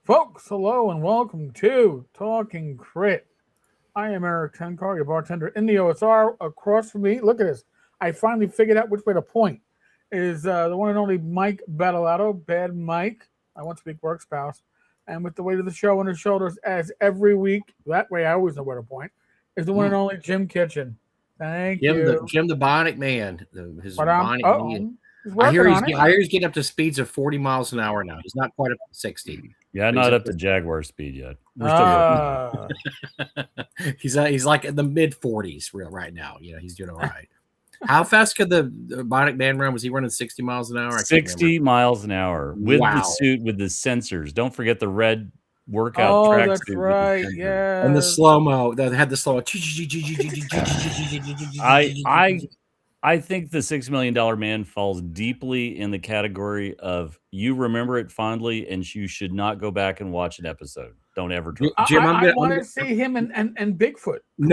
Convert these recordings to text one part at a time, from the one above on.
Folks, hello and welcome to Talking Crit. I am Eric Tenkar, your bartender in the OSR. Across from me, look at this. I finally figured out which way to point. Is the one and only Mike Battleato, Bad Mike. I want to speak work spouse. And with the weight of the show on his shoulders, as every week, that way I always know where to point, is the one and only Jim Kitchen. Thank you. Jim the Bionic Man, his But I'm, Bionic knee. he's I working hear on it. he's getting up to speeds of 40 miles an hour now. He's not quite up to 60. Yeah, But not up to Jaguar speed yet. We're still working. he's like in the mid 40s right now. He's doing all right. How fast could the Bionic Man run? Was he running 60 miles an hour? 60 miles an hour with the suit with the sensors. Don't forget the red workout track that's suit. right. Yeah. And the slow-mo that had the slow. I think the $6 Million Man falls deeply in the category of you remember it fondly and you should not go back and watch an episode. Don't ever try. Jim, I want to see him and Bigfoot. Do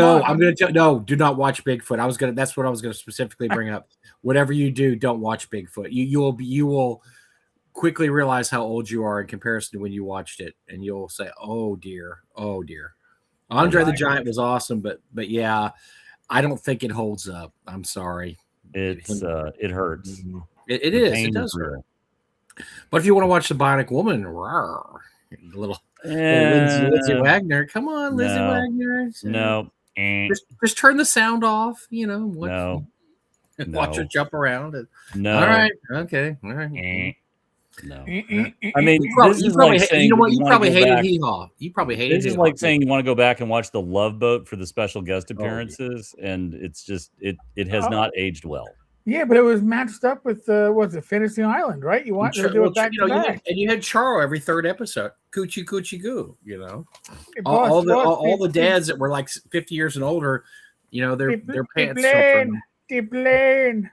not watch Bigfoot. That's what I was gonna specifically bring up. Whatever you do, don't watch Bigfoot. You will quickly realize how old you are in comparison to when you watched it, and you'll say, "Oh dear, oh dear." Andre the Giant was awesome, but yeah, I don't think it holds up. I'm sorry. It hurts. It is. It does hurt. But if you want to watch the Bionic Woman, little Lizzie Wagner, come on, Lizzie Wagner. No. Just turn the sound off. Watch her jump around. No. All right. Okay. All right. No. I mean, you probably hated Hee Haw. You probably hated it. This is like saying you want to go back and watch The Love Boat for the special guest appearances, and it's just it has not aged well. Yeah, but it was matched up with what's it, Fantasy Island, right? You want to do it back to back. And you had Charo every third episode. Coochie coochie goo, all the dads that were like 50 years and older, their pants Deep lane.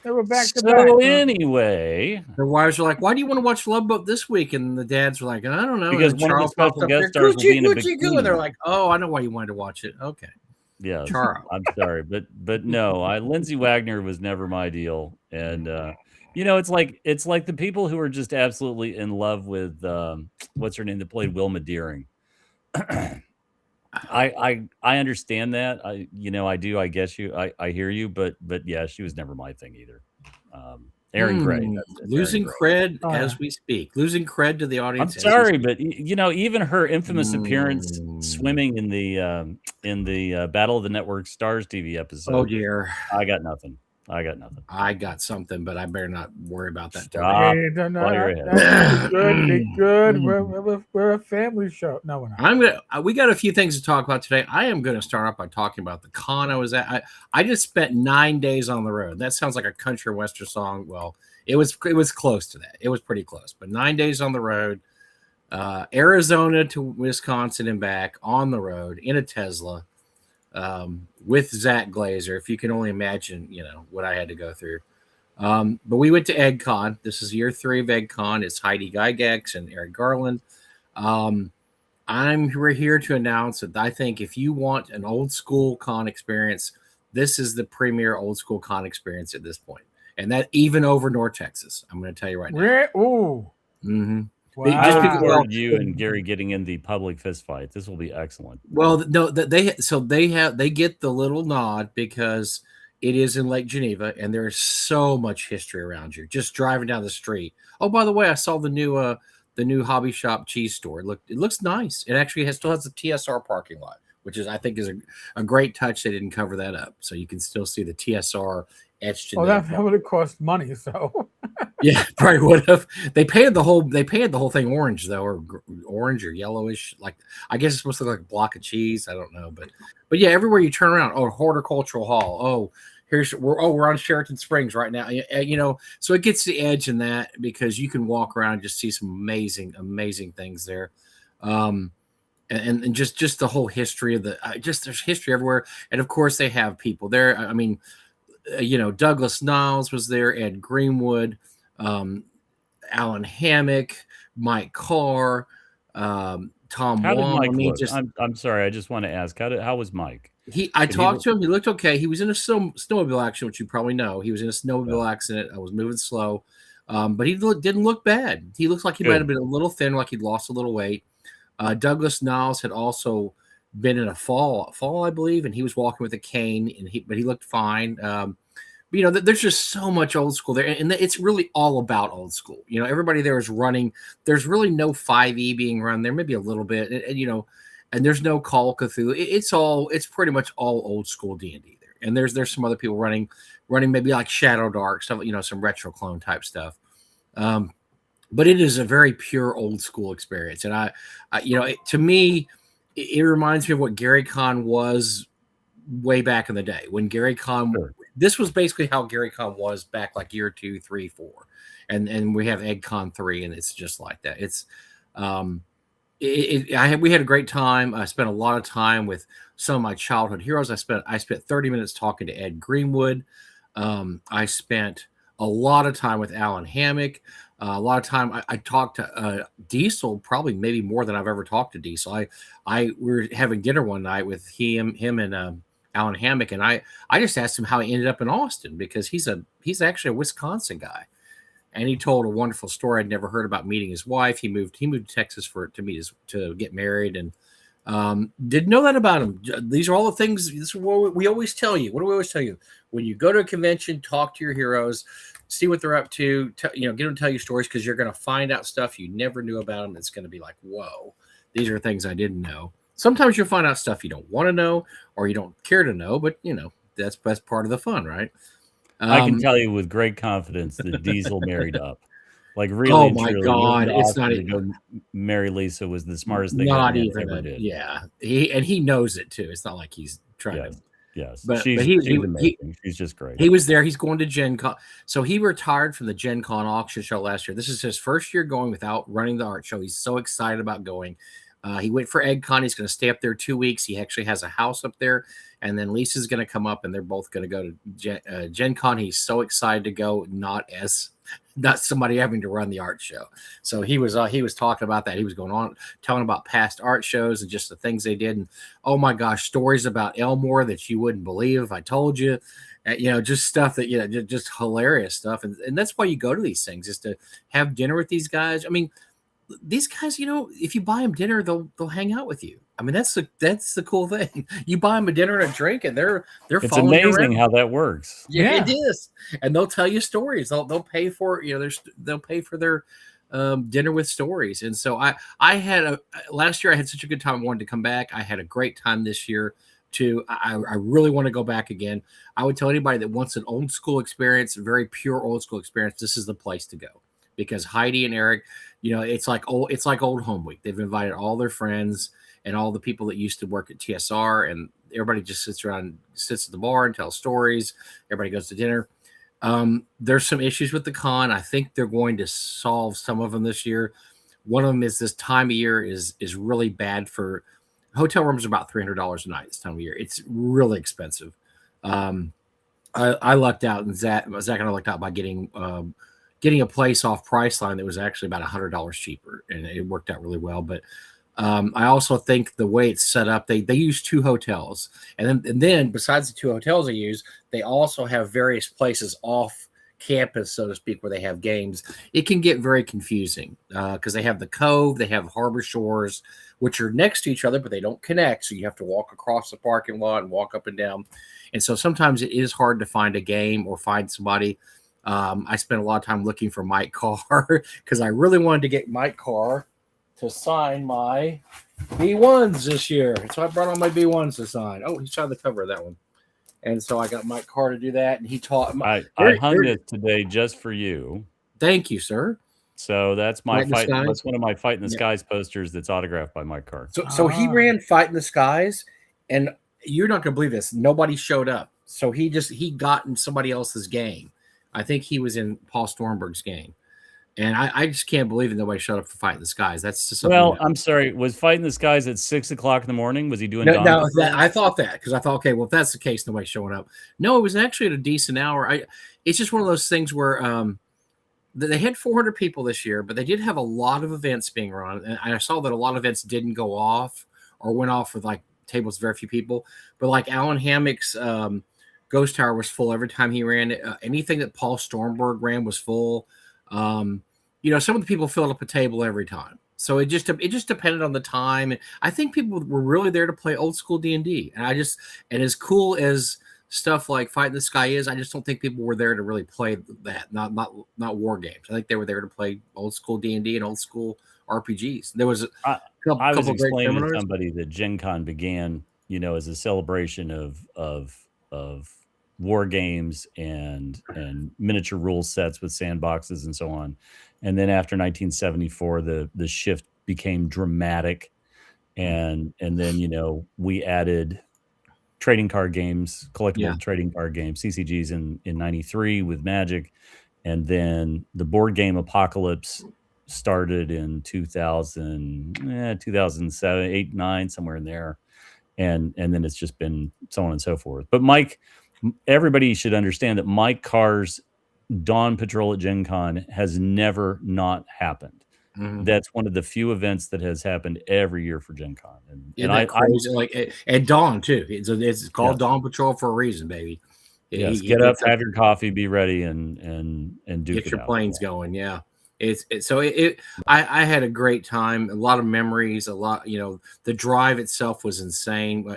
They were back to back. So anyway, their wives were like, "Why do you want to watch Love Boat this week?" And the dads were like, "I don't know." Because one of the special guest stars will be in a bikini. And they're like, "Oh, I know why you wanted to watch it." Okay. Yeah, Charo. I'm sorry, but no, Lindsay Wagner was never my deal, and it's like the people who are just absolutely in love with what's her name that played Wilma Deering. I understand that. I do. I guess I hear you, but yeah, she was never my thing either. Erin Gray, losing cred as we speak, losing cred to the audience. I'm sorry, but even her infamous appearance swimming in the Battle of the Network Stars TV episode. Oh dear, I got nothing. I got something, but I better not worry about that. Stop. Be good. We're a family show. No, we're not. We got a few things to talk about today. I am gonna start off by talking about the con I was at. I just spent 9 days on the road. That sounds like a country western song. Well, it was close to that. It was pretty close. But 9 days on the road, Arizona to Wisconsin and back on the road in a Tesla. With Zach Glazer, if you can only imagine, what I had to go through. But we went to EggCon. This is year 3 of EggCon. It's Heidi Gygax and Eric Garland. We're here to announce that I think if you want an old school con experience, this is the premier old school con experience at this point. And that even over North Texas. I'm going to tell you right now. Mm-hmm. Wow. I look forward to you and Gary getting in the public fist fight. This will be excellent. Well, no, they get the little nod because it is in Lake Geneva, and there is so much history around you. Just driving down the street. Oh, by the way, I saw the new hobby shop cheese store. It looks nice. It actually still has the TSR parking lot, which I think is a great touch. They didn't cover that up, so you can still see the TSR etched in. Oh, that would have cost money. So yeah, probably would have. They painted the whole thing orange though, or orange or yellowish. Like I guess it's supposed to look like a block of cheese. I don't know, but yeah, everywhere you turn around, horticultural hall. Oh, we're on Sheraton Springs right now. So it gets the edge in that because you can walk around and just see some amazing things there. And just the whole history of there's history everywhere. And of course they have people there. I mean, Douglas Niles was there, Ed Greenwood, Alan Hammock, Mike Carr, Tom Wong. I'm sorry. I just want to ask, how was Mike? I talked to him. He looked okay. He was in a snowmobile accident, which you probably know. He was in a snowmobile accident. I was moving slow. But he didn't look bad. He looks like he might Good. have been a little thin, like he'd lost a little weight. Douglas Niles had also been in a fall, I believe, and he was walking with a cane, but he looked fine. But, there's just so much old school there, and it's really all about old school. Everybody there is running. There's really no 5e being run there, maybe a little bit, and there's no Call of Cthulhu. It's pretty much all old school D&D there. And there's some other people running maybe like Shadow Dark stuff, some retro clone type stuff. But it is a very pure old school experience, and to me, it reminds me of what Gary Con was way back in the day when Gary Con. Sure. This was basically how Gary Con was back like year 2, 3, 4, and we have Egg Con 3, and it's just like that. It's we had a great time. I spent a lot of time with some of my childhood heroes. I spent 30 minutes talking to Ed Greenwood. I spent a lot of time with Alan Hammock. A lot of time I talked to Diesel, probably maybe more than I've ever talked to Diesel. We were having dinner one night with him and Alan Hammock, and I just asked him how he ended up in Austin, because he's actually a Wisconsin guy, and he told a wonderful story I'd never heard about meeting his wife. He moved to Texas to get married, and didn't know that about him. These are all the things. This is what we always tell you. What do we always tell you? When you go to a convention, talk to your heroes, see what they're up to. Get them to tell you stories, because you're going to find out stuff you never knew about them. It's going to be like, whoa, these are things I didn't know. Sometimes you'll find out stuff you don't want to know or you don't care to know, but that's part of the fun, right? I can tell you with great confidence that Diesel married up. Like, really, oh and my truly, God, going to it's not Austin to even go marry Lisa was the smartest thing not that man even ever did. Yeah, he knows it too. It's not like he's trying to. Yes, but she's amazing. She's just great. He was there. He's going to Gen Con. So he retired from the Gen Con auction show last year. This is his first year going without running the art show. He's so excited about going. He went for Egg Con. He's going to stay up there 2 weeks. He actually has a house up there. And then Lisa's going to come up, and they're both going to go to Gen Con. He's so excited to go, not somebody having to run the art show. So he was talking about that. He was going on telling about past art shows and just the things they did. And oh my gosh, stories about Elmore that you wouldn't believe if I told you. Just stuff that just hilarious stuff. And that's why you go to these things, is to have dinner with these guys. I mean, these guys, if you buy them dinner, they'll hang out with you. I mean, that's the cool thing. You buy them a dinner and a drink, and they're it's following amazing you how that works. Yeah, it is. And they'll tell you stories. They'll pay for they'll pay for their dinner with stories. And so I had last year I had such a good time. I wanted to come back. I had a great time this year too. I really want to go back again. I would tell anybody that wants an old school experience, a very pure old school experience, this is the place to go, because Heidi and Eric, it's like old home week. They've invited all their friends and all the people that used to work at TSR, and everybody just sits at the bar and tells stories. Everybody goes to dinner. There's some issues with the con. I think they're going to solve some of them this year. One of them is this time of year is really bad for hotel rooms. Are about $300 a night this time of year. It's really expensive. I lucked out, and Zach and I lucked out by getting a place off Priceline that was actually about $100 cheaper, and it worked out really well. But I also think the way it's set up, they use 2 hotels, and then besides the 2 hotels they use, they also have various places off campus, so to speak, where they have games. It can get very confusing because they have the Cove, they have Harbor Shores, which are next to each other, but they don't connect. So you have to walk across the parking lot and walk up and down. And so sometimes it is hard to find a game or find somebody. I spent a lot of time looking for Mike Carr because I really wanted to get Mike Carr to sign my B1s this year. So I brought all my B1s to sign. Oh, he signed the cover of that one. And so I got Mike Carr to do that, and he taught. I hung this today just for you. Thank you, sir. So that's my fight. That's one of my Fight in the Skies posters that's autographed by Mike Carr. So he ran Fight in the Skies, and you're not going to believe this. Nobody showed up. So he got in somebody else's game. I think he was in Paul Stormberg's game. And I just can't believe that nobody showed up for Fight in the Skies. That's just something. Well, I'm sorry. Was Fight in the Skies at 6:00 in the morning? Was he doing? No, I thought that because I thought, okay, well, if that's the case, nobody's showing up. No, it was actually at a decent hour. It's just one of those things where they had 400 people this year, but they did have a lot of events being run. And I saw that a lot of events didn't go off or went off with like tables, very few people. But like Alan Hammock's Ghost Tower was full every time he ran it. Anything that Paul Stormberg ran was full. Some of the people filled up a table every time. So it just depended on the time. I think people were really there to play old school D&D. And as cool as stuff like Fight in the Sky is, I just don't think people were there to really play that. Not war games. I think they were there to play old school D&D and old school RPGs. There was I couple was of great explaining to seminars. somebody that Gen Con began, as a celebration of war games and miniature rule sets with sandboxes and so on. And then after 1974, the shift became dramatic, and then we added trading card games, collectible trading card games, CCGs in 93 with Magic, and then the board game apocalypse started in 2007, 8, 9, somewhere in there. And then it's just been so on and so forth. But Mike, everybody should understand that Mike Carr's Dawn Patrol at Gen Con has never not happened. Mhm. That's one of the few events that has happened every year for Gen Con. And I like at Dawn too. It's called Dawn Patrol for a reason, baby. Yes, get up, have your coffee, be ready, and duke get your it out. planes going. Yeah, I had a great time, a lot of memories, a lot. The drive itself was insane.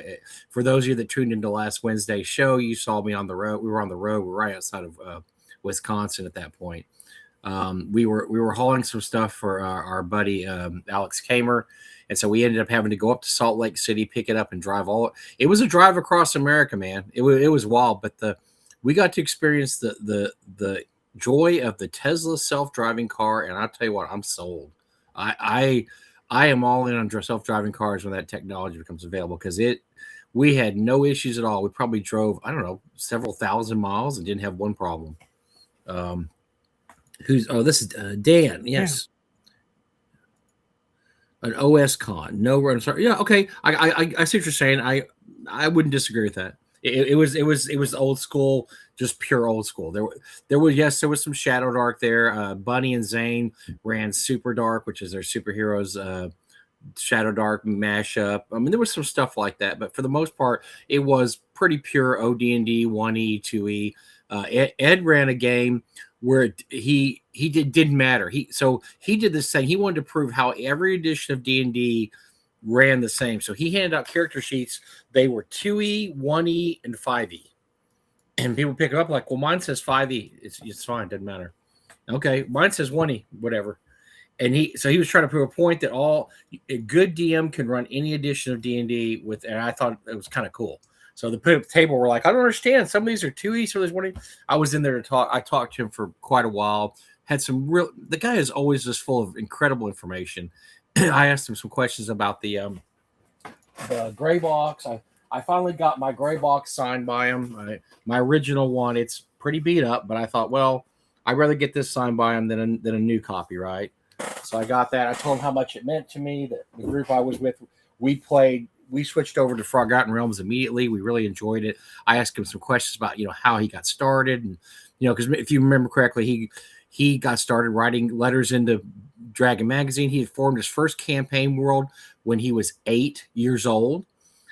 For those of you that tuned into last Wednesday's show, you saw me on the road. We were on the road. We were right outside of Wisconsin at that point. We were hauling some stuff for our buddy Alex Kamer, and so we ended up having to go up to Salt Lake City, pick it up, and drive all. It was a drive across America, man. It was wild, but we got to experience the joy of the Tesla self-driving car, and I'll tell you what, I'm sold. I am all in on self-driving cars when that technology becomes available, because we had no issues at all. We probably drove, I don't know, several thousand miles and didn't have one problem. This is Dan. Yes. Yeah. An OS con. No, I'm sorry. Yeah. Okay. I see what you're saying. I wouldn't disagree with that. It was old school, just pure old school. There was some Shadow Dark there. Bunny and Zane ran Super Dark, which is their superheroes Shadow Dark mashup. I mean, there was some stuff like that, but for the most part, it was pretty pure OD&D, 1E, 2E. Ed ran a game where he didn't matter. He did this thing. He wanted to prove how every edition of D&D ran the same. So he handed out character sheets. They were 2E, 1E, and 5E. And people pick it up like, well, mine says 5E. It's fine. Doesn't matter. Okay. Mine says 1E, whatever. And he was trying to prove a point that a good DM can run any edition of D&D with, and I thought it was kind of cool. So the people at the table were like, I don't understand. Some of these are 2E, so there's 1E. I was in there to talk. I talked to him for quite a while. The guy is always just full of incredible information. I asked him some questions about the gray box. I finally got my gray box signed by him. My original one, it's pretty beat up, but I thought, well, I'd rather get this signed by him than a new copy, right? So I got that. I told him how much it meant to me. That the group I was with, we switched over to Forgotten Realms immediately. We really enjoyed it. I asked him some questions about, how he got started. And, because if you remember correctly, he got started writing letters into Dragon Magazine. He had formed his first campaign world when he was 8 years old.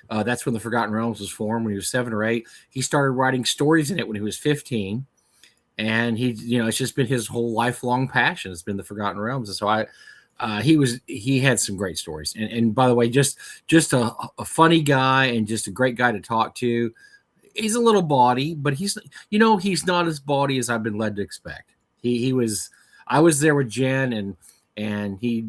That's when the Forgotten Realms was formed, when he was 7 or 8. He started writing stories in it when he was 15. And it's just been his whole lifelong passion. It's been the Forgotten Realms. And so he had some great stories. And by the way, just a funny guy and just a great guy to talk to. He's a little bawdy, but he's not as bawdy as I've been led to expect. I was there with Jen and he,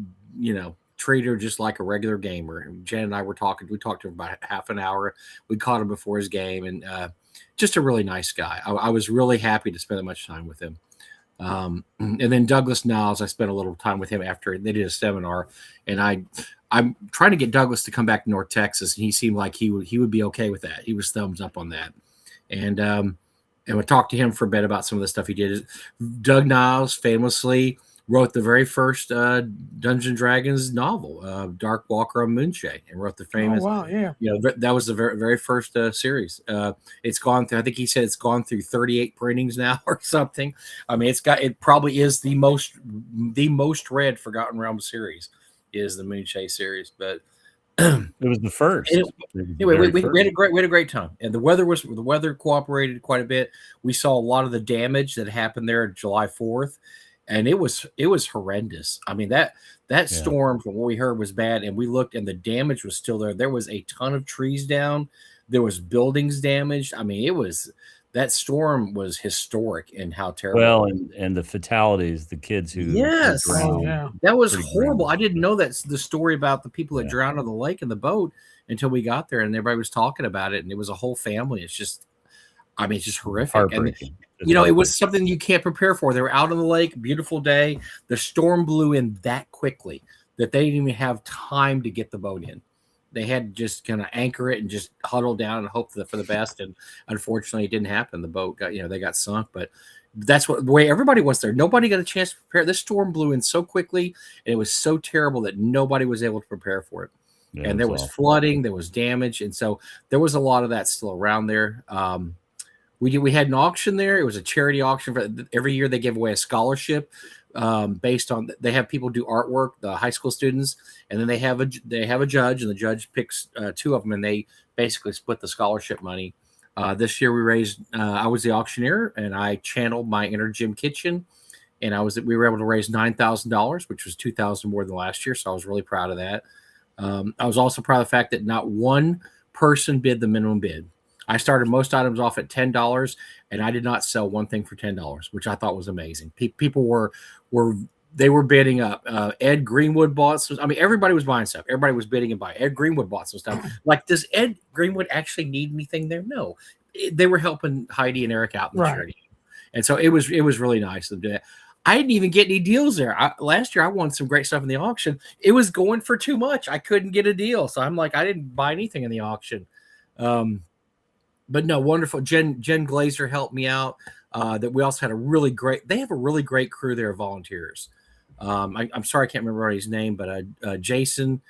treated her just like a regular gamer. And Jen and I we talked to him about half an hour. We caught him before his game, and just a really nice guy. I was really happy to spend that much time with him. And then Douglas Niles, I spent a little time with him after they did a seminar, and I'm trying to get Douglas to come back to North Texas, and he seemed like he would be okay with that. He was thumbs up on that. And we talked to him for a bit about some of the stuff he did. Doug Niles famously wrote the very first Dungeons & Dragons novel, Dark Walker on Moonshade, and wrote the famous. Oh, wow, yeah. That was the very, very first series. It's gone through. I think he said it's gone through 38 printings now or something. I mean, it probably is the most read Forgotten Realms series is the Moonshade series, but it was the first. Anyway, we had a great time, and the weather cooperated quite a bit. We saw a lot of the damage that happened there July 4th. and it was horrendous. I mean, that storm from what we heard was bad, and we looked and the damage was still there. There was a ton of trees down. There was buildings damaged. I mean, that storm was historic in how terrible. Well, and the fatalities, the kids who Yes. drowned. yeah. That was Pretty horrible. grim. I didn't know that's the story about the people that Yeah. drowned on the lake in the boat until we got there, and everybody was talking about it, and it was a whole family. It's just, I mean, it's just horrific. And Heartbreaking. you know, it was something you can't prepare for. They were out on the lake, beautiful day. The storm blew in that quickly that they didn't even have time to get the boat in. They had to just kind of anchor it and just huddle down and hope for the best. And unfortunately, it didn't happen. The boat got, they got sunk. But that's the way everybody was there. Nobody got a chance to prepare. This storm blew in so quickly, and it was so terrible that nobody was able to prepare for it. Yeah, and there was flooding, there was damage, and so there was a lot of that still around there. We had an auction there. It was a charity auction. For every year they give away a scholarship based on, they have people do artwork, the high school students, and then they have a judge, and the judge picks two of them, and they basically split the scholarship money. This year we raised, I was the auctioneer, and I channeled my inner Jim Kitchen, and we were able to raise $9,000, which was $2,000 more than last year. So I was really proud of that. I was also proud of the fact that not one person bid the minimum bid. I started most items off at $10, and I did not sell one thing for $10, which I thought was amazing. People were bidding up. Ed Greenwood bought some. I mean, everybody was buying stuff. Everybody was bidding and buying. Ed Greenwood bought some stuff. Like, does Ed Greenwood actually need anything there? No. They were helping Heidi and Eric out in the charity, and so it was really nice of them to do that. I didn't even get any deals there. Last year, I won some great stuff in the auction. It was going for too much. I couldn't get a deal, so I'm like, I didn't buy anything in the auction. But no, wonderful. Jen Glazer helped me out. That we also had they have a really great crew there of volunteers. I'm sorry, I can't remember his name, but Jason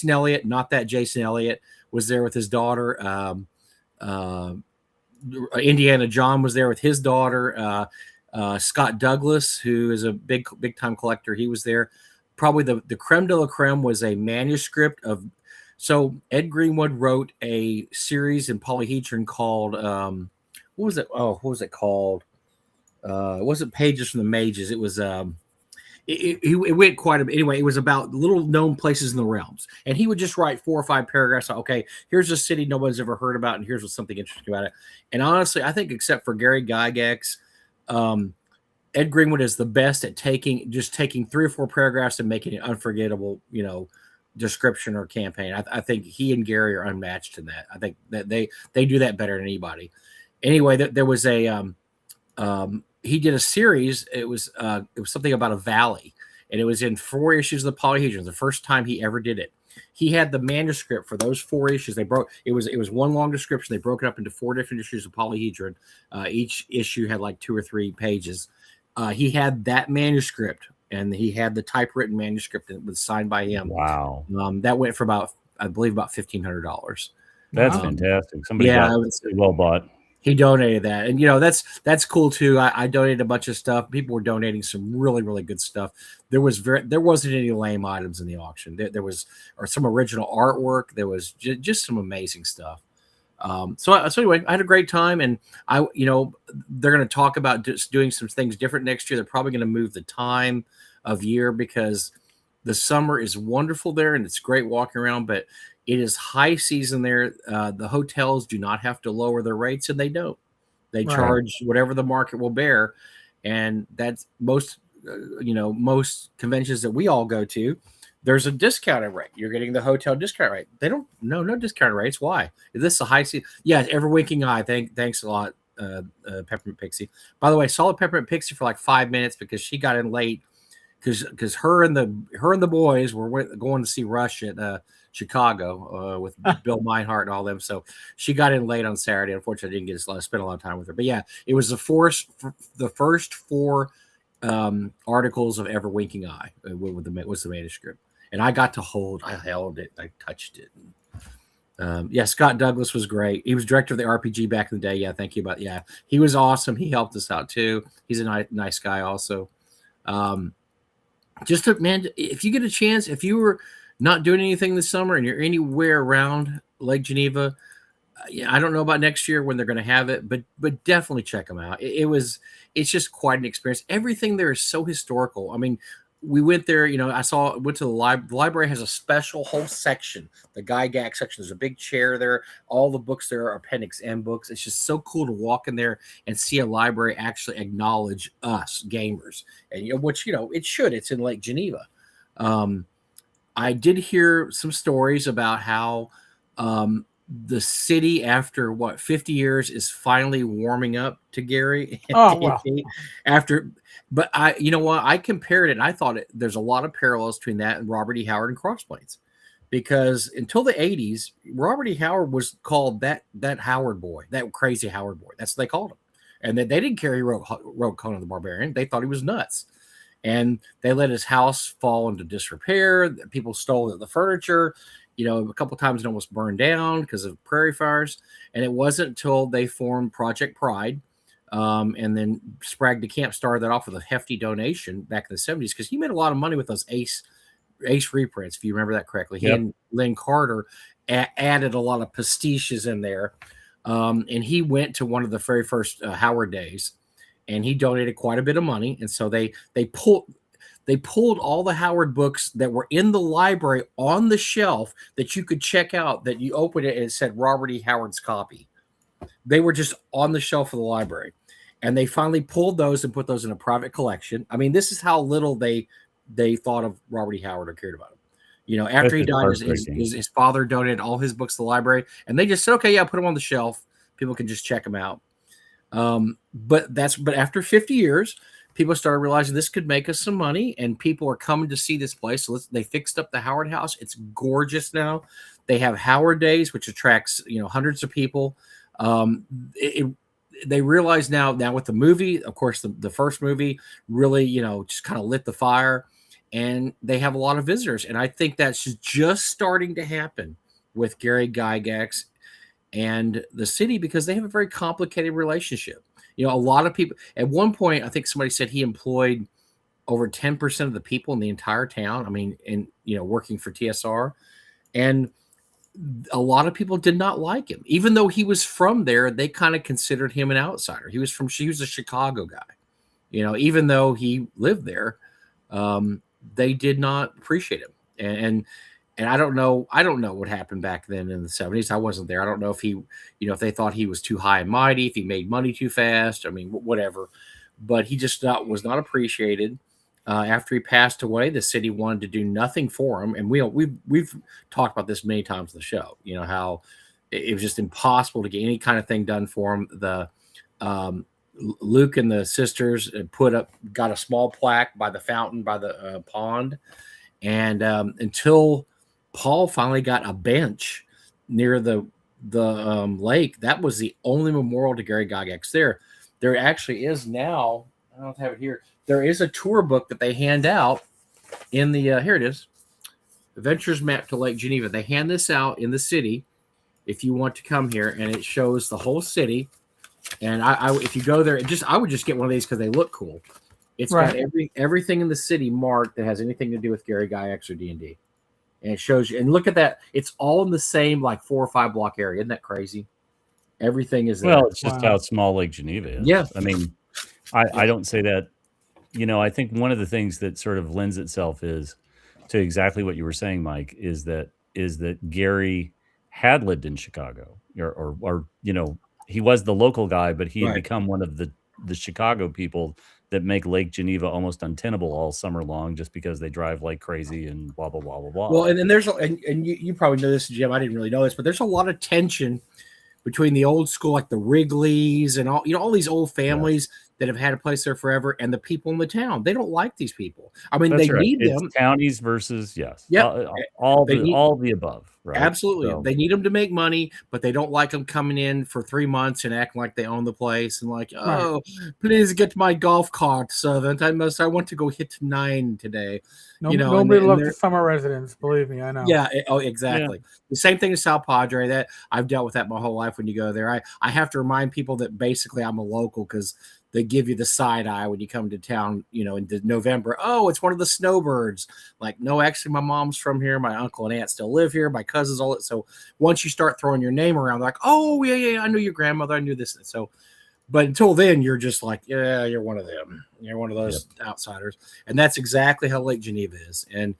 Elliott, not that Jason Elliott, was there with his daughter. Indiana John was there with his daughter. Scott Douglas, who is a big time collector, he was there. Probably the creme de la creme was a manuscript of. So Ed Greenwood wrote a series in polyhedron called what was it? Oh, what was it called? It wasn't Pages from the Mages. It was it went quite a bit. Anyway, it was about little known places in the realms, and he would just write 4 or 5 paragraphs. Okay, here's a city nobody's ever heard about, and here's what's something interesting about it. And honestly, I think except for Gary Gygax, Ed Greenwood is the best at taking 3 or 4 paragraphs and making it unforgettable, description or campaign. I think he and Gary are unmatched in that. I think that they do that better than anybody. Anyway, there was a he did a series. It was something about a valley, and it was in 4 issues of the polyhedron. The first time he ever did it. He had the manuscript for those 4 issues. It was one long description. They broke it up into 4 different issues of polyhedron. Each issue had like 2 or 3 pages. He had that manuscript, and he had the typewritten manuscript that was signed by him. Wow. That went for I believe about $1,500. That's fantastic. Somebody well bought. He donated that, and that's cool too. I donated a bunch of stuff. People were donating some really, really good stuff. There wasn't any lame items in the auction. There was some original artwork. There was just some amazing stuff. So anyway, I had a great time, and they're going to talk about just doing some things different next year. They're probably going to move the time of year because the summer is wonderful there, and it's great walking around, but it is high season there. The hotels do not have to lower their rates, and they don't. They charge whatever the market will bear, and that's most conventions that we all go to. There's a discounted rate. You're getting the hotel discount rate. They don't no discounted rates. Why? Is this a high season? Yeah, Ever Winking Eye. Thanks a lot, Peppermint Pixie. By the way, saw Peppermint Pixie for like 5 minutes because she got in late because her and the boys were going to see Rush at Chicago with Bill Meinhardt and all them. So she got in late on Saturday. Unfortunately, I didn't get to spend a lot of time with her. But yeah, it was the first 4 articles of Ever Winking Eye was the manuscript. And I held it, I touched it. Scott Douglas was great. He was director of the RPG back in the day. Yeah, thank you. He was awesome. He helped us out too. He's a nice guy also. If you get a chance, if you were not doing anything this summer and you're anywhere around Lake Geneva, Yeah, I don't know about next year when they're going to have it, but definitely check them out. It's just quite an experience. Everything there is so historical. I mean, we went there. Went to the library. The library has a special whole section, the Gygax section. There's a big chair there. All the books there are Appendix M books. It's just so cool to walk in there and see a library actually acknowledge us gamers, and which it should. It's in Lake Geneva. I did hear some stories about how the city, after 50 years, is finally warming up to Gary. Oh, well. But I compared it and I thought there's a lot of parallels between that and Robert E. Howard and Crossplanes, because until the 80s, Robert E. Howard was called that Howard boy, that crazy Howard boy. That's what they called him. And they didn't care he wrote Conan the Barbarian. They thought he was nuts. And they let his house fall into disrepair. People stole the furniture. A couple of times it almost burned down because of prairie fires. And it wasn't until they formed Project Pride, and then Sprague de Camp started that off with a hefty donation back in the 70s, because he made a lot of money with those Ace reprints, if you remember that correctly. He and Lynn Carter added a lot of pastiches in there. And he went to one of the very first Howard days, and he donated quite a bit of money. And so they pulled all the Howard books that were in the library on the shelf that you could check out, that you open it and it said Robert E. Howard's copy. They were just on the shelf of the library. And they finally pulled those and put those in a private collection. I mean, this is how little they thought of Robert E. Howard or cared about him. After he died, his father donated all his books to the library. And they just said, okay, yeah, put them on the shelf. People can just check them out. But after 50 years, people started realizing this could make us some money, and people are coming to see this place. So they fixed up the Howard House. It's gorgeous now. They have Howard Days, which attracts hundreds of people. They realize now with the movie, of course, the first movie really just kind of lit the fire, and they have a lot of visitors. And I think that's just starting to happen with Gary Gygax and the city, because they have a very complicated relationship. A lot of people, at one point, I think somebody said he employed over 10% of the people in the entire town. I mean, working for TSR. And a lot of people did not like him. Even though he was from there, they kind of considered him an outsider. He was a Chicago guy. Even though he lived there, they did not appreciate him. And I don't know what happened back then in the 70s. I wasn't there. I don't know if he, if they thought he was too high and mighty, if he made money too fast. I mean, whatever. But he just was not appreciated. After he passed away, the city wanted to do nothing for him. And we've talked about this many times on the show, how it was just impossible to get any kind of thing done for him. The Luke and the sisters got a small plaque by the fountain, by the pond. And until Paul finally got a bench near the lake, that was the only memorial to Gary Gygax there. There actually is now, I don't have it here, there is a tour book that they hand out in the, here it is, Adventures Map to Lake Geneva. They hand this out in the city if you want to come here, and it shows the whole city. And if you go there, I would just get one of these because they look cool. It's got everything in the city marked that has anything to do with Gary Gygax or D&D. And it shows you, and look at that. It's all in the same 4 or 5 block area. Isn't that crazy? Everything is there. Well, it's just how small Lake Geneva is. Yeah. I mean, I don't say that, I think one of the things that sort of lends itself is to exactly what you were saying, Mike, is that Gary had lived in Chicago or he was the local guy, but he had become one of the Chicago people that make Lake Geneva almost untenable all summer long, just because they drive like crazy and blah, blah, blah, blah, blah. Well, and there's, and you probably know this, Jim, I didn't really know this, but there's a lot of tension between the old school, like the Wrigleys and all these old families that have had a place there forever, and the people in the town. They don't like these people. I mean, they need them. Townies versus all the above. Right? Absolutely. So they need them to make money, but they don't like them coming in for 3 months and acting like they own the place and please get my golf cart, servant. I want to go hit 9 today. Nobody loves the summer residents. Believe me, I know. Yeah. Exactly. Yeah. The same thing as South Padre. That I've dealt with that my whole life. When you go there, I have to remind people that basically I'm a local, because they give you the side eye when you come to town, in November. Oh, it's one of the snowbirds. Like, no, actually, my mom's from here. My uncle and aunt still live here. My cousins, all that. So once you start throwing your name around, they're like, oh, yeah, I knew your grandmother. I knew this. So, but until then, you're just like, yeah, you're one of them. You're one of those outsiders. And that's exactly how Lake Geneva is. And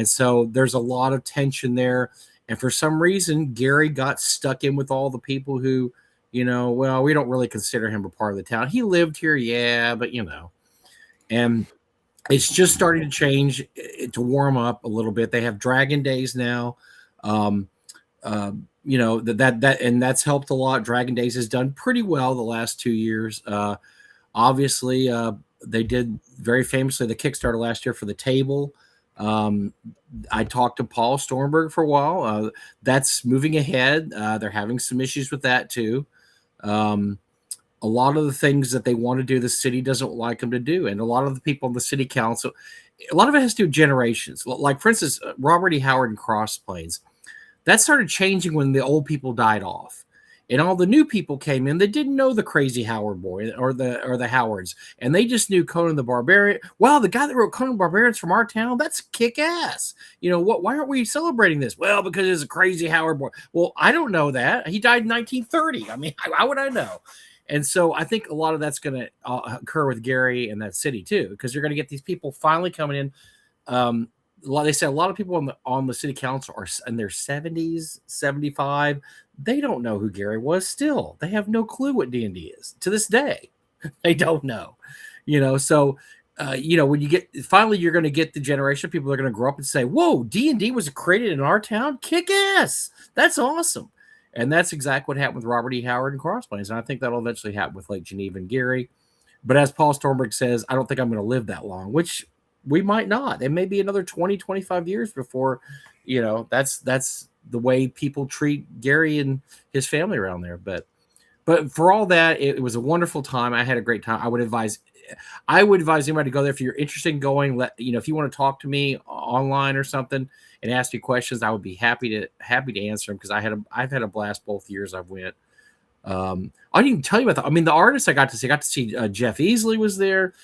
so there's a lot of tension there. And for some reason, Gary got stuck in with all the people who, well, we don't really consider him a part of the town. He lived here, yeah, but and it's just starting to change, to warm up a little bit. They have Dragon Days now, that and that's helped a lot. Dragon Days has done pretty well the last 2 years. Obviously, they did very famously the Kickstarter last year for the table. I talked to Paul Stormberg for a while. That's moving ahead. They're having some issues with that too. A lot of the things that they want to do, the city doesn't like them to do. And a lot of the people on the city council, a lot of it has to do with generations. Like, for instance, Robert E. Howard and Cross Plains, that started changing when the old people died off. And all the new people came in that didn't know the crazy Howard boy or the Howards. And they just knew Conan the Barbarian. Wow, the guy that wrote Conan the Barbarian's from our town, that's kick-ass. Why aren't we celebrating this? Well, because it's a crazy Howard boy. Well, I don't know that. He died in 1930. I mean, how would I know? And so I think a lot of that's going to occur with Gary and that city too, because you're going to get these people finally coming in. They say a lot of people on the city council are in their 70s, 75. They don't know who Gary was still. They have no clue what D&D is to this day. They don't know, so, when you get, finally, you're going to get the generation of people that are going to grow up and say, whoa, D&D was created in our town. Kick ass. That's awesome. And that's exactly what happened with Robert E. Howard and Cross Plains. And I think that'll eventually happen with Lake Geneva and Gary. But as Paul Stormberg says, I don't think I'm going to live that long, which we might not. It may be another 20, 25 years before, that's the way people treat Gary and his family around there. But for all that, it was a wonderful time. I had a great time. I would advise anybody to go there if you're interested in going. If you want to talk to me online or something and ask me questions, I would be happy to answer them, because I've had a blast both years I've went. I didn't even tell you about that. I mean, the artists I got to see Jeff Easley was there.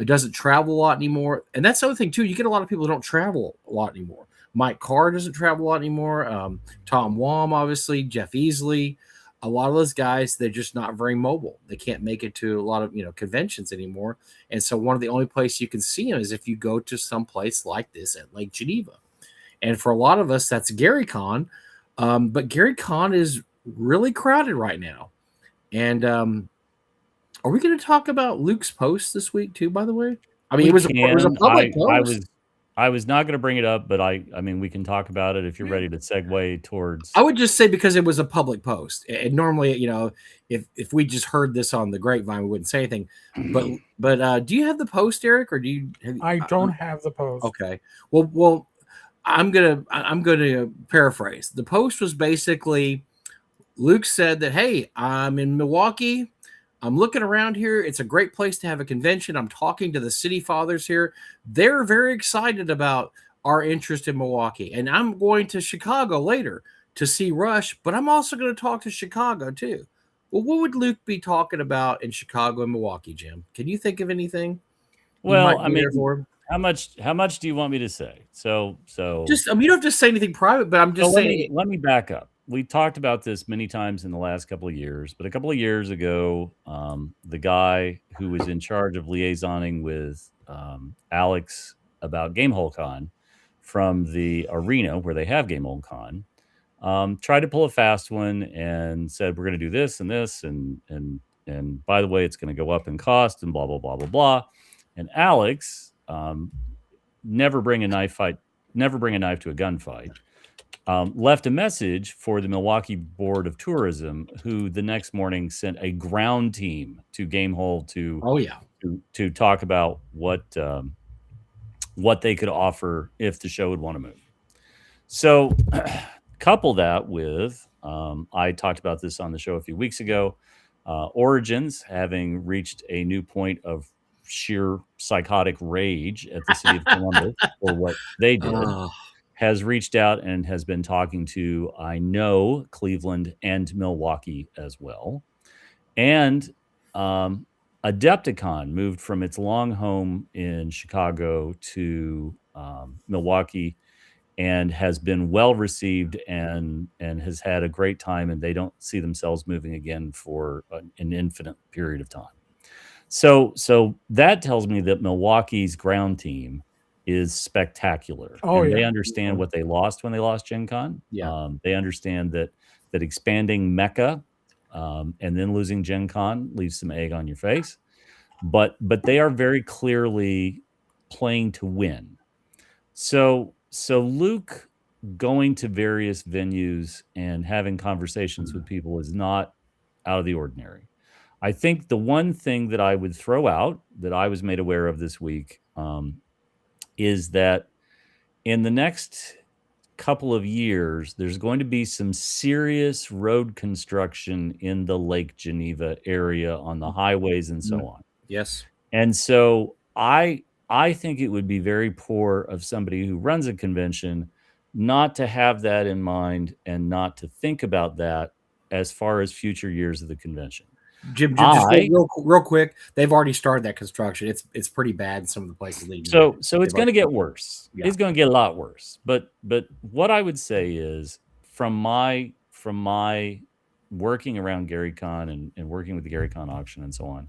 Doesn't travel a lot anymore, and that's the other thing too. You get a lot of people who don't travel a lot anymore. Mike Carr doesn't travel a lot anymore. Tom Wam, obviously, Jeff Easley. A lot of those guys, they're just not very mobile. They can't make it to a lot of conventions anymore. And so one of the only places you can see them is if you go to some place like this at Lake Geneva. And for a lot of us, that's Gary Con. But Gary Con is really crowded right now. And are we going to talk about Luke's post this week too, by the way? I mean, it was a public post. I was not going to bring it up, but I mean, we can talk about it if you're ready to segue towards. I would just say, because it was a public post, and normally, if we just heard this on the grapevine, we wouldn't say anything. But do you have the post, Eric, or do you? I don't have the post. Okay. Well, I'm gonna paraphrase. The post was basically, Luke said that, hey, I'm in Milwaukee. I'm looking around here. It's a great place to have a convention. I'm talking to the city fathers here. They're very excited about our interest in Milwaukee. And I'm going to Chicago later to see Rush, but I'm also going to talk to Chicago too. Well, what would Luke be talking about in Chicago and Milwaukee, Jim? Can you think of anything? Well, I mean, how much do you want me to say? So just, you don't have to say anything private, but I'm just saying. Let me back up. We talked about this many times in the last couple of years, but a couple of years ago, the guy who was in charge of liaisoning with Alex about Gamehole Con from the arena where they have Gamehole Con, tried to pull a fast one and said, we're going to do this and this. And by the way, it's going to go up in cost and blah, blah, blah, blah, blah. And Alex, never bring a knife to a gunfight. Left a message for the Milwaukee Board of Tourism, who the next morning sent a ground team to Gamehole to talk about what they could offer if the show would want to move. So couple that with, I talked about this on the show a few weeks ago, Origins having reached a new point of sheer psychotic rage at the city of Columbus for what they did. Has reached out and has been talking to, I know, Cleveland and Milwaukee as well. And Adepticon moved from its long home in Chicago to Milwaukee, and has been well received and has had a great time, and they don't see themselves moving again for an infinite period of time. So that tells me that Milwaukee's ground team is spectacular, Oh and they yeah. understand what they lost when they lost Gen Con. Yeah. They understand that expanding Mecca and then losing Gen Con leaves some egg on your face, but they are very clearly playing to win. So Luke going to various venues and having conversations with people is not out of the ordinary. I think the one thing that I would throw out that I was made aware of this week is that in the next couple of years, there's going to be some serious road construction in the Lake Geneva area on the highways and so on. Yes. And so I think it would be very poor of somebody who runs a convention not to have that in mind and not to think about that as far as future years of the convention. Jim, just real quick, they've already started that construction. It's pretty bad in some of the places leading. So it's going to get worse. Yeah. It's going to get a lot worse. But what I would say is from my working around GaryCon and working with the GaryCon auction and so on,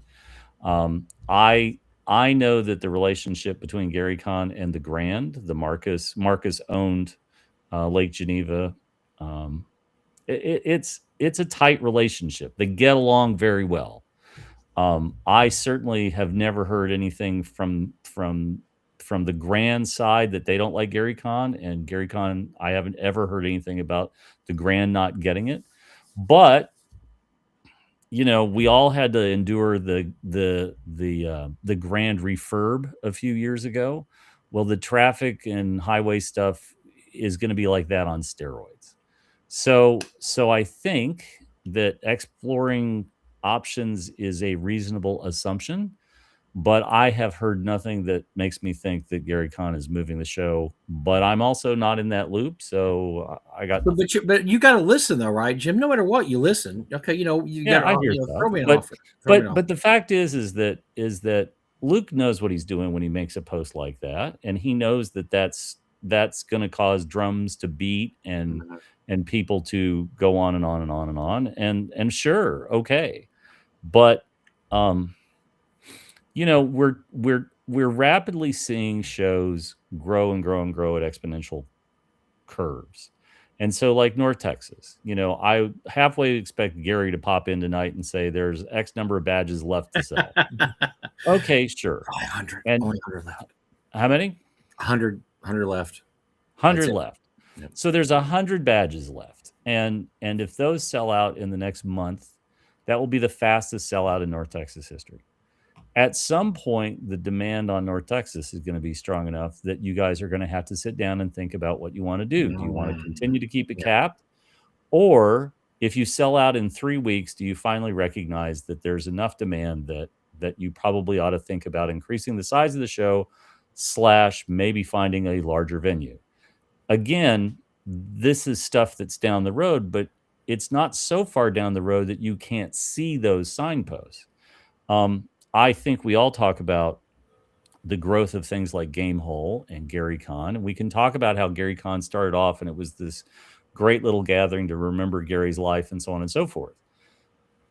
I know that the relationship between GaryCon and the Grand, the Marcus owned Lake Geneva, it's a tight relationship. They get along very well. I certainly have never heard anything from the Grand side that they don't like GaryCon, and GaryCon, I haven't ever heard anything about the Grand not getting it. But we all had to endure the Grand refurb a few years ago. Well, the traffic and highway stuff is going to be like that on steroids. So I think that exploring options is a reasonable assumption, but I have heard nothing that makes me think that GaryCon is moving the show. But I'm also not in that loop, so I got. But you got to listen though, right, Jim? No matter what, you listen. Okay, you got to throw me an offer. But the fact is that Luke knows what he's doing when he makes a post like that, and he knows that that's going to cause drums to beat and people to go on and on and on and on. And sure, okay, but we're rapidly seeing shows grow and grow and grow at exponential curves. And so like North Texas, I halfway expect Gary to pop in tonight and say there's X number of badges left to sell. Okay, sure. 100. And only 100 left. How many? 100 left. 100 left. Yep. So there's 100 badges left. And if those sell out in the next month, that will be the fastest sellout in North Texas history. At some point, the demand on North Texas is going to be strong enough that you guys are going to have to sit down and think about what you want to do. Do you want to continue to keep it capped? Or if you sell out in 3 weeks, do you finally recognize that there's enough demand that you probably ought to think about increasing the size of the show / maybe finding a larger venue? Again, this is stuff that's down the road, but it's not so far down the road that you can't see those signposts. I think we all talk about the growth of things like Gamehole and GaryCon, and we can talk about how GaryCon started off and it was this great little gathering to remember Gary's life and so on and so forth.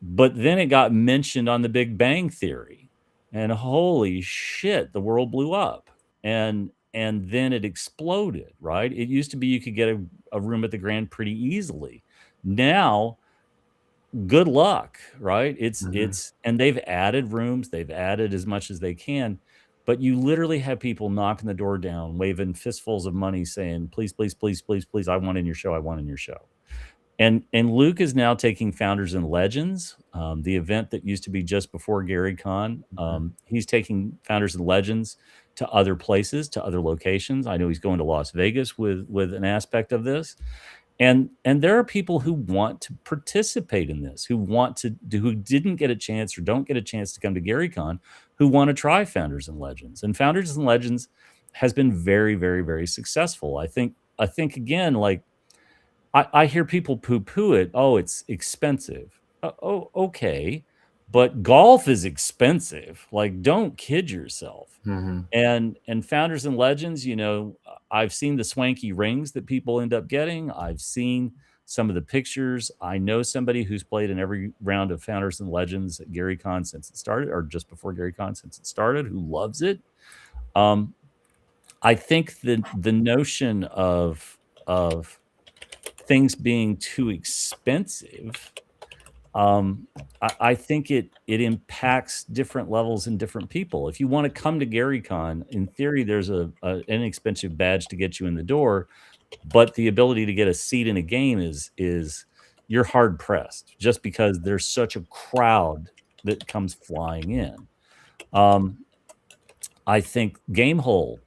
But then it got mentioned on The Big Bang Theory, and holy shit, the world blew up. And then it exploded, right? It used to be you could get a room at the Grand pretty easily. Now, good luck, right? It's and they've added rooms, they've added as much as they can, but you literally have people knocking the door down, waving fistfuls of money, saying, "Please, please, please, please, please, I want in your show. I want in your show." And Luke is now taking Founders and Legends, the event that used to be just before GaryCon. He's taking Founders and Legends to other places, to other locations. I know he's going to Las Vegas with an aspect of this. And there are people who want to participate in this, who didn't get a chance or don't get a chance to come to GaryCon, who want to try Founders and Legends. And Founders and Legends has been very, very, very successful. I think again, like I hear people poo-poo it. Oh, it's expensive. Oh, okay. but golf is expensive. Like, don't kid yourself. Mhm. And Founders and Legends, I've seen the swanky rings that people end up getting. I've seen some of the pictures. I know somebody who's played in every round of Founders and Legends at Gary Con since it started, or just before Gary Con since it started, who loves it. I think the notion of things being too expensive, I think it impacts different levels and different people. If you want to come to GaryCon, in theory, there's a inexpensive badge to get you in the door, but the ability to get a seat in a game is you're hard pressed just because there's such a crowd that comes flying in. I think Gamehole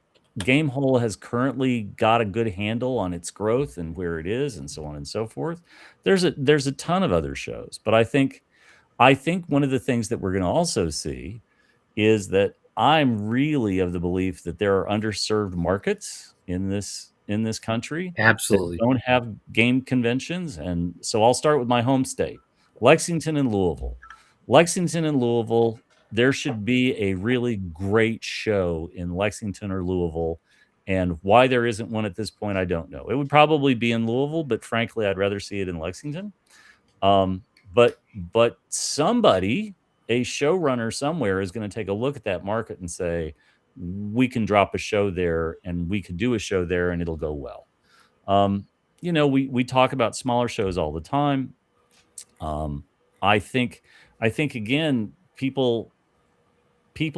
has currently got a good handle on its growth and where it is, and so on and so forth. There's a ton of other shows, but I think one of the things that we're going to also see is that I'm really of the belief that there are underserved markets in this country that Absolutely. don't have game conventions. And so I'll start with my home state, Lexington and Louisville. Lexington and Louisville, there should be a really great show in Lexington or Louisville. And why there isn't one at this point, I don't know. It would probably be in Louisville, but frankly, I'd rather see it in Lexington. But somebody, a showrunner somewhere, is going to take a look at that market and say, we can drop a show there, and we could do a show there, and it'll go well. We talk about smaller shows all the time. I think again, people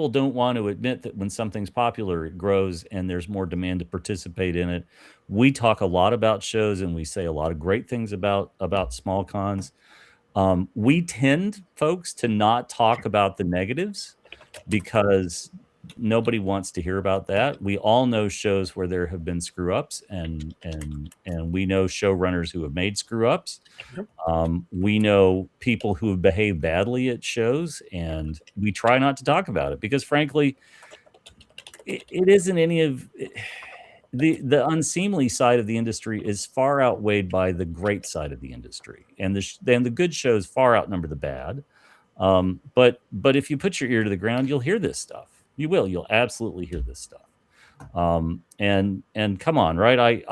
don't want to admit that when something's popular, it grows and there's more demand to participate in it. We talk a lot about shows and we say a lot of great things about small cons. We tend, folks, to not talk about the negatives because nobody wants to hear about that. We all know shows where there have been screw ups, and we know showrunners who have made screw ups. Yep. We know people who have behaved badly at shows, and we try not to talk about it because, frankly, it isn't any of the unseemly side of the industry is far outweighed by the great side of the industry, and the good shows far outnumber the bad. But if you put your ear to the ground, you'll hear this stuff. You'll absolutely hear this stuff. And come on, right?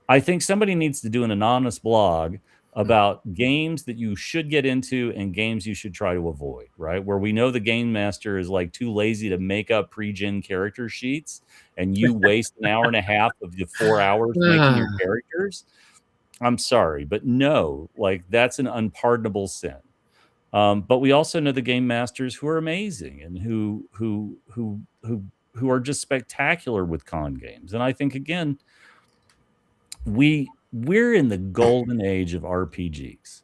I think somebody needs to do an anonymous blog about games that you should get into and games you should try to avoid, right? Where we know the game master is like too lazy to make up pre-gen character sheets, and you waste an hour and a half of the 4 hours making your characters. I'm sorry, but no, like that's an unpardonable sin. But we also know the game masters who are amazing and who are just spectacular with con games. And I think again, we're in the golden age of RPGs.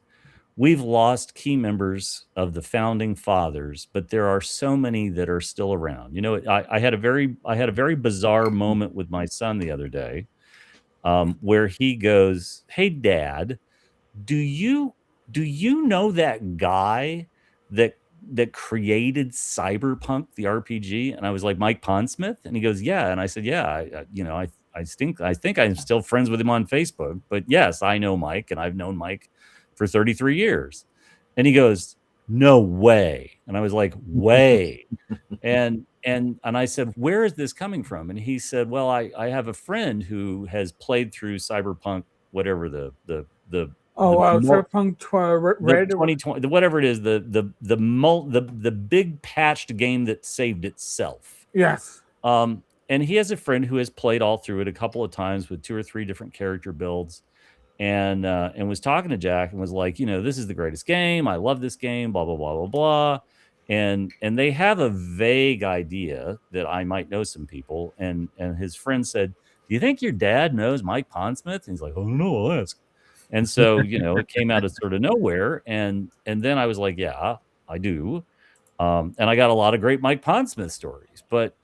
We've lost key members of the founding fathers, but there are so many that are still around. I had a very bizarre moment with my son the other day, where he goes, "Hey, Dad, do you know that guy that created Cyberpunk the RPG?" And I was like, "Mike Pondsmith?" And he goes, "Yeah." And I said, "Yeah, I think I'm still friends with him on Facebook, but yes, I know Mike, and I've known Mike for 33 years." And he goes, "No way." And I was like, "Way." And I said, "Where is this coming from?" And he said, "Well, I have a friend who has played through Cyberpunk, whatever the Cyberpunk Red. 2020, whatever it is, the big patched game that saved itself." Yes. And he has a friend who has played all through it a couple of times with 2 or 3 different character builds, and was talking to Jack and was like, "This is the greatest game. I love this game. Blah blah blah blah blah." And they have a vague idea that I might know some people. And his friend said, "Do you think your dad knows Mike Pondsmith?" And he's like, "Oh no, I'll ask." And so, it came out of sort of nowhere. And then I was like, "Yeah, I do." And I got a lot of great Mike Pondsmith stories, but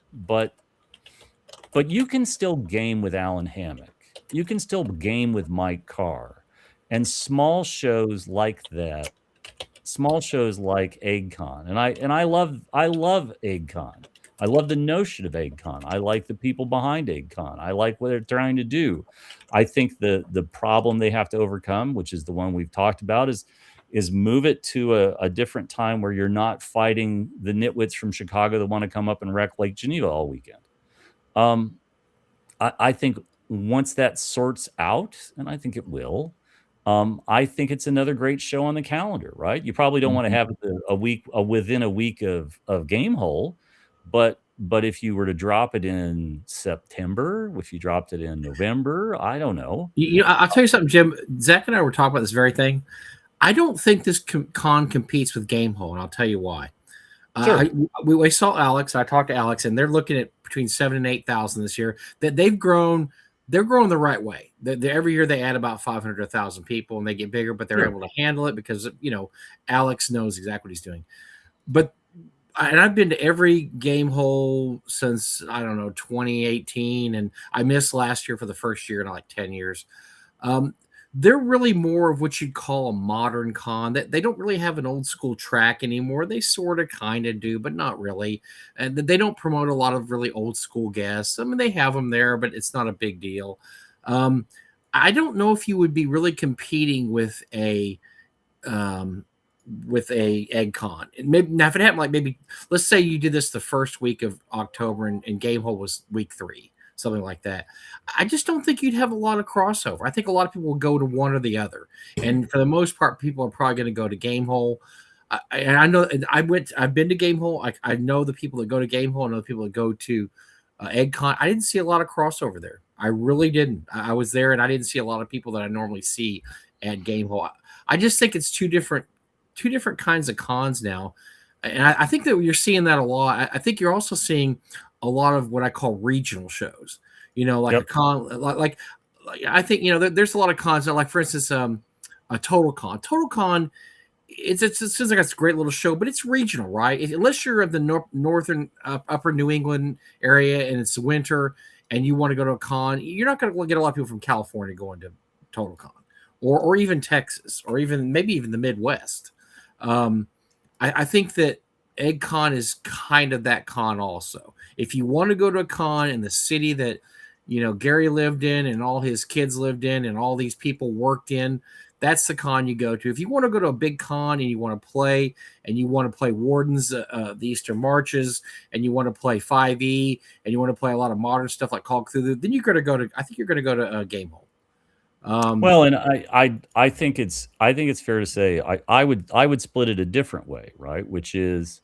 you can still game with Alan Hammock. You can still game with Mike Carr. And small shows like that, small shows like EggCon. And I love EggCon. I love the notion of EggCon. I like the people behind EggCon. I like what they're trying to do. I think the problem they have to overcome, which is the one we've talked about, is move it to a different time where you're not fighting the nitwits from Chicago that want to come up and wreck Lake Geneva all weekend. I think once that sorts out, and I think it will, I think it's another great show on the calendar, right? You probably don't want to have a week within a week of Game Hole, but if you were to drop it in September, if you dropped it in November, I don't know. I'll tell you something, Jim. Zach and I were talking about this very thing. I don't think this con competes with Game Hole, and I'll tell you why. Sure. We saw Alex. I talked to Alex, and they're looking at between 7,000 and 8,000 this year. That they've grown. They're growing the right way. Every year they add about 500 to 1,000 people, and they get bigger, but they're able to handle it because Alex knows exactly what he's doing. But I've been to every Game Hole since 2018, and I missed last year for the first year in like 10 years. They're really more of what you'd call a modern con. That they don't really have an old school track anymore. They sort of kind of do, but not really. And they don't promote a lot of really old school guests. I mean, they have them there, but it's not a big deal. I don't know if you would be really competing with a egg con. And maybe now if it happened, like maybe let's say you did this the first week of October and Game Hole was week 3. Something like that. I just don't think you'd have a lot of crossover. I think a lot of people will go to one or the other, and for the most part, people are probably going to go to Game Hole. And I know I've been to Game Hole. I know the people that go to Game Hole. I know the people that go to EggCon. I didn't see a lot of crossover there. I really didn't. I was there, and I didn't see a lot of people that I normally see at Game Hole. I just think it's two different kinds of cons now, and I think that you're seeing that a lot. I think you're also seeing a lot of what I call regional shows, like a con, like I think, there's a lot of cons that, like, for instance, a Total Con, it seems like it's a great little show, but it's regional, right? Unless you're in the northern upper New England area and it's winter and you want to go to a con, you're not going to get a lot of people from California going to Total Con or even Texas or maybe even the Midwest. I think that EggCon is kind of that con also. If you want to go to a con in the city that, Gary lived in and all his kids lived in and all these people worked in, that's the con you go to. If you want to go to a big con and you want to play Wardens, the Eastern Marches, and you want to play 5e and you want to play a lot of modern stuff like Call of Cthulhu, then you're going to go to Game Hole. Well, and I think it's fair to say I would split it a different way, right? Which is,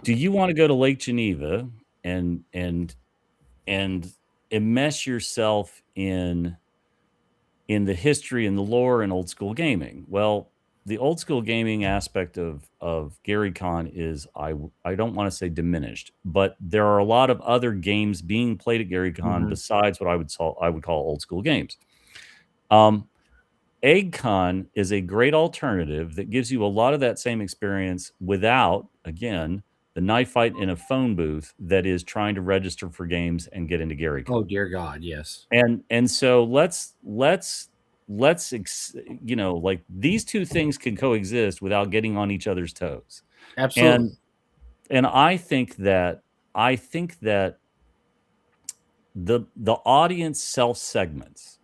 do you want to go to Lake Geneva and immerse yourself in the history and the lore and old school gaming? Well, the old school gaming aspect of GaryCon is, I don't want to say diminished, but there are a lot of other games being played at GaryCon besides what I would call old school games. EggCon is a great alternative that gives you a lot of that same experience without, again, the knife fight in a phone booth that is trying to register for games and get into GaryCon. Oh dear God, yes. And so let's like, these two things can coexist without getting on each other's toes. Absolutely. And I think that the audience self segments.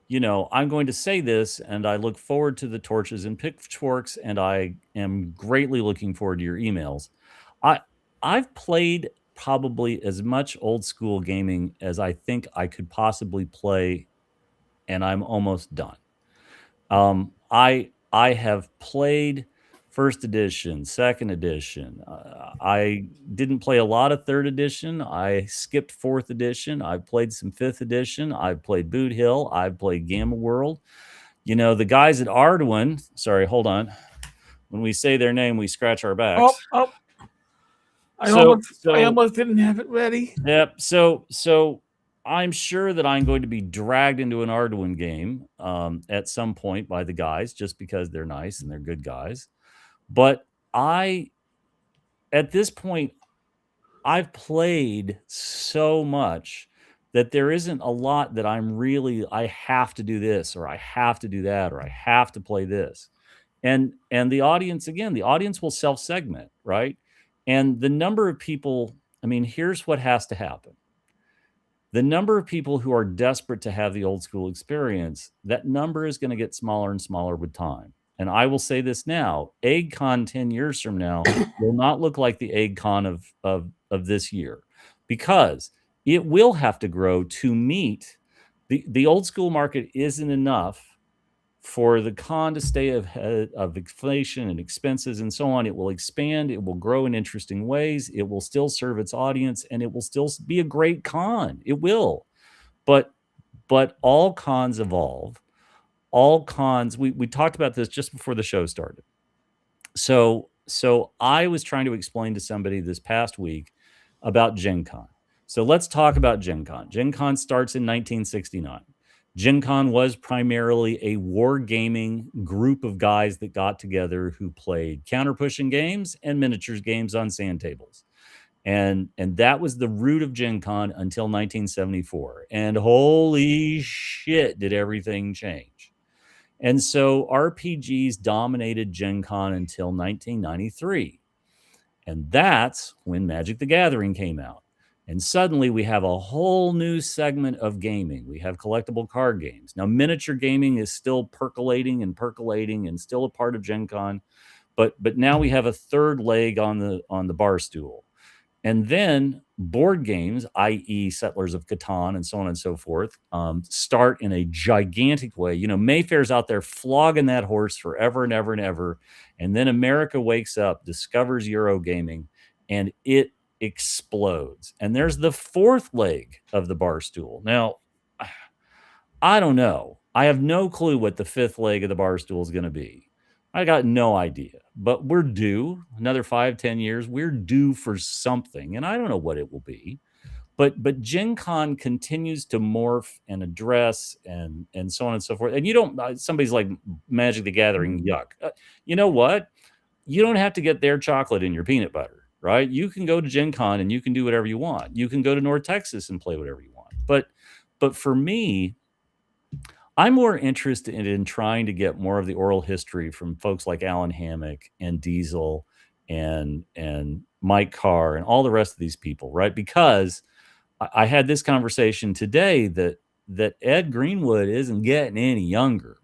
I'm going to say this, and I look forward to the torches and pitchforks, and I am greatly looking forward to your emails. I've played probably as much old school gaming as I think I could possibly play, and I'm almost done. I have played first edition, second edition. I didn't play a lot of third edition. I skipped fourth edition. I played some fifth edition. I've played Boot Hill. I've played Gamma World. The guys at Arduin, sorry, hold on. When we say their name, we scratch our backs. I almost didn't have it ready. Yep. So I'm sure that I'm going to be dragged into an Arduin game at some point by the guys, just because they're nice and they're good guys. But at this point, I've played so much that there isn't a lot that I have to do this, or I have to do that, or I have to play this. And the audience will self-segment, right? And the number of people, here's what has to happen. The number of people who are desperate to have the old school experience, that number is going to get smaller and smaller with time. and I will say this now, EggCon 10 years from now will not look like the EggCon of this year, because it will have to grow to meet the old school market. Isn't enough for the con to stay ahead of inflation and expenses and so on. It will expand, it will grow in interesting ways, it will still serve its audience, and it will still be a great con. It will. But all cons evolve. All cons, we talked about this just before the show started. So I was trying to explain to somebody this past week about Gen Con. So let's talk about Gen Con. Gen Con starts in 1969. Gen Con was primarily a wargaming group of guys that got together who played counter-pushing games and miniatures games on sand tables. And that was the root of Gen Con until 1974. And holy shit, did everything change. And so RPGs dominated Gen Con until 1993. And that's when Magic the Gathering came out. And suddenly we have a whole new segment of gaming. We have collectible card games. Now, miniature gaming is still percolating and still a part of Gen Con. But now we have a third leg on the bar stool. And then board games, i.e. Settlers of Catan and so on and so forth, start in a gigantic way. You know, Mayfair's out there flogging that horse forever and ever and ever. And then America wakes up, discovers Eurogaming, and it explodes. And there's the fourth leg of the bar stool. Now, I don't know. I have no clue what the fifth leg of the bar stool is going to be. I got no idea, but we're due another 5-10 years. We're due for something, and I don't know what it will be. But Gen Con continues to morph and address and so on and so forth. And you don't. Somebody's like Magic the Gathering, yuck. You know what? You don't have to get their chocolate in your peanut butter, right? You can go to Gen Con and you can do whatever you want. You can go to North Texas and play whatever you want. But for me, I'm more interested in trying to get more of the oral history from folks like Alan Hammock and Diesel and Mike Carr and all the rest of these people, right? Because I had this conversation today that Ed Greenwood isn't getting any younger.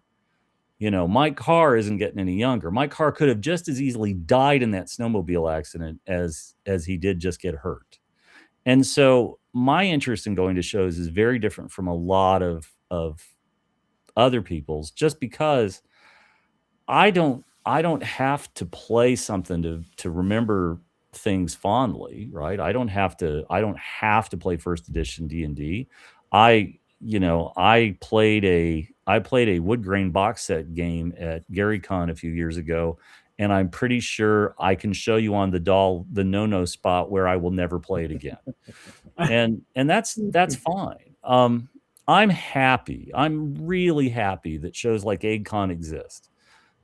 You know, Mike Carr isn't getting any younger. Mike Carr could have just as easily died in that snowmobile accident as he did just get hurt. And so my interest in going to shows is very different from a lot of other people's, just because I don't have to play something to remember things fondly, right? I don't have to play first edition D&D. I played a wood grain box set game at GaryCon a few years ago, and I'm pretty sure I can show you on the no spot where I will never play it again. and that's fine. I'm happy. I'm really happy that shows like EggCon exist.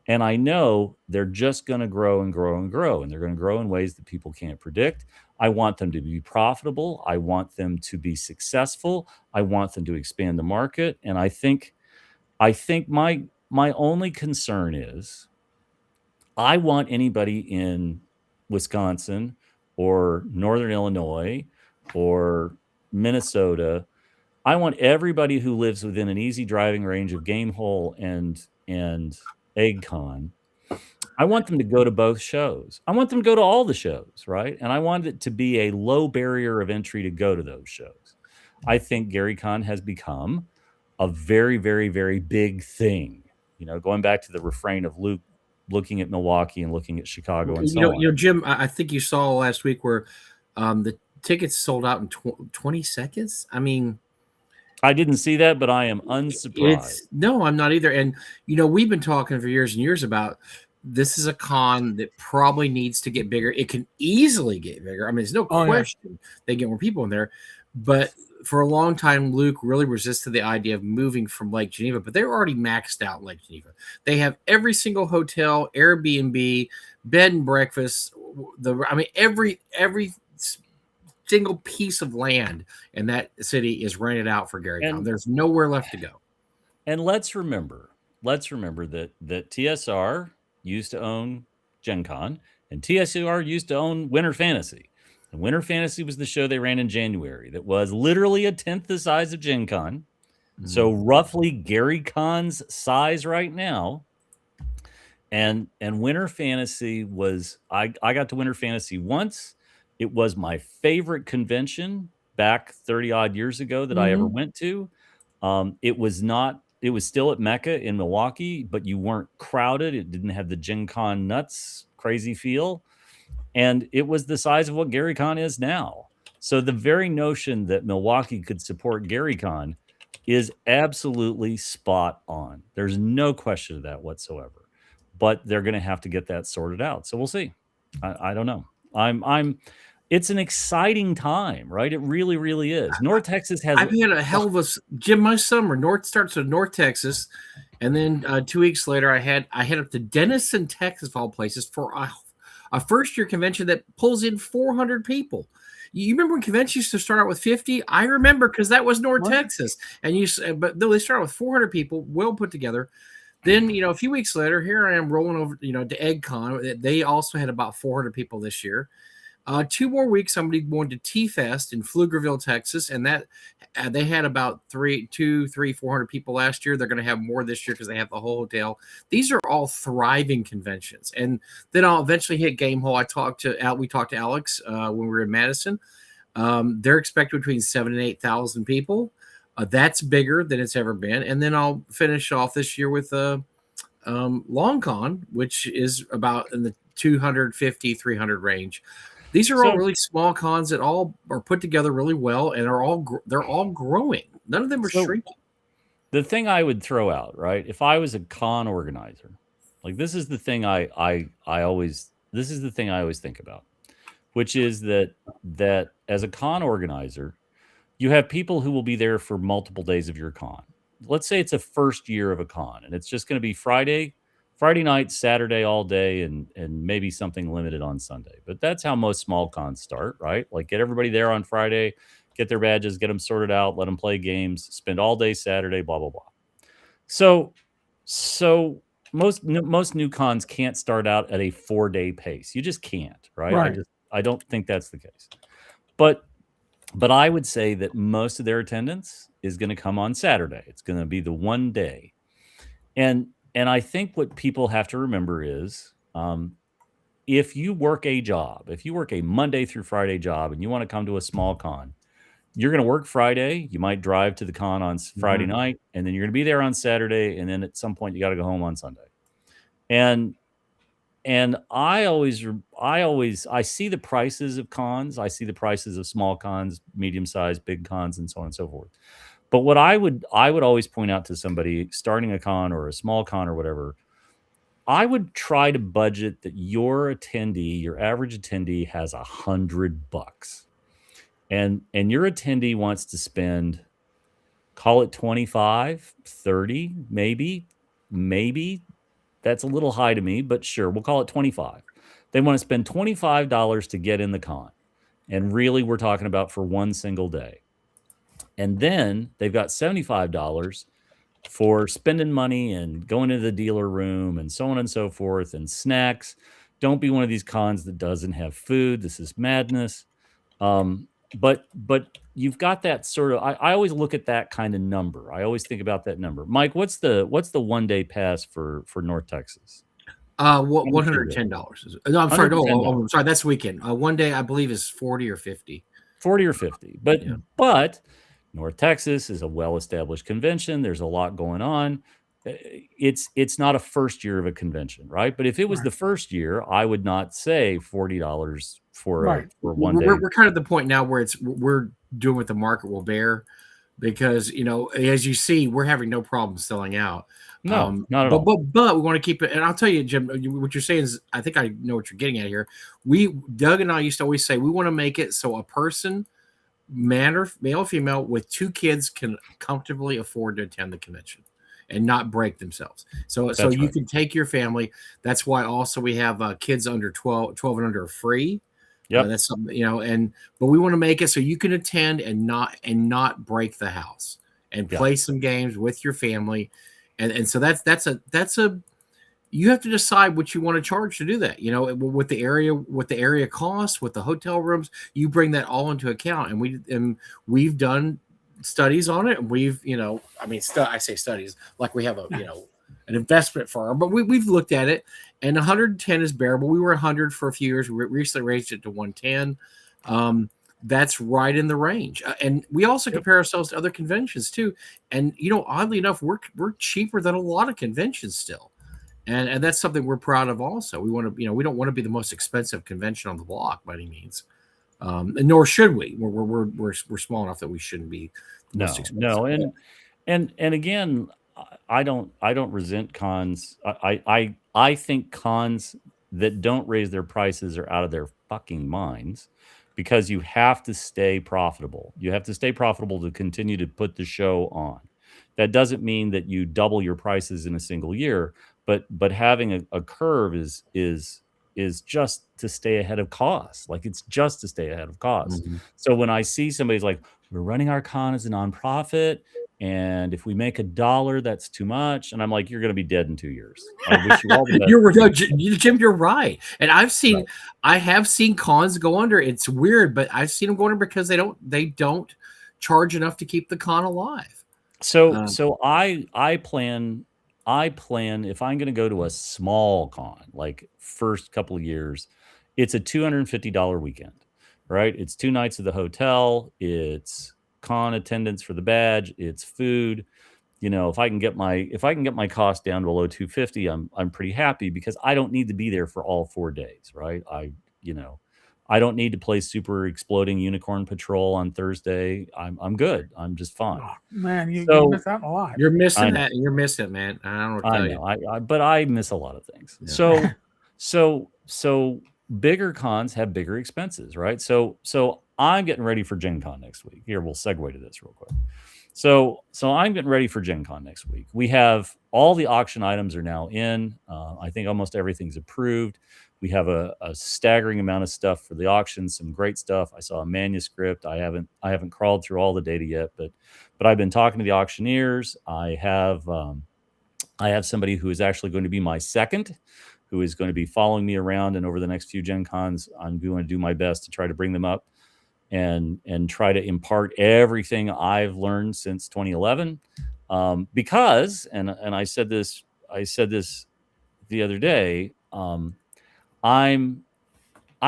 And I know they're just going to grow and grow and grow. And they're going to grow in ways that people can't predict. I want them to be profitable. I want them to be successful. I want them to expand the market. And I think my only concern is I want anybody in Wisconsin or Northern Illinois or Minnesota. I want everybody who lives within an easy driving range of Gamehole and EggCon. I want them to go to both shows. I want them to go to all the shows, right? And I want it to be a low barrier of entry to go to those shows. I think GaryCon has become a very, very, very big thing. You know, going back to the refrain of Luke looking at Milwaukee and looking at Chicago and so on. You know, Jim, I think you saw last week where the tickets sold out in 20 seconds. I mean, I didn't see that, but I am unsurprised. No, I'm not either. And, you know, we've been talking for years and years about this is a con that probably needs to get bigger. It can easily get bigger. I mean, there's no question they get more people in there. But for a long time, Luke really resisted the idea of moving from Lake Geneva, but they're already maxed out in Lake Geneva. They have every single hotel, Airbnb, bed and breakfast. Every single piece of land in that city is rented out for GaryCon. There's nowhere left to go. And let's remember that TSR used to own Gen Con, and TSR used to own Winter Fantasy. And Winter Fantasy was the show they ran in January that was literally a tenth the size of Gen Con. Mm-hmm. So roughly GaryCon's size right now. And Winter Fantasy was I got to Winter Fantasy once. It was my favorite convention back 30 odd years ago that I ever Mhm. went to. It was not it was still at Mecca in Milwaukee, but you weren't crowded. It didn't have the Gen Con nuts crazy feel. And it was the size of what Gary Con is now. So the very notion that Milwaukee could support Gary Con is absolutely spot on. There's no question of that whatsoever. But they're going to have to get that sorted out. So we'll see. I don't know. I'm it's an exciting time, right? It really, really is. North Texas has I've had a hell of a Jim. My summer North starts in North Texas, and then 2 weeks later, I head up to Denison, Texas, of all places, for a first year convention that pulls in 400 people. You remember when conventions used to start out with 50? I remember because that was North Right. Texas, but no, they started with 400 people, well put together. Then a few weeks later, here I am rolling over to EggCon. They also had about 400 people this year. 2 more weeks, I'm going to T-Fest in Pflugerville, Texas, and that they had about 400 people last year. They're going to have more this year because they have the whole hotel. These are all thriving conventions, and then I'll eventually hit Game Hall. We talked to Alex when we were in Madison. They're expected between 7,000 and 8,000 people. That's bigger than it's ever been, and then I'll finish off this year with LongCon, which is about in the 250, 300 range. These are all really small cons that all are put together really well and they're all growing. None of them are shrinking. The thing I would throw out, right? If I was a con organizer, like this is the thing I always think about, which is that as a con organizer, you have people who will be there for multiple days of your con. Let's say it's a first year of a con and it's just going to be Friday night, Saturday all day, and maybe something limited on Sunday. But that's how most small cons start, right? Like get everybody there on Friday, get their badges, get them sorted out, let them play games, spend all day Saturday, blah blah blah. So most new cons can't start out at a 4-day pace. You just can't, right? I don't think that's the case. But I would say that most of their attendance is going to come on Saturday. It's going to be the one day. And I think what people have to remember is if you work a job, if you work a Monday through Friday job and you want to come to a small con, you're going to work Friday. You might drive to the con on Friday night, and then you're going to be there on Saturday. And then at some point you got to go home on Sunday. And I see the prices of cons. I see the prices of small cons, medium sized, big cons, and so on and so forth. But what I would always point out to somebody starting a con or a small con or whatever, I would try to budget that your average attendee has $100, and your attendee wants to spend, call it 25, 30, maybe. That's a little high to me, but sure, we'll call it 25. They want to spend $25 to get in the con. And really, we're talking about for one single day. And then they've got $75 for spending money and going to the dealer room and so on and so forth and snacks. Don't be one of these cons that doesn't have food. This is madness. But you've got that sort of. I always look at that kind of number. I always think about that number. Mike, what's the 1-day pass for North Texas? $110. No, I'm sorry. I'm sorry. That's weekend. One day, I believe, is 40 or 50. 40 or 50. But North Texas is a well-established convention. There's a lot going on. It's not a first year of a convention, right? But if it was the first year, I would not say $40 for one day. We're kind of at the point now where we're doing what the market will bear, because as you see, we're having no problem selling out. No, not at all. But we want to keep it. And I'll tell you, Jim, what you're saying is, I think I know what you're getting at here. Doug and I used to always say we want to make it so a person, male or female, with 2 kids can comfortably afford to attend the convention and not break themselves. So you can take your family. That's why also we have kids under 12 and under are free. Yeah, that's something, but we want to make it so you can attend and not break the house and play some games with your family. And so that's a you have to decide what you want to charge to do that. What the area costs, what the hotel rooms, you bring that all into account. And we've done studies on it, and we've, I mean, I say studies like we have a, an investment firm, but we've looked at it, and 110 is bearable. We were 100 for a few years. We recently raised it to 110. That's right in the range, and we also compare ourselves to other conventions too. And oddly enough, we're cheaper than a lot of conventions still, and that's something we're proud of. Also, we want to, we don't want to be the most expensive convention on the block by any means, and nor should we. We're small enough that we shouldn't be the most expensive. No, and again, I don't resent cons. I think cons that don't raise their prices are out of their fucking minds, because you have to stay profitable. You have to stay profitable to continue to put the show on. That doesn't mean that you double your prices in a single year, but having a curve is just to stay ahead of costs. Like, it's just to stay ahead of costs. Mhm. So when I see somebody's like, we're running our con as a nonprofit, and if we make $1, that's too much. And I'm like, you're going to be dead in 2 years. I wish you all the best. Jim, you're right. And I have seen cons go under. It's weird, but I've seen them go under because they don't charge enough to keep the con alive. So I plan if I'm going to go to a small con, like first couple of years, it's a $250 weekend, right? It's 2 nights at the hotel. It's con attendance for the badge. It's food. If I can get my cost down below 250, I'm pretty happy, because I don't need to be there for all 4 days, right? I don't need to play Super Exploding Unicorn Patrol on Thursday. I'm good. I'm just fine. Oh, man, you miss out a lot. You're missing that, and you're missing it, man. I don't know what to tell you. But I miss a lot of things. Yeah. So bigger cons have bigger expenses, right? So I'm getting ready for Gen Con next week. Here, we'll segue to this real quick. So I'm getting ready for Gen Con next week. We have all the auction items are now in. I think almost everything's approved. We have a staggering amount of stuff for the auction, some great stuff. I saw a manuscript. I haven't crawled through all the data yet, but I've been talking to the auctioneers. I have somebody who is actually going to be my second, who is going to be following me around, and over the next few Gen Cons, I'm going to do my best to try to bring them up and try to impart everything I've learned since 2011. Because, and I said this the other day, I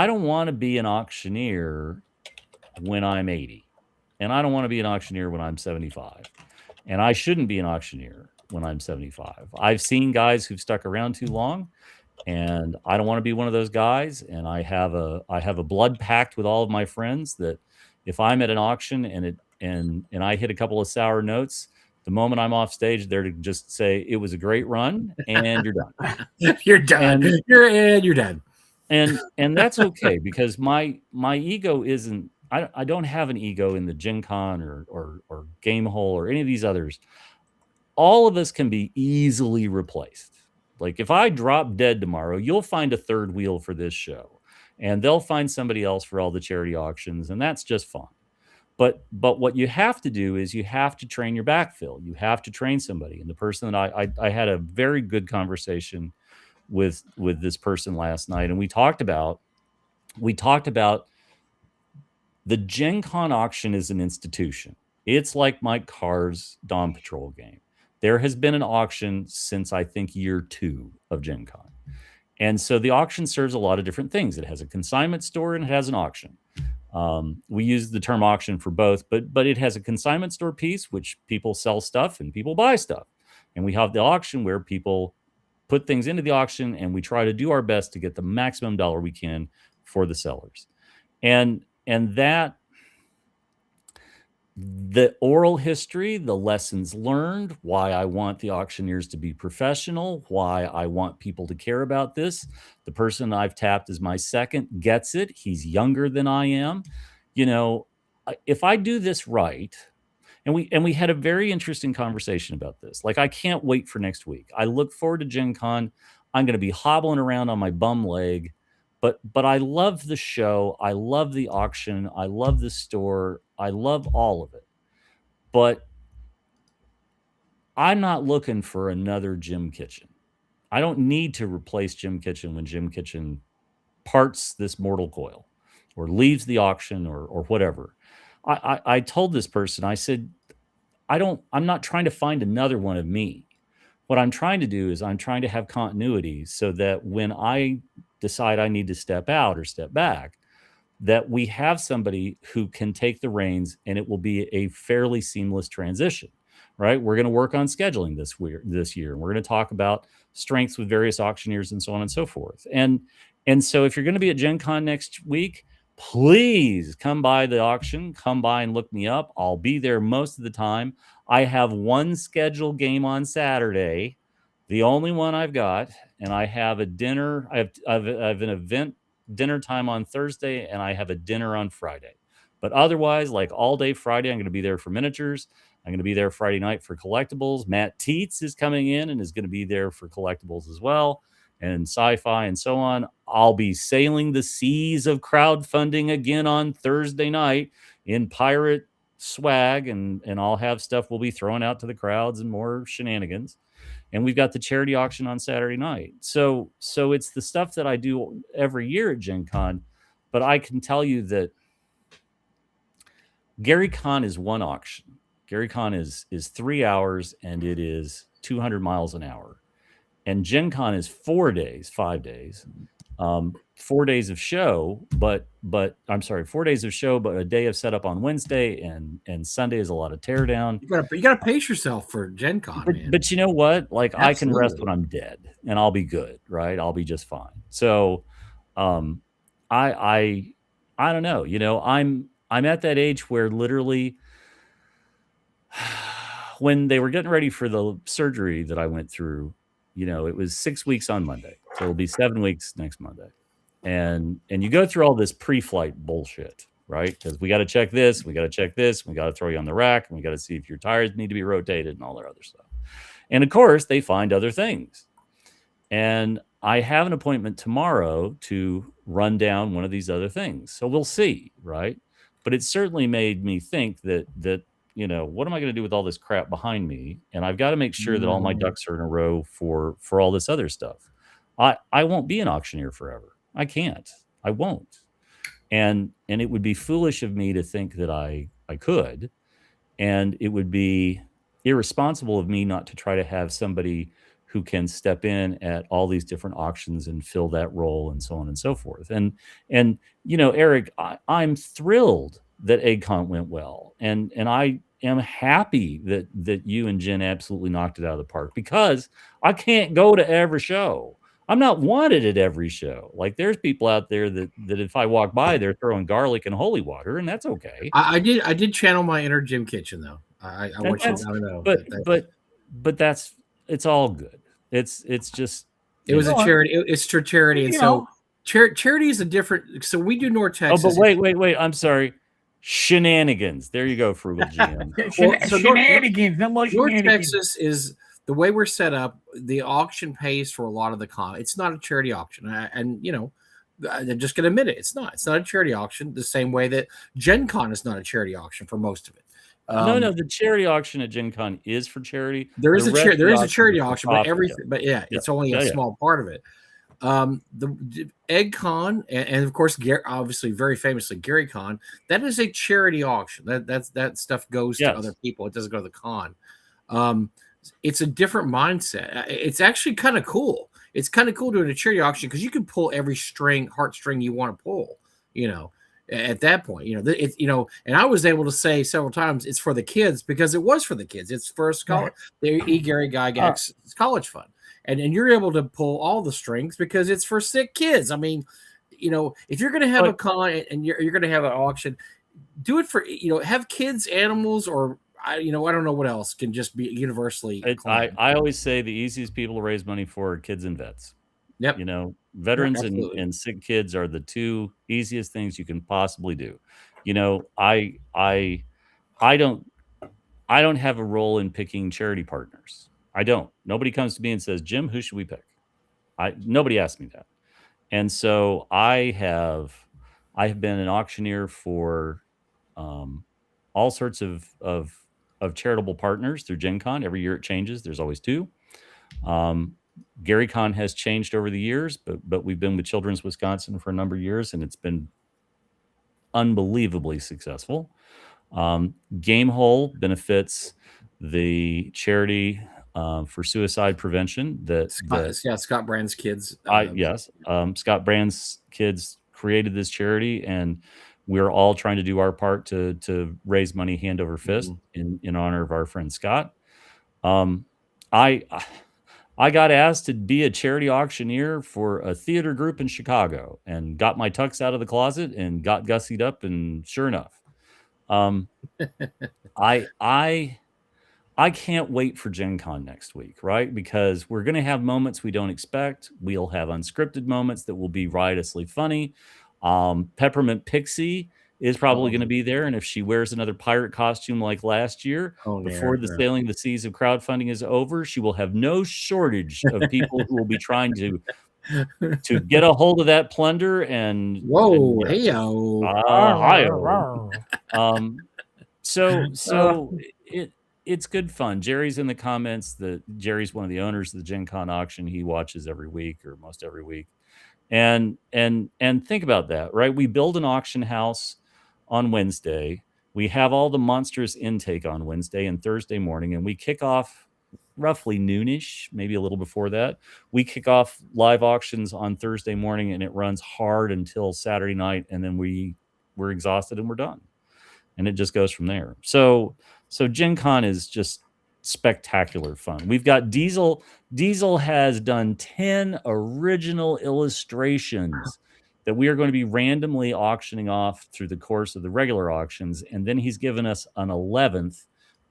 don't want to be an auctioneer when I'm 80, and I don't want to be an auctioneer when I'm 75, and I shouldn't be an auctioneer when I'm 75. I've seen guys who've stuck around too long, and I don't want to be one of those guys. And I have a blood pact with all of my friends that if I'm at an auction and I hit a couple of sour notes, the moment I'm off stage, they're to just say it was a great run, and you're done. You're done. You're done. And that's okay, because my ego isn't. I don't have an ego in the Gen Con or Game Hole or any of these others. All of us can be easily replaced. Like, if I drop dead tomorrow, you'll find a third wheel for this show, and they'll find somebody else for all the charity auctions, and that's just fine. But what you have to do is you have to train your backfill. You have to train somebody. And the person that I had a very good conversation with this person last night, and we talked about the Gen Con auction is an institution. It's like Mike Carr's Dawn Patrol game. There has been an auction since, I think, year 2 of Gen Con. And so the auction serves a lot of different things. It has a consignment store and it has an auction. We use the term auction for both, but it has a consignment store piece, which people sell stuff and people buy stuff. And we have the auction where people put things into the auction, and we try to do our best to get the maximum dollar we can for the sellers. And that, the oral history, the lessons learned, why I want the auctioneers to be professional, why I want people to care about this. The person I've tapped as my second gets it. He's younger than I am. If I do this right, and we had a very interesting conversation about this. Like, I can't wait for next week. I look forward to Gen Con. I'm going to be hobbling around on my bum leg, but I love the show. I love the auction. I love the store. I love all of it. But I'm not looking for another Jim Kitchen. I don't need to replace Jim Kitchen when Jim Kitchen parts this mortal coil or leaves the auction or whatever. I told this person, I said, I'm not trying to find another one of me. What I'm trying to do is I'm trying to have continuity so that when I decide I need to step out or step back, that we have somebody who can take the reins and it will be a fairly seamless transition, right? We're going to work on scheduling this year. We're going to talk about strengths with various auctioneers and so on and so forth. And so if you're going to be at Gen Con next week, please come by the auction, come by and look me up. I'll be there most of the time. I have one scheduled game on Saturday, the only one I've got, and I have a dinner. I have an event dinner time on Thursday, and I have a dinner on Friday. But otherwise, like all day Friday, I'm going to be there for miniatures. I'm going to be there Friday night for collectibles. Matt Teets is coming in and is going to be there for collectibles as well, and sci-fi and so on. I'll be sailing the seas of crowdfunding again on Thursday night in pirate swag, and I'll have stuff we'll be throwing out to the crowds and more shenanigans. And we've got the charity auction on Saturday night. So it's the stuff that I do every year at Gen Con. But I can tell you that Gary Con is one auction. Gary Con is 3 hours and it is 200 miles an hour. And Gen Con is 4 days, 5 days, 4 days of show, but I'm sorry, 4 days of show, but a day of setup on Wednesday, and Sunday is a lot of teardown. You gotta pace yourself for Gen Con, man. But you know what? Like, I can rest Absolutely. when I'm dead, and I'll be good, right? I'll be just fine. So, I don't know. You know, I'm at that age where literally, when they were getting ready for the surgery that I went through, you know, it was 6 weeks on Monday, so it'll be 7 weeks next Monday, and you go through all this pre-flight bullshit, right? Because we got to check this, we got to check this, we got to throw you on the rack, and we got to see if your tires need to be rotated and all that other stuff. And of course, they find other things. And I have an appointment tomorrow to run down one of these other things. So we'll see, right? But it certainly made me think that you know, what am I going to do with all this crap behind me? And I've got to make sure that all my ducks are in a row for all this other stuff. I won't be an auctioneer forever. I can't. I won't. And it would be foolish of me to think that I could. And it would be irresponsible of me not to try to have somebody who can step in at all these different auctions and fill that role and so on and so forth. And you know, Eric, I'm thrilled that EggCon went well. And I am happy that you and Jen absolutely knocked it out of the park, because I can't go to every show. I'm not wanted at every show. Like, there's people out there that if I walk by, they're throwing garlic and holy water, and that's okay. I did channel my inner Jim Kitchen, though. I want you to know. But that's, it's all good. It's just, it was a charity. It's for charity, and so charity is a different. So we do North Texas. Oh, but wait. I'm sorry. Shenanigans. There you go, Frugal GM. Shenanigans. North Texas is the way we're set up. The auction pays for a lot of the con. It's not a charity auction, and you know, I'm just going to admit it. It's not. It's not a charity auction. The same way that Gen Con is not a charity auction for most of it. No, the charity auction at Gen Con is for charity. There is a charity auction, but everything. But it's only a small part of it. The Egg Con and of course, obviously, very famously, Gary Con. That is a charity auction. That stuff goes to other people. It doesn't go to the con. It's a different mindset. It's actually kind of cool. It's kind of cool doing a charity auction because you can pull every heartstring you want to pull. You know, at that point, and I was able to say several times it's for the kids, because it was for the kids. It's for a scholar. The E. Gary Gygax College Fund. And you're able to pull all the strings because it's for sick kids. I mean, you know, if you're going to have a con and you're going to have an auction, do it for, have kids, animals, or I don't know what else can just be universally. I always say the easiest people to raise money for are kids and vets. Yep. You know, veterans and sick kids are the two easiest things you can possibly do. You know, I don't have a role in picking charity partners. I don't. Nobody comes to me and says, Jim, who should we pick? Nobody asked me that. And so I have been an auctioneer for all sorts of charitable partners through Gen Con. Every year it changes. There's always two. Gary Con has changed over the years, but we've been with Children's Wisconsin for a number of years, and it's been unbelievably successful. Gamehole benefits the charity for suicide prevention Scott Brand's kids. Scott Brand's kids created this charity, and we're all trying to do our part to raise money hand over fist in honor of our friend Scott. I got asked to be a charity auctioneer for a theater group in Chicago, and got my tux out of the closet and got gussied up, and sure enough, I can't wait for Gen Con next week, right? Because we're going to have moments we don't expect. We'll have unscripted moments that will be riotously funny. Peppermint Pixie is probably going to be there, and if she wears another pirate costume like last year, before the Sailing the Seas of crowdfunding is over, she will have no shortage of people who will be trying to get a hold of that plunder. And it's good fun. Jerry's in the comments. Jerry's one of the owners of the Gen Con auction. He watches every week, or most every week. And think about that, right? We build an auction house on Wednesday. We have all the monstrous intake on Wednesday and Thursday morning, and we kick off roughly noonish, maybe a little before that. We kick off live auctions on Thursday morning, and it runs hard until Saturday night, and then we're exhausted and we're done. And it just goes from there. So Gen Con is just spectacular fun. We've got Diesel. Diesel has done 10 original illustrations that we are going to be randomly auctioning off through the course of the regular auctions. And then he's given us an 11th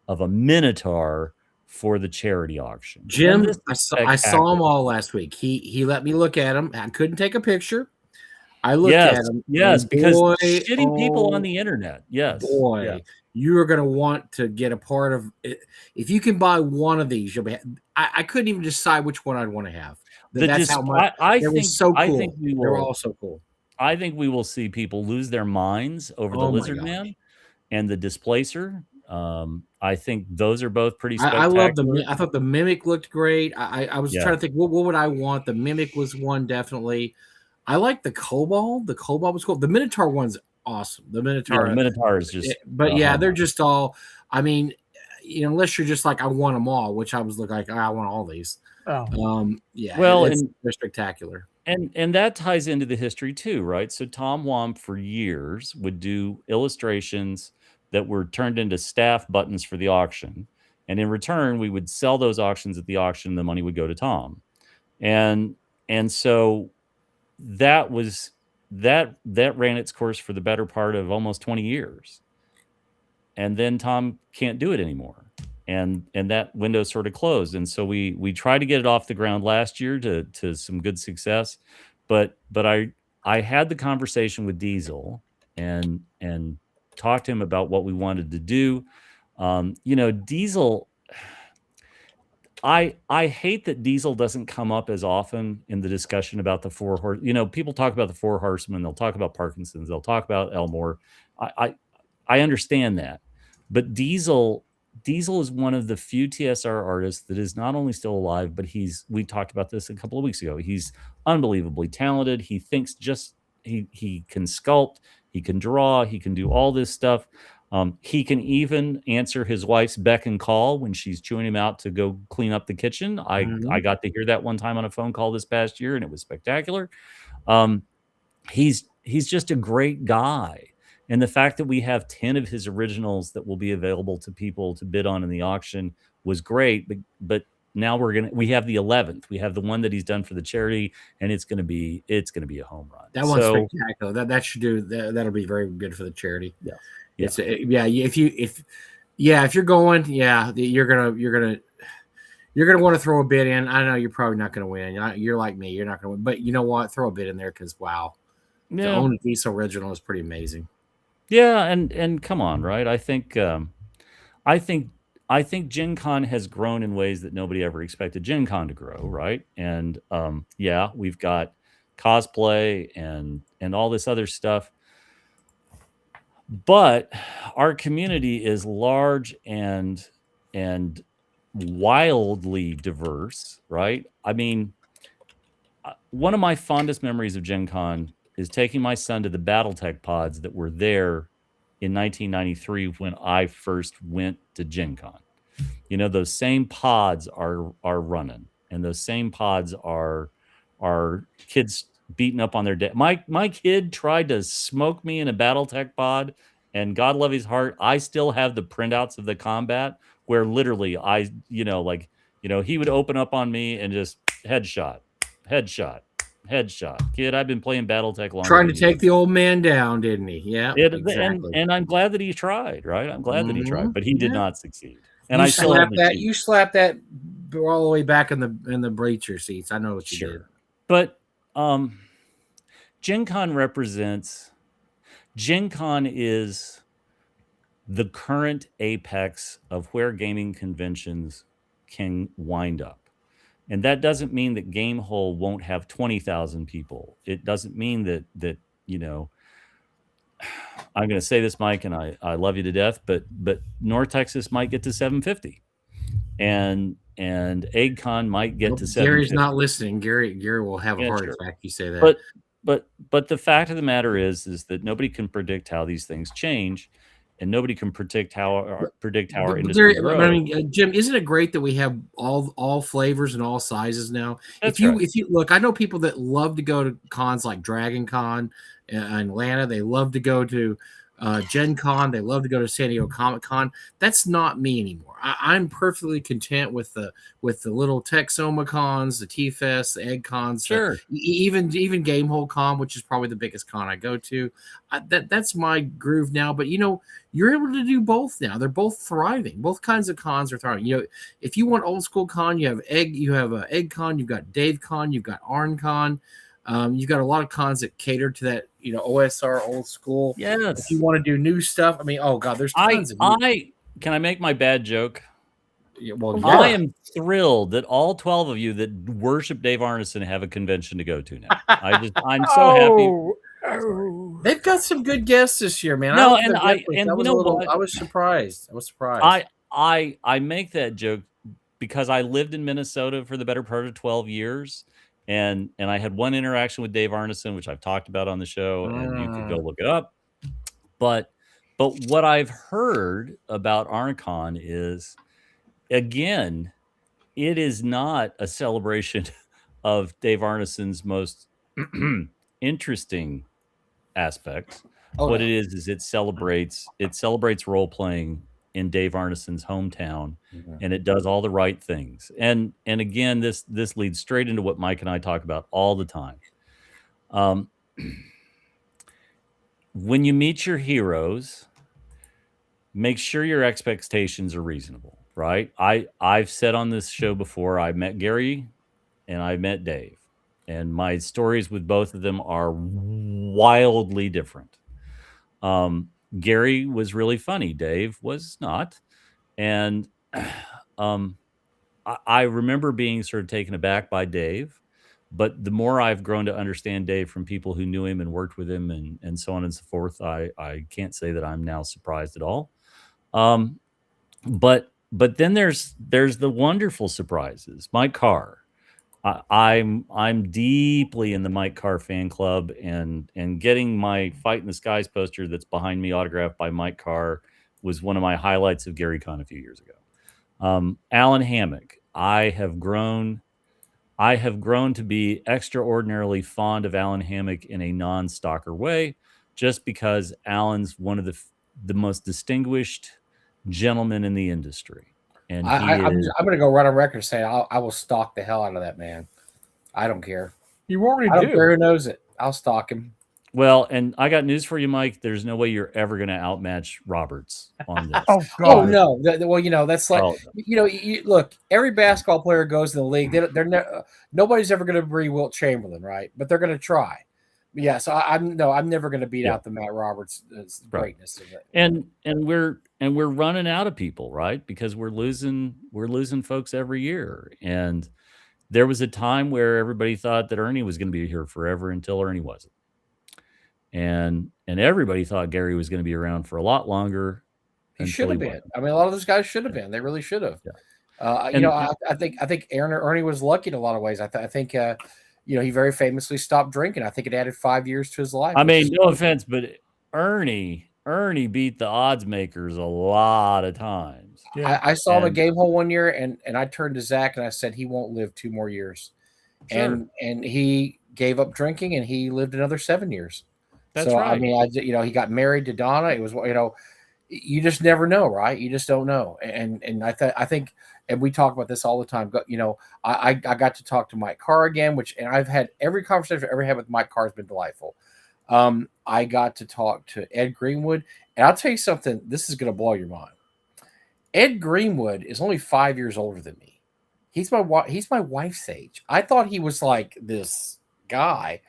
of a Minotaur for the charity auction. Jim, I saw him all last week. He let me look at him. I couldn't take a picture. I looked at him. Yes, because shitty people on the internet. Yes. Boy, you are going to want to get a part of it. If you can buy one of these, you'll be. I couldn't even decide which one I'd want to have. That's how much. I think so cool. I think they're all so cool. I think we will see people lose their minds over the Lizard Man and the Displacer. I think those are both pretty spectacular. I love I thought the Mimic looked great. I was trying to think, what would I want? The Mimic was one, definitely. I like the Cobalt. The Cobalt was cool. The Minotaur one's awesome. The Minotaur is just. But they're just all. I mean, unless you're just like, I want them all, which I was like, I want all these. Oh. Well, they're spectacular. And that ties into the history too, right? So Tom Womp for years would do illustrations that were turned into staff buttons for the auction, and in return, we would sell those auctions at the auction. The money would go to Tom, and so. That ran its course for the better part of almost 20 years. And then Tom can't do it anymore. And that window sort of closed. And so we tried to get it off the ground last year to some good success. But I had the conversation with Diesel and talked to him about what we wanted to do. Diesel, I hate that Diesel doesn't come up as often in the discussion about the four horse. People talk about the four horsemen. They'll talk about Parkinson's. They'll talk about Elmore. I understand that, but Diesel is one of the few TSR artists that is not only still alive, but we talked about this a couple of weeks ago. He's unbelievably talented. He thinks he can sculpt, he can draw, he can do all this stuff. He can even answer his wife's beck and call when she's chewing him out to go clean up the kitchen. I got to hear that one time on a phone call this past year, and it was spectacular. He's just a great guy. And the fact that we have 10 of his originals that will be available to people to bid on in the auction was great. But now we have the 11th. We have the one that he's done for the charity, and it's going to be a home run. That one's spectacular. That should do. That'll be very good for the charity. Yeah. If you're going, you're gonna want to throw a bid in. I know you're probably not gonna win. You're like me, you're not gonna win. But you know what? Throw a bid in there because to own a Diesel original is pretty amazing. Yeah, and come on, right? I think Gen Con has grown in ways that nobody ever expected Gen Con to grow, right? And we've got cosplay and all this other stuff. But our community is large and wildly diverse, right? I mean, one of my fondest memories of Gen Con is taking my son to the Battletech pods that were there in 1993 when I first went to Gen Con. You know, those same pods are running, and those same pods are kids beating up on their dad. My kid tried to smoke me in a BattleTech pod, and God love his heart, I still have the printouts of the combat where literally he would open up on me and just headshot, headshot, headshot. Kid, I've been playing BattleTech longer Trying to than you. take the old man down, didn't he? Yeah, exactly. And I'm glad that he tried, right? I'm glad that he tried, but he did Yeah. not succeed. And I still have the sheet. You slapped that all the way back in the bleacher seats. I know what you did. But Gen Con is the current apex of where gaming conventions can wind up. And that doesn't mean that Gamehole won't have 20,000 people. It doesn't mean that I'm going to say this, Mike, and I love you to death, but North Texas might get to 750, and EggCon might get to 750. Gary's not listening. Gary will have a heart attack. You say that, but the fact of the matter is that nobody can predict how these things change, and nobody can predict how our industry grows. I mean, Jim, isn't it great that we have all flavors and all sizes now? If you look, I know people that love to go to cons like Dragon Con in Atlanta. They love to go to Gen Con. They love to go to San Diego Comic Con. That's not me anymore. I'm perfectly content with the little Texoma cons, the T-Fest, the Egg Cons, sure, even Gamehole Con, which is probably the biggest con I go to. That's my groove now. But you're able to do both now. They're both thriving. Both kinds of cons are thriving. If you want old school con, you have Egg Con, you've got Dave Con, you've got Arn Con. You've got a lot of cons that cater to that, OSR old school. Yes. If you want to do new stuff, I mean, oh God, there's tons of can I make my bad joke? Yeah, well, yeah. I am thrilled that all 12 of you that worship Dave Arneson have a convention to go to now. I'm so happy. They've got some good guests this year, man. No, I was surprised. I make that joke because I lived in Minnesota for the better part of 12 years. And I had one interaction with Dave Arneson, which I've talked about on the show, and you could go look it up. But what I've heard about Arncon is, again, it is not a celebration of Dave Arneson's most interesting aspects. It is it celebrates role playing in Dave Arneson's hometown, and it does all the right things. And again, this leads straight into what Mike and I talk about all the time. When you meet your heroes, make sure your expectations are reasonable, right? I've said on this show before, I met Gary and I met Dave, and my stories with both of them are wildly different. Gary was really funny. Dave was not. And I remember being sort of taken aback by Dave, but the more I've grown to understand Dave from people who knew him and worked with him and so on and so forth, I can't say that I'm now surprised at all. But then there's the wonderful surprises. Mike Carr. I'm deeply in the Mike Carr fan club, and getting my Fight in the Skies poster that's behind me autographed by Mike Carr was one of my highlights of GaryCon a few years ago. Alan Hammock. I have grown to be extraordinarily fond of Alan Hammock in a non-stalker way, just because Alan's one of the most distinguished gentlemen in the industry. And I'm going to go right on record saying I will stalk the hell out of that man. I don't care. You already do. I don't care who knows it. I'll stalk him. Well, and I got news for you, Mike. There's no way you're ever going to outmatch Roberts on this. Oh no. That's like look. Every basketball player goes in the league. Nobody's ever going to be Wilt Chamberlain, right? But they're going to try. Yeah. So I'm never going to beat out the Matt Roberts greatness of it. And we're running out of people, right? Because we're losing folks every year. And there was a time where everybody thought that Ernie was going to be here forever until Ernie wasn't. And everybody thought Gary was going to be around for a lot longer. He should have been. I mean, a lot of those guys should have been. They really should have. Yeah. I think Ernie was lucky in a lot of ways. I think he very famously stopped drinking. I think it added 5 years to his life. I mean, no offense, but Ernie Ernie beat the odds makers a lot of times. Yeah. I saw him at And Game Hole one year, and I turned to Zach and I said he won't live 2 more years, sure, and he gave up drinking and he lived another 7 years. that's So I right. mean, he got married to Donna. It was you just never know, right? You just don't know. And I think, and we talk about this all the time. I got to talk to Mike Carr again, and I've had every conversation I've ever had with Mike Carr has been delightful. I got to talk to Ed Greenwood, and I'll tell you something. This is going to blow your mind. Ed Greenwood is only 5 years older than me. He's my wife's age. I thought he was like this guy.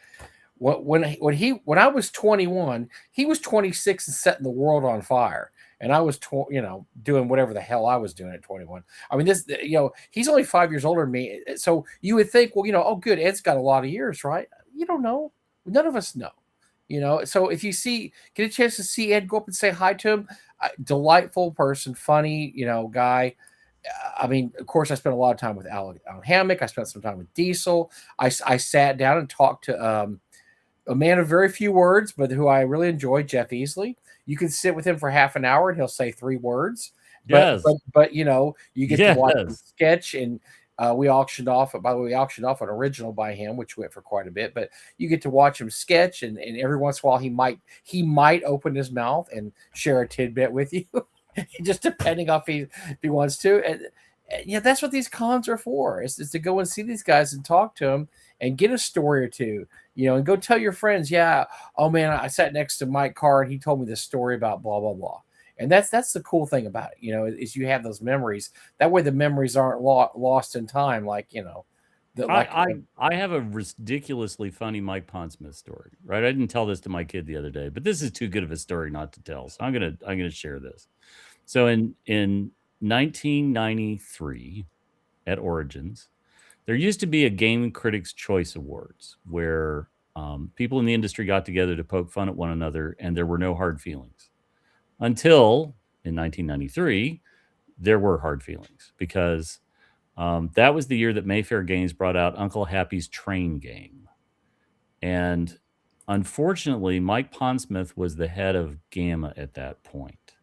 When I was 21, he was 26 and setting the world on fire, and I was doing whatever the hell I was doing at 21. I mean, he's only 5 years older than me, so you would think, well, oh, good, Ed's got a lot of years, right? You don't know. None of us know. So if you get a chance to see Ed, go up and say hi to him. Delightful person, funny, guy. I mean, of course, I spent a lot of time with Alan Hammock. I spent some time with Diesel. I sat down and talked to a man of very few words, but who I really enjoy, Jeff Easley. You can sit with him for half an hour and he'll say 3 words. Yes. But you get to watch him Yes. sketch, and we auctioned off. By the way, we auctioned off an original by him, which went for quite a bit. But you get to watch him sketch, and every once in a while he might open his mouth and share a tidbit with you, just depending on if he wants to. And that's what these cons are for. Is to go and see these guys and talk to them and get a story or two. And go tell your friends, yeah, oh man, I sat next to Mike Carr and he told me this story about blah, blah, blah. And that's the cool thing about it, is you have those memories. That way the memories aren't lost in time. I have a ridiculously funny Mike Pondsmith story, right? I didn't tell this to my kid the other day, but this is too good of a story not to tell. So I'm gonna share this. So in 1993 at Origins, there used to be a Game Critics Choice Awards where people in the industry got together to poke fun at one another, and there were no hard feelings. Until in 1993, there were hard feelings because that was the year that Mayfair Games brought out Uncle Happy's Train Game. And unfortunately, Mike Pondsmith was the head of Gamma at that point.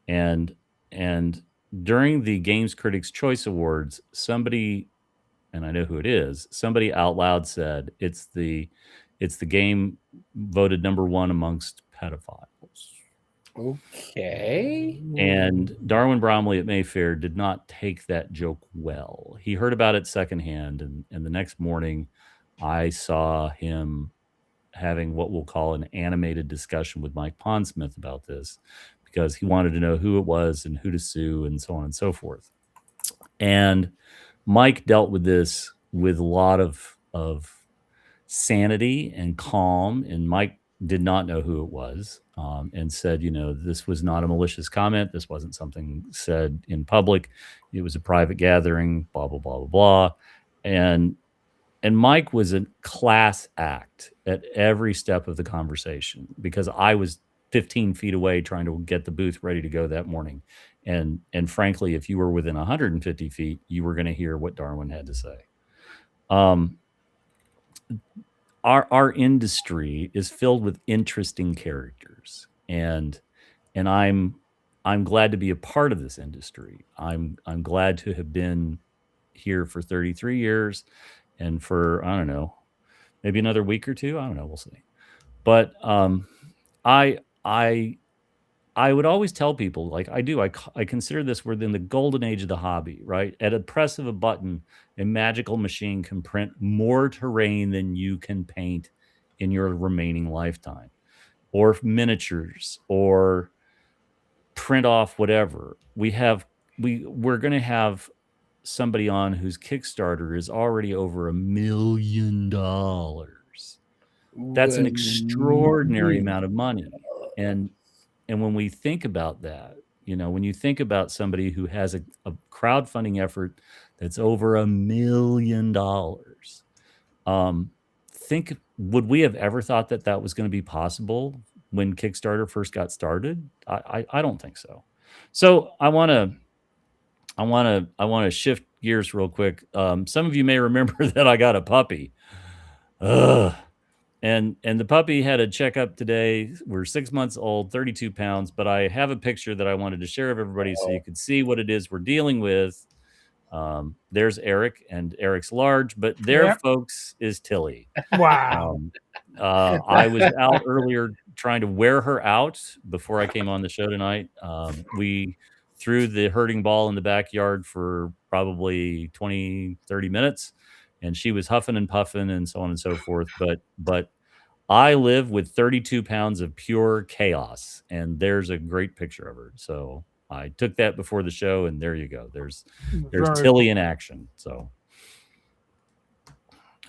And during the Games Critics Choice Awards, somebody, and I know who it is, somebody out loud said it's the game voted number 1 amongst pedophiles. Okay. And Darwin Bromley at Mayfair did not take that joke well. He heard about it secondhand, and the next morning I saw him having what we'll call an animated discussion with Mike Pondsmith about this because he wanted to know who it was and who to sue and so on and so forth. And Mike dealt with this with a lot of sanity and calm, and Mike did not know who it was, and said, this was not a malicious comment. This wasn't something said in public. It was a private gathering, blah, blah, blah, blah, blah. And Mike was a class act at every step of the conversation because I was 15 feet away trying to get the booth ready to go that morning. And frankly, if you were within 150 feet, you were going to hear what Darwin had to say. Our industry is filled with interesting characters, and I'm glad to be a part of this industry. I'm glad to have been here for 33 years, and for I don't know, maybe another week or two. I don't know. We'll see. But I would always tell people, like I do, I consider this within the golden age of the hobby, right? At a press of a button, a magical machine can print more terrain than you can paint in your remaining lifetime, or miniatures, or print off whatever. We're going to have somebody on whose Kickstarter is already over $1 million. That's an extraordinary amount of money. And when we think about that, when you think about somebody who has a crowdfunding effort that's over $1 million, would we have ever thought that was going to be possible when Kickstarter first got started? I don't think so. So I want to shift gears real quick. Some of you may remember that I got a puppy. And the puppy had a checkup today. We're 6 months old, 32 pounds, but I have a picture that I wanted to share with everybody so you could see what it is we're dealing with. There's Eric, and Eric's large, but their Yep. folks is Tilly. Wow. I was out earlier trying to wear her out before I came on the show tonight. We threw the herding ball in the backyard for probably 20, 30 minutes, and she was huffing and puffing and so on and so forth. But I live with 32 pounds of pure chaos, and there's a great picture of her. So I took that before the show, and there you go. There's Very Tilly cool. in action. So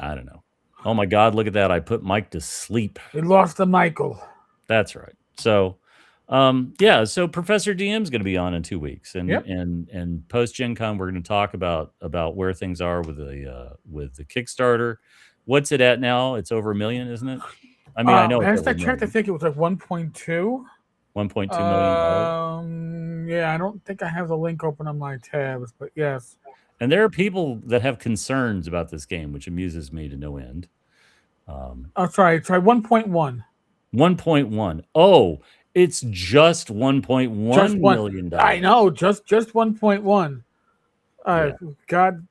I don't know. Oh my God, look at that. I put Mike to sleep. We lost the Michael. That's right. So yeah, so Professor DM is going to be on in 2 weeks, and Yep. and post Gen Con we're going to talk about where things are with the Kickstarter. What's it at now? It's over 1 million, isn't it? I mean, I know it's Last over I 1 checked, I million. think it was like 1.2. $1.2 million. Yeah, I don't think I have the link open on my tabs, but yes. And there are people that have concerns about this game, which amuses me to no end. Oh, sorry, 1.1. 1.1. Oh, it's just $1.1 Just one. million. I know, just 1.1. Yeah. God,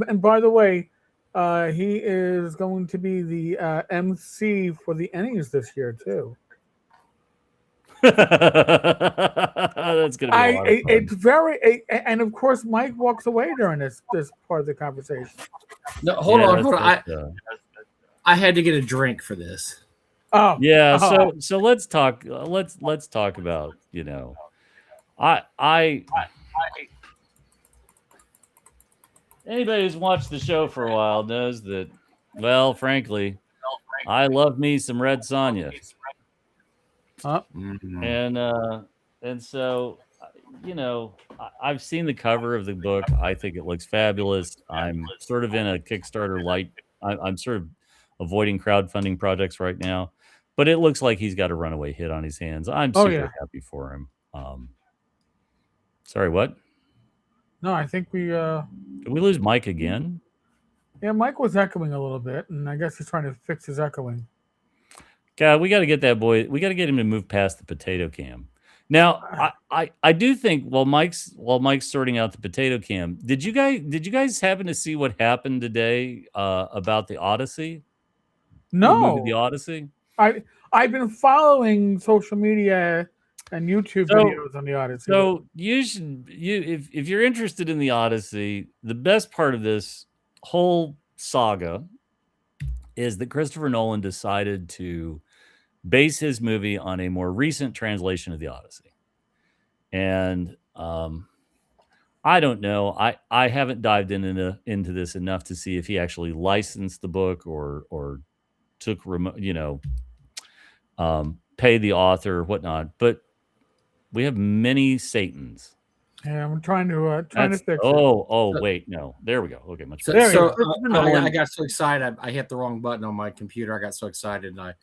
and by the way, he is going to be the MC for the Ennies this year too. That's gonna be a lot of fun. It's very, and of course, Mike walks away during this part of the conversation. No, hold Yeah, on. that's- I had to get a drink for this. Oh, Yeah, oh. so let's talk. Let's talk about I anybody who's watched the show for a while knows that. Well, frankly, I love me some Red Sonja, and so I've seen the cover of the book. I think it looks fabulous. I'm sort of in a Kickstarter light. I'm sort of avoiding crowdfunding projects right now, but it looks like he's got a runaway hit on his hands. I'm super happy for him. Sorry, what? No, I think we. Did we lose Mike again? Yeah, Mike was echoing a little bit, and I guess he's trying to fix his echoing. God, we got to get that boy. We got to get him to move past the potato cam. Now, I do think while Mike's sorting out the potato cam, did you guys happen to see what happened today about the Odyssey? No, the movie The Odyssey. I've been following social media and YouTube videos on the Odyssey. So if you're interested in the Odyssey, the best part of this whole saga is that Christopher Nolan decided to base his movie on a more recent translation of the Odyssey. And I don't know. I haven't dived into this enough to see if he actually licensed the book or took pay the author or whatnot. But we have many Satans. Yeah, I'm trying to fix it. Wait, no. There we go. Okay, much better. So I got so excited. I hit the wrong button on my computer. I got so excited and I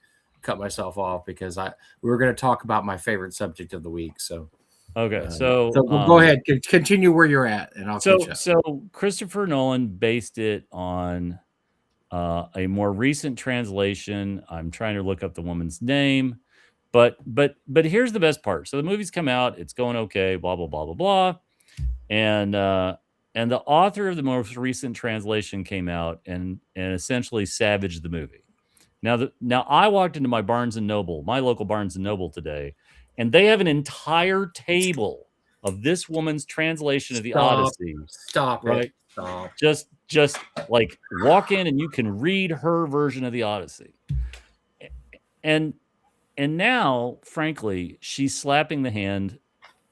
cut myself off because we were going to talk about my favorite subject of the week. So okay, so go ahead, continue where you're at, and I'll catch up. So Christopher Nolan based it on a more recent translation. I'm trying to look up the woman's name, but here's the best part. So the movie's come out, it's going okay, blah blah blah blah blah, and the author of the most recent translation came out and essentially savaged the movie. Now I walked into my Barnes and Noble, my local Barnes and Noble today, and they have an entire table of this woman's translation of the Odyssey. Stop right? It. Stop. Just like walk in and you can read her version of the Odyssey. And now, frankly, she's slapping the hand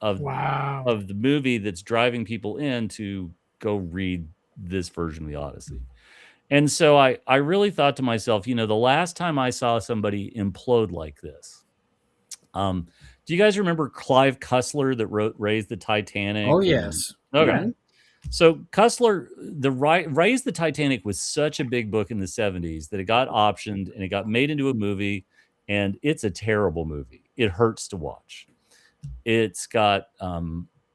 of the movie that's driving people in to go read this version of the Odyssey. And so I really thought to myself, the last time I saw somebody implode like this, do you guys remember Clive Cussler that raised the Titanic? Oh, yes. Okay. Mm-hmm. So Cussler, Raise the Titanic was such a big book in the 70s that it got optioned and it got made into a movie, and it's a terrible movie. It hurts to watch. It's got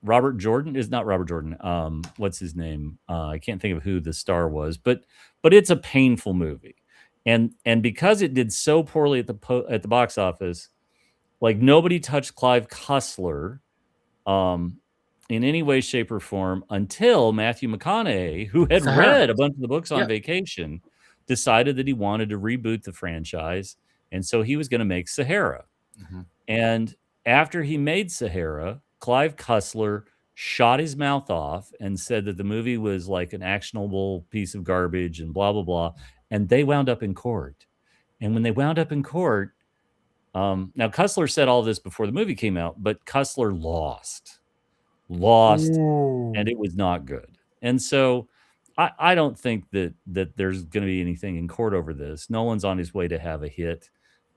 Robert Jordan is not Robert Jordan. What's his name? I can't think of who the star was, but it's a painful movie. and because it did so poorly at the box office, like nobody touched Clive Cussler in any way, shape, or form until Matthew McConaughey, who had Sahara. read a bunch of the books on Yeah. vacation, decided that he wanted to reboot the franchise, and so he was going to make Sahara. Mm-hmm. And after he made Sahara, Clive Cussler shot his mouth off and said that the movie was like an actionable piece of garbage and blah, blah, blah. And they wound up in court. And when they wound up in court, now Cussler said all this before the movie came out, but Cussler lost, Ooh. and it was not good. And so I don't think that there's going to be anything in court over this. Nolan's on his way to have a hit.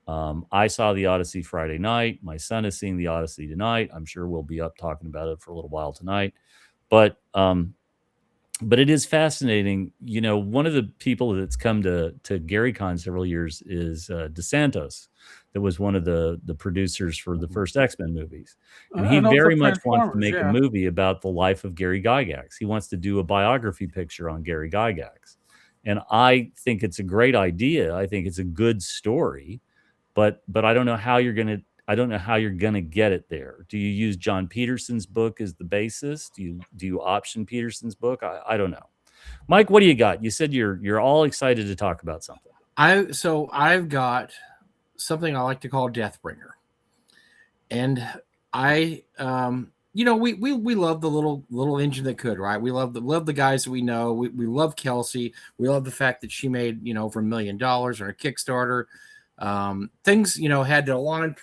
I saw the Odyssey Friday night. My son is seeing the Odyssey tonight. I'm sure we'll be up talking about it for a little while tonight. But it is fascinating. You know, one of the people that's come to GaryCon several years is DeSantos, that was one of the producers for the first X-Men movies. And he very much wants to make a movie about the life of Gary Gygax. He wants to do a biography picture on Gary Gygax. And I think it's a great idea. I think it's a good story. But I don't know how you're gonna get it there. Do you use John Peterson's book as the basis? Do you option Peterson's book? I don't know. Mike, what do you got? You said you're all excited to talk about something. I've got something I like to call Deathbringer, and we love the little engine that could, right? We love the guys that we know. We love Kelsey. We love the fact that she made over $1 million on her Kickstarter. Things had to line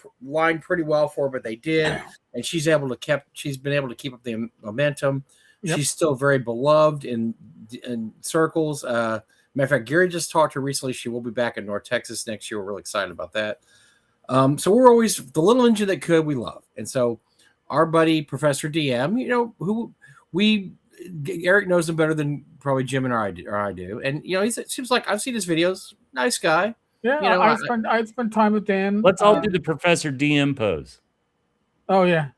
pretty well for her, but they did, and she's been able to keep up the momentum. Yep. She's still very beloved in circles. Matter of fact, Gary just talked to her recently. She will be back in North Texas next year. We're really excited about that. So we're always the little engine that could, we love. And so our buddy Professor DM, who Eric knows him better than probably Jim and I do. And he seems like I've seen his videos. Nice guy. Yeah, I spent time with Dan. Let's all do the Professor DM pose. Oh yeah.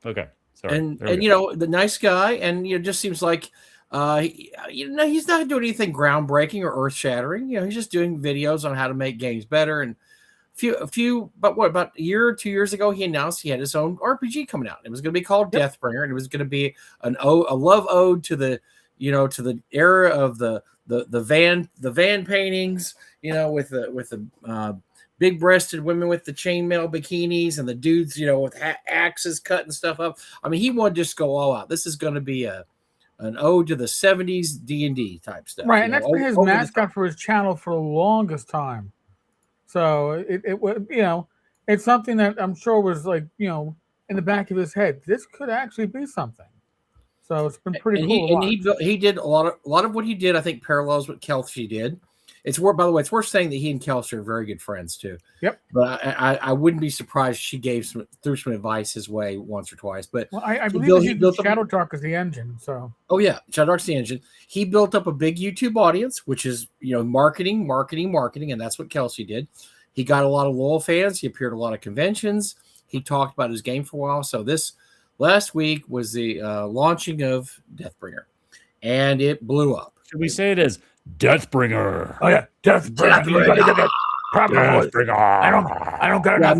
Okay. Sorry. And the nice guy, and just seems like he's not doing anything groundbreaking or earth shattering. He's just doing videos on how to make games better. And about a year or 2 years ago, he announced he had his own RPG coming out. It was going to be called Deathbringer, and it was going to be a love ode to the to the era of the van paintings, with the big-breasted women with the chainmail bikinis and the dudes, with axes cutting stuff up. I mean, he wanted to just go all out. This is going to be an ode to the 70s D&D type stuff. Right, and that's been his mascot for his channel for the longest time. So it was, it's something that I'm sure was like, in the back of his head. This could actually be something. So it's been pretty cool. He did a lot of what he did. I think parallels what Kelsey did. By the way, it's worth saying that he and Kelsey are very good friends too. Yep. But I wouldn't be surprised if she threw some advice his way once or twice. But I believe he built Shadow Talk as the engine. So Shadow Talk's the engine. He built up a big YouTube audience, which is marketing, and that's what Kelsey did. He got a lot of loyal fans. He appeared at a lot of conventions. He talked about his game for a while. So this last week was the launching of Deathbringer, and it blew up. Should we say it as Deathbringer? Oh yeah, Deathbringer. I don't got enough.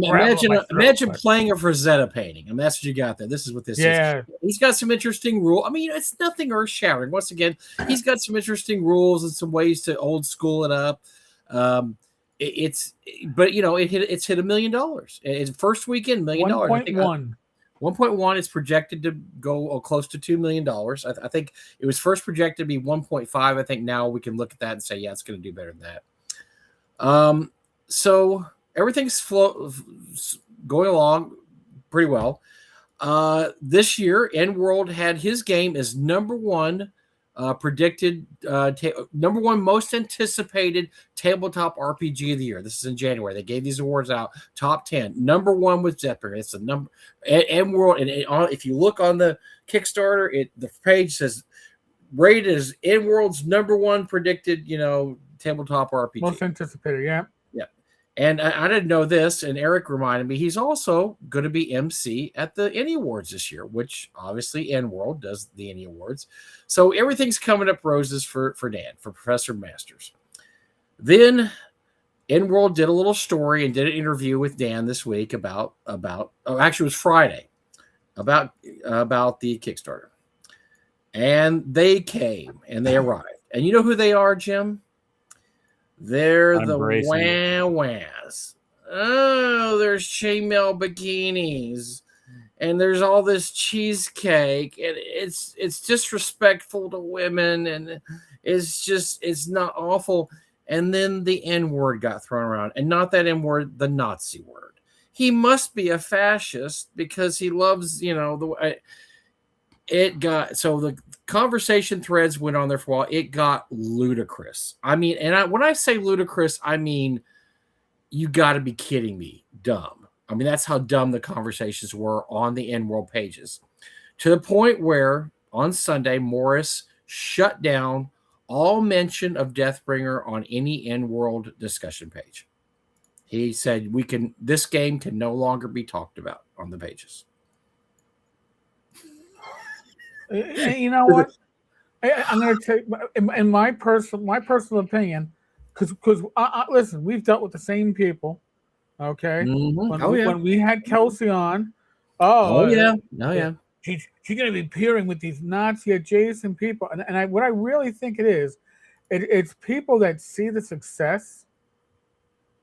Imagine playing a Rosetta painting, and that's what you got there. This is what this is. He's got some interesting rules. I mean, it's nothing earth shattering. Once again, he's got some interesting rules and some ways to old school it up. It's hit $1 million. It's first weekend $1 million. 1.1. 1.1 is projected to go close to $2 million. I think it was first projected to be 1.5. I think now we can look at that and say, yeah, it's going to do better than that. So everything's going along pretty well. This year, N-World had his game as number one predicted, number one most anticipated tabletop RPG of the year. This is in January. They gave these awards out. Top 10. Number one was Deathbringer. It's a number. N-World, and if you look on the Kickstarter, the page says rated as N-World's number one predicted, tabletop RPG. Most anticipated, yeah. And I didn't know this, and Eric reminded me he's also going to be MC at the Any Awards this year, which obviously N-World does the Any Awards. So everything's coming up roses for Dan, for Professor Masters. Then InWorld did a little story and did an interview with Dan this week about actually it was Friday about the Kickstarter. And they came and they arrived. And you know who they are, Jim? They're the wah-wahs. Oh, there's chainmail bikinis. And there's all this cheesecake. And it's disrespectful to women. And it's not awful. And then the N word got thrown around. And not that N word, the Nazi word. He must be a fascist because he loves, the conversation threads went on there for a while. It got ludicrous. I mean, when I say ludicrous, I mean, you got to be kidding me. Dumb. I mean, that's how dumb the conversations were on the N-World pages, to the point where on Sunday, Morris shut down all mention of Deathbringer on any N-World discussion page. He said, this game can no longer be talked about on the pages. You know what? I'm going to take, in my personal opinion, because listen, we've dealt with the same people. Okay. Mm-hmm. When we had Kelsey on, she's going to be peering with these Nazi adjacent people, and what I really think it's people that see the success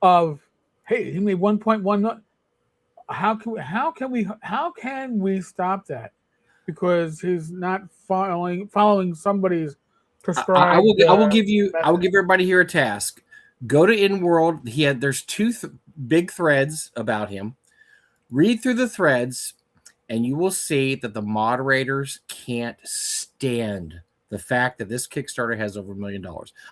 of, hey, he made 1.1. How can we stop that? Because he's not following somebody's prescribed. I will give everybody here a task. Go to InWorld. There's two big threads about him. Read through the threads, and you will see that the moderators can't stand the fact that this Kickstarter has over $1 million.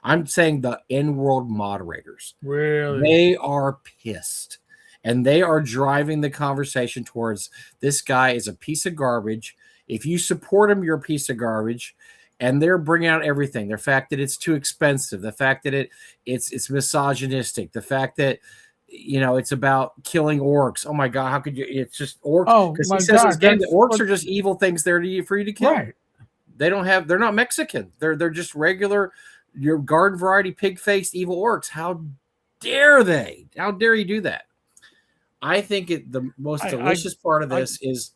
I'm saying the InWorld moderators. Really? They are pissed. And they are driving the conversation towards this guy is a piece of garbage. If you support him, you're a piece of garbage. And they're bringing out everything. The fact that it's too expensive. The fact that it's misogynistic. The fact that, it's about killing orcs. Oh, my God. How could you? It's just orcs. Oh, my God. The orcs are just evil things there for you to kill. Right. They're not Mexican. They're just regular, your garden variety, pig-faced evil orcs. How dare they? How dare you do that? I think the most delicious part of this is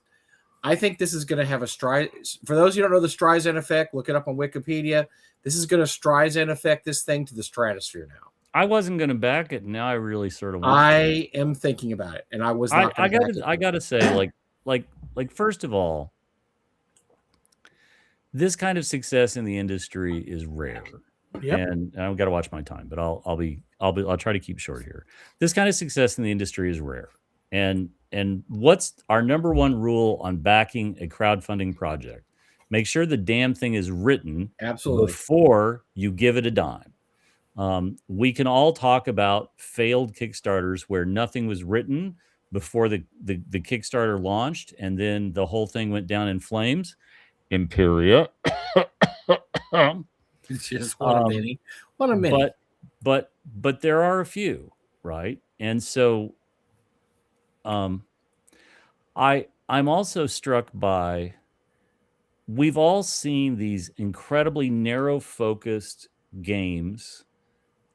I think this is going to have a for those who don't know the Streisand effect, look it up on Wikipedia. This is going to Streisand effect this thing to the stratosphere now. I wasn't going to back it. Now I really sort of am thinking about it, and I was not. I got to say, like first of all, this kind of success in the industry is rare. Yep. And I've got to watch my time, but I'll try to keep short here. This kind of success in the industry is rare. And what's our number one rule on backing a crowdfunding project? Make sure the damn thing is written before you give it a dime. We can all talk about failed Kickstarters where nothing was written before the Kickstarter launched, and then the whole thing went down in flames. Imperia. It's just one of many. One of many. But there are a few, right? And so I'm also struck by, we've all seen these incredibly narrow focused games.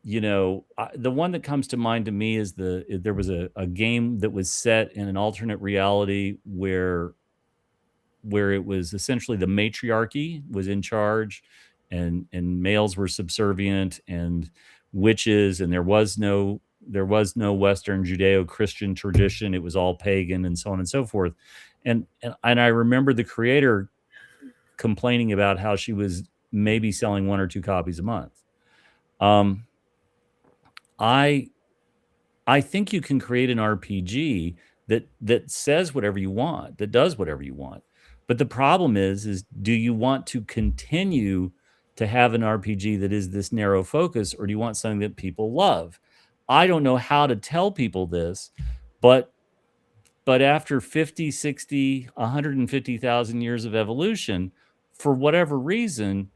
The one that comes to mind to me is there was a game that was set in an alternate reality where it was essentially the matriarchy was in charge, and males were subservient, and witches, and there was no Western Judeo-Christian tradition. It was all pagan, and so on and so forth. And I remember the creator complaining about how she was maybe selling 1 or 2 copies a month. I think you can create an RPG that says whatever you want, that does whatever you want. But the problem is do you want to continue to have an RPG that is this narrow focus, or do you want something that people love? I don't know how to tell people this, but after 50, 60, 150,000 years of evolution, for whatever reason,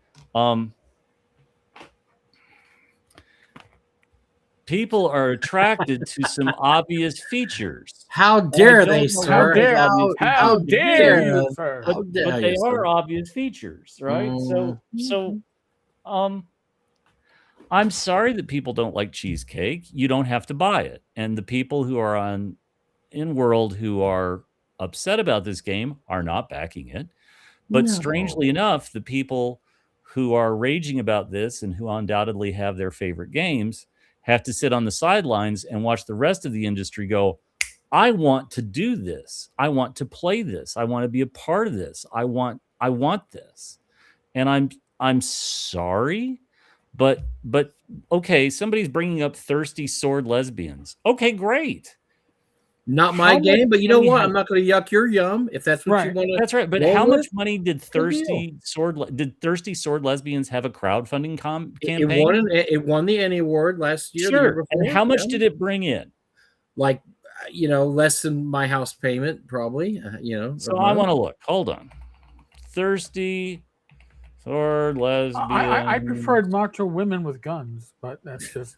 people are attracted to some obvious features. How dare they, sir? How dare you, sir? But they are obvious features, right? So I'm sorry that people don't like cheesecake. You don't have to buy it. And the people who are on in world who are upset about this game are not backing it. But strangely enough, the people who are raging about this and who undoubtedly have their favorite games have to sit on the sidelines and watch the rest of the industry go, I want to do this. I want to play this. I want to be a part of this. I want this. And I'm sorry, but okay, somebody's bringing up thirsty sword lesbians. Okay, great. Not my How much game, but you know money what? has- I'm not going to yuck your yum if that's what you Right. want to. That's right. But roll how with. much money did thirsty sword lesbians have a crowdfunding It campaign? it won the Annie Award last year. The year Sure. before. And how much Yeah. did it bring in? Like, less than my house payment, probably. So I want to look. Hold on. Thirsty sword lesbian. I preferred macho women with guns, but that's just.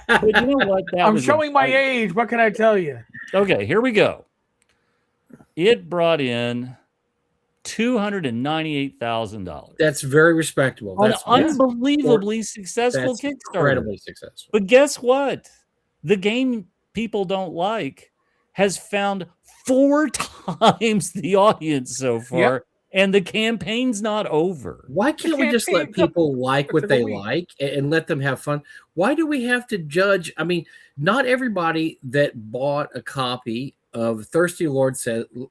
But you know what? That I'm was showing my age. What can I tell you? Okay, here we go. It brought in $298,000. That's very respectable. An That's unbelievably successful Kickstarter. Incredibly successful. But guess what? The game people don't like has found 4 times the audience so far, and the campaign's not over. Why can't we just let people like what they like and let them have fun? Why do we have to judge? I mean, not everybody that bought a copy of Thirsty Sword Lesbian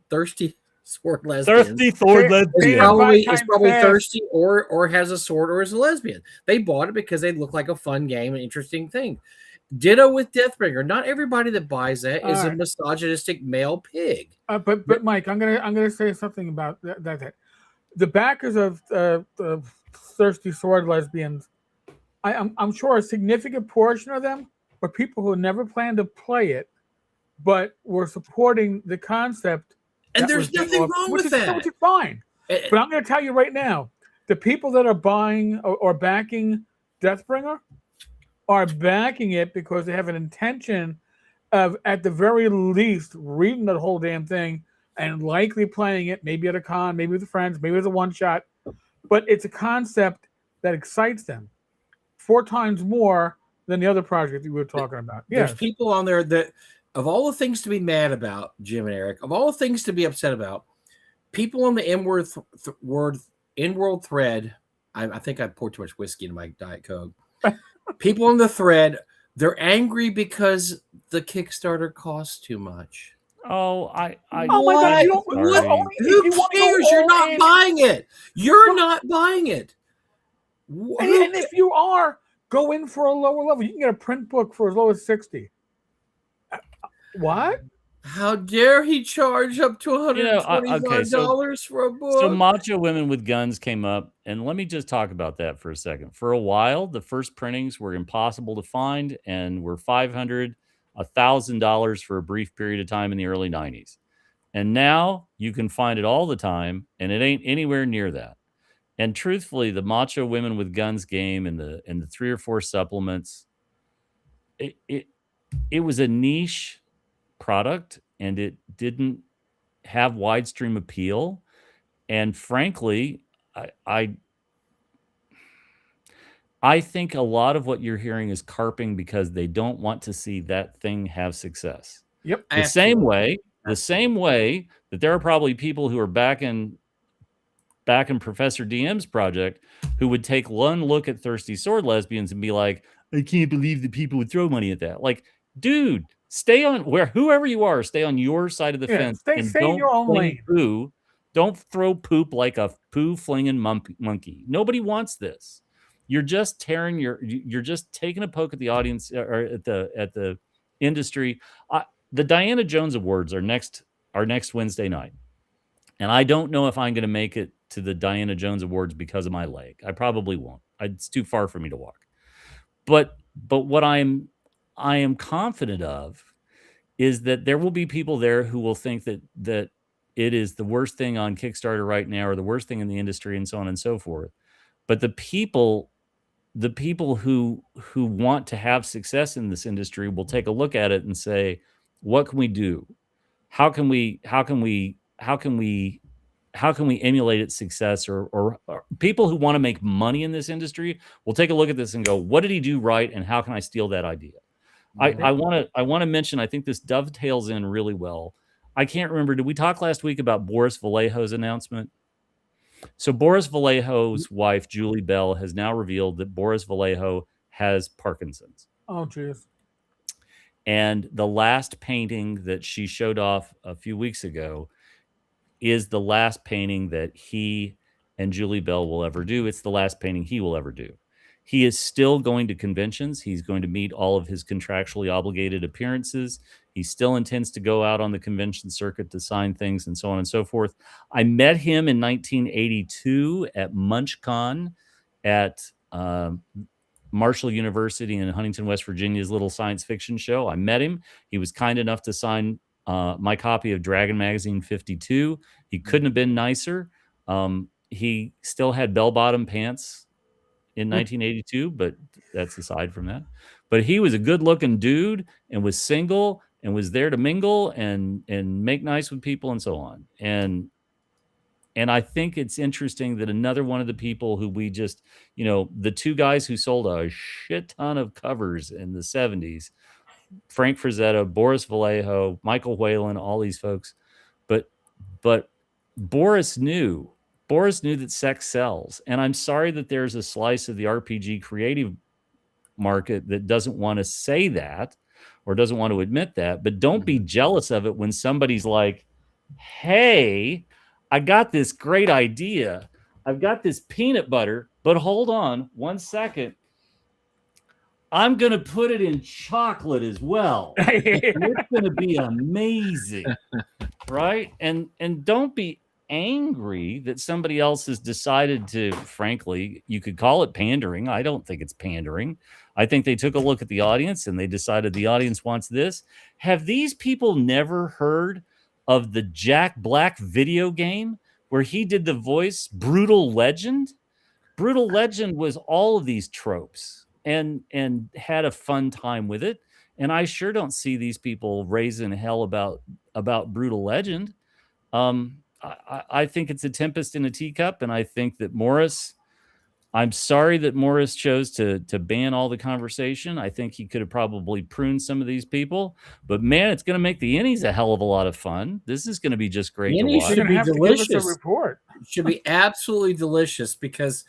Thirsty sword lesbian is probably thirsty or has a sword or is a lesbian. They bought it because they look like a fun game, an interesting thing. Ditto with Deathbringer. Not everybody that buys that is a misogynistic male pig. But Mike, I'm gonna say something about that. The backers of the Thirsty Sword Lesbians, I'm sure a significant portion of them were people who never planned to play it, but were supporting the concept. And there's nothing wrong with that. Which is fine. But I'm going to tell you right now, the people that are buying or backing Deathbringer are backing it because they have an intention of, at the very least, reading the whole damn thing and likely playing it, maybe at a con, maybe with friends, maybe as a one-shot. But it's a concept that excites them 4 times more than the other project you were talking about. There's people on there that, of all the things to be mad about, Jim and Eric, of all the things to be upset about, people on the in-world thread, I think I poured too much whiskey into my Diet Coke. People on the thread, they're angry because the Kickstarter costs too much. Oh, my God! Who cares? You're not buying it. You're not buying it. And if you are, go in for a lower level. You can get a print book for as low as $60. What? How dare he charge up to $125 for a book? So Macho Women with Guns came up, and let me just talk about that for a second. For a while, the first printings were impossible to find and were $500, $1,000 for a brief period of time in the early 90s. And now you can find it all the time, and it ain't anywhere near that. And truthfully, the Macho Women with Guns game and the 3 or 4 supplements, it was a niche product, and it didn't have wide stream appeal. And frankly, I think a lot of what you're hearing is carping because they don't want to see that thing have success. Yep. The same way that there are probably people who are backing Professor DM's project who would take one look at Thirsty Sword Lesbians and be like, I can't believe that people would throw money at that. Like, dude, stay on whoever you are, stay on your side of the fence and stay in your own lane. Don't throw poop like a poo flinging monkey. Nobody wants this. You're just you're just taking a poke at the audience or at the industry. The Diana Jones Awards are next Wednesday night. And I don't know if I'm going to make it to the Diana Jones Awards because of my leg. I probably won't. It's too far for me to walk. But what I am confident of is that there will be people there who will think that it is the worst thing on Kickstarter right now or the worst thing in the industry and so on and so forth. But the people who want to have success in this industry will take a look at it and say, what can we do? How can we emulate its success, or people who want to make money in this industry will take a look at this and go, what did he do right, and how can I steal that idea? I want to mention, I think this dovetails in really well. I can't remember, did we talk last week about Boris Vallejo's announcement? So Boris Vallejo's wife, Julie Bell, has now revealed that Boris Vallejo has Parkinson's. Oh, jeez. And the last painting that she showed off a few weeks ago is the last painting that he and Julie Bell will ever do. It's the last painting he will ever do. He is still going to conventions. He's going to meet all of his contractually obligated appearances. He still intends to go out on the convention circuit to sign things and so on and so forth. I met him in 1982 at MunchCon at Marshall University in Huntington, West Virginia's little science fiction show. I met him. He was kind enough to sign my copy of Dragon Magazine 52. He couldn't have been nicer. He still had bell-bottom pants in 1982, but that's aside from that. But he was a good-looking dude and was single and was there to mingle and make nice with people and so on. And I think it's interesting that another one of the people who we just, the two guys who sold a shit ton of covers in the 70s, Frank Frazetta, Boris Vallejo, Michael Whalen, all these folks. But Boris knew that sex sells. And I'm sorry that there's a slice of the RPG creative market that doesn't want to say that or doesn't want to admit that. But don't be jealous of it when somebody's like, hey, I got this great idea. I've got this peanut butter, but hold on 1 second. I'm going to put it in chocolate as well. And it's going to be amazing. Right? And don't be angry that somebody else has decided to, frankly, you could call it pandering. I don't think it's pandering. I think they took a look at the audience and they decided the audience wants this. Have these people never heard of the Jack Black video game where he did the voice Brutal Legend? Brutal Legend was all of these tropes and had a fun time with it. And I sure don't see these people raising hell about Brutal Legend. I think it's a tempest in a teacup, and I think that I'm sorry that Morris chose to ban all the conversation. I think he could have probably pruned some of these people, but man, it's going to make the innies a hell of a lot of fun. This is going to be just great to watch. Should be delicious. To give us a report. It should be absolutely delicious because,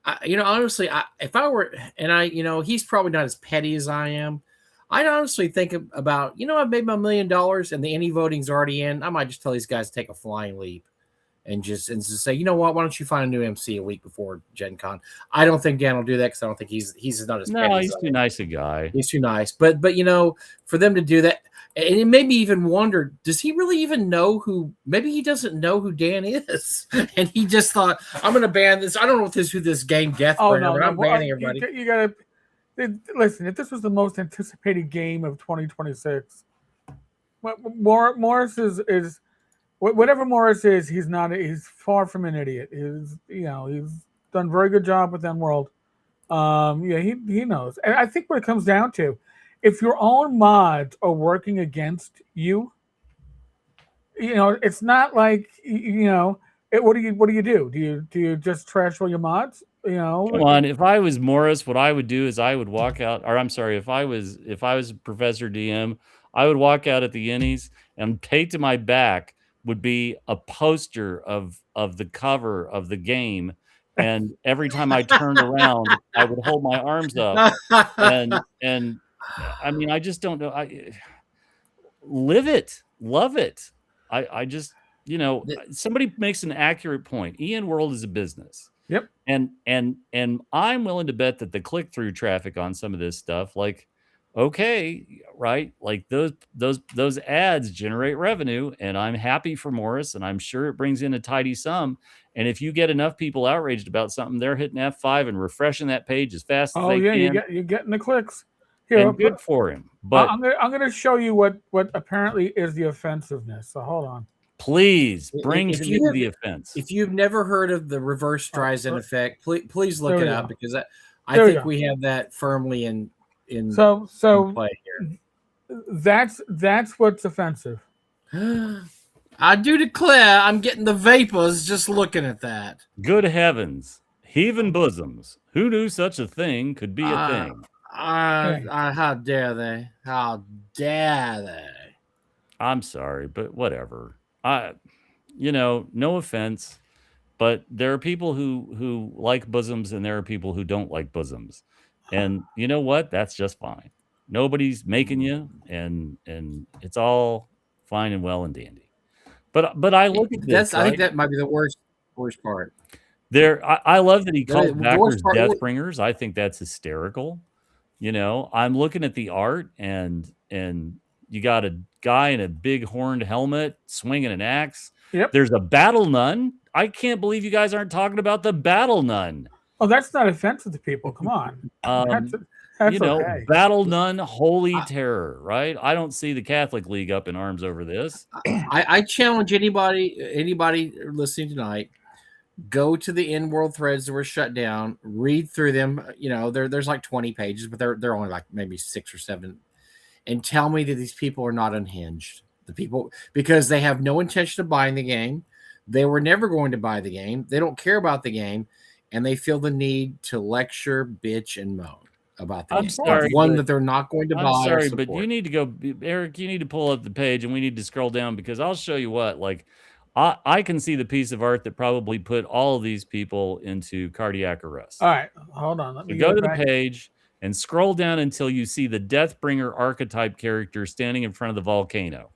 honestly, if I were, and he's probably not as petty as I am. I'd honestly think about, I've made my $1 million and the innie voting's already in. I might just tell these guys to take a flying leap and just say, you know what? Why don't you find a new MC a week before Gen Con? I don't think Dan will do that because I don't think he's not as petty. No, he's too nice a guy. He's too nice. But for them to do that, and it made me even wonder, does he really even know who? Maybe he doesn't know who Dan is, and he just thought, I'm going to ban this. I don't know who this game Deathbringer, but I'm banning everybody. You got to. Listen, if this was the most anticipated game of 2026, Morris is whatever Morris is. He's not. He's far from an idiot. He's done a very good job with World. He knows. And I think what it comes down to, if your own mods are working against you, it's not like what do you do? Do you just trash all your mods? Come on. If I was Morris, what I would do is I would walk out, or I'm sorry, if I was Professor DM, I would walk out at the innies and taped to my back would be a poster of the cover of the game. And every time I turned around, I would hold my arms up. And I mean, I just don't know. Live it, love it. I just, somebody makes an accurate point. World is a business. Yep. And I'm willing to bet that the click-through traffic on some of this stuff, like, okay, right? Like those ads generate revenue, and I'm happy for Morris, and I'm sure it brings in a tidy sum. And if you get enough people outraged about something, they're hitting F5 and refreshing that page as fast as they can. You're getting the clicks. Here, and good for him. But I'm going to show you what apparently is the offensiveness. So hold on. Please bring me the offense. If you've never heard of the reverse Streisand effect, please look it up because I think we have that firmly in play here. That's what's offensive. I I do declare I'm getting the vapors just looking at that. Good heavens. Heaving bosoms. Who knew such a thing could be a thing? How dare they? How dare they? I'm sorry, but whatever. No offense, but there are people who like bosoms and there are people who don't like bosoms. And you know what? That's just fine. Nobody's making you, and it's all fine and well and dandy. But I look at this. I think that might be the worst part. I love that he The called backers worst part- Deathbringers. I think that's hysterical. I'm looking at the art and you got a guy in a big horned helmet swinging an axe. Yep. There's a battle nun. I can't believe you guys aren't talking about the battle nun. Oh, that's not offensive to people. Come on. That's okay. Battle nun, holy terror, right? I don't see the Catholic League up in arms over this. I challenge anybody listening tonight, go to the in-world threads that were shut down, read through them. There's like 20 pages, but they're only like maybe 6 or 7, and tell me that these people are not unhinged. The people, because they have no intention of buying the game. They were never going to buy the game. They don't care about the game, and they feel the need to lecture, bitch, and moan about the game. Sorry, one that they're not going to buy. I'm sorry, but you need to go, Eric. You need to pull up the page, and we need to scroll down because I'll show you what. Like, I can see the piece of art that probably put all of these people into cardiac arrest. All right, hold on. Let me go to the page and scroll down until you see the Deathbringer archetype character standing in front of the volcano.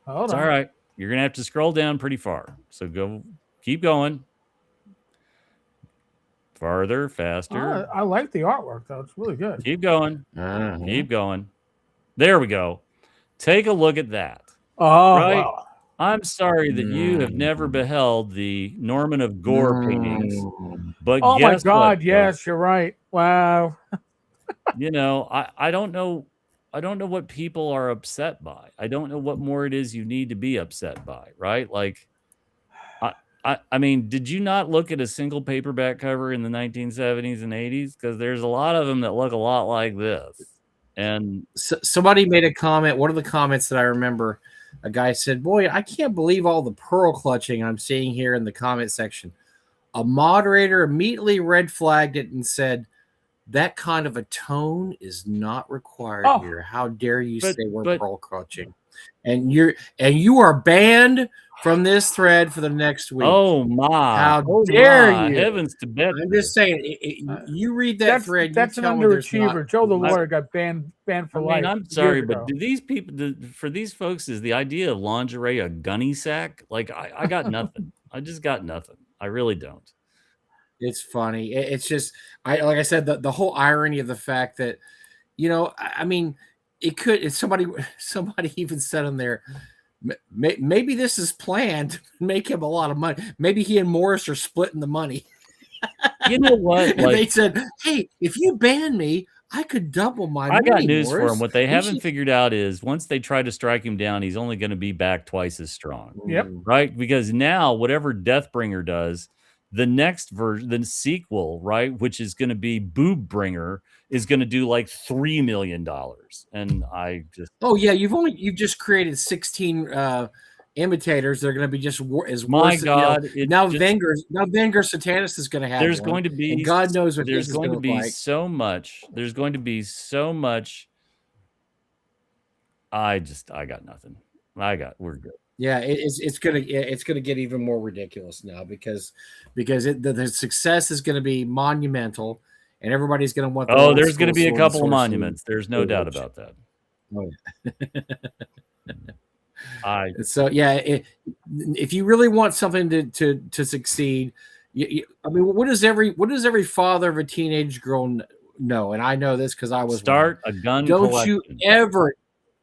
Hold on. All right. You're going to have to scroll down pretty far. So keep going. Farther, faster. I like the artwork, though. It's really good. Keep going. Keep going. There we go. Take a look at that. Oh, right? Wow. I'm sorry that you have never beheld the Norman of Gore paintings. But oh, my guess God. what, Yes, folks? you're right. Wow. I don't know. I don't know what people are upset by. I don't know what more it is you need to be upset by, right? Like, I mean, did you not look at a single paperback cover in the 1970s and 80s? Because there's a lot of them that look a lot like this. And somebody made a comment. One of the comments that I remember, a guy said, "Boy, I can't believe all the pearl clutching I'm seeing here in the comment section." A moderator immediately red flagged it and said, "That kind of a tone is not required here. How dare you say we're pearl clutching?" And you are banned from this thread for the next week. Oh my! How dare you? Heavens to bed! I'm just saying, you read that thread. That's an underachiever. Joe the lawyer got banned for life. I'm sorry, but do these people? For these folks, is the idea of lingerie a gunny sack? Like I got nothing. I just got nothing. I really don't. It's funny. It's just like I said, the whole irony of the fact that, I mean, it could. If somebody even said in there, maybe this is planned to make him a lot of money. Maybe he and Morris are splitting the money. You know what? And they said, "Hey, if you ban me, I could double my money." I got news Morris. for him. What they haven't figured out is once they try to strike him down, he's only going to be back twice as strong. Yep. Right? Because now whatever Deathbringer does, the next version, the sequel, right, which is going to be Boobbringer, is going to do like $3 million. And I just you've just created 16 imitators. They're going to be just as my worse. God! Now Venger Satanis is going to have. There's one, going to be. And God knows what there's going to be like. so much. There's going to be so much. I got nothing. We're good. Yeah, it's gonna get even more ridiculous now because the success is going to be monumental, and everybody's going to want. There's going to be a couple of monuments. There's no doubt about that. Oh, yeah. So yeah, if you really want something to succeed, I mean, what does every father of a teenage girl know? And I know this because I was start a gun. Don't collection. you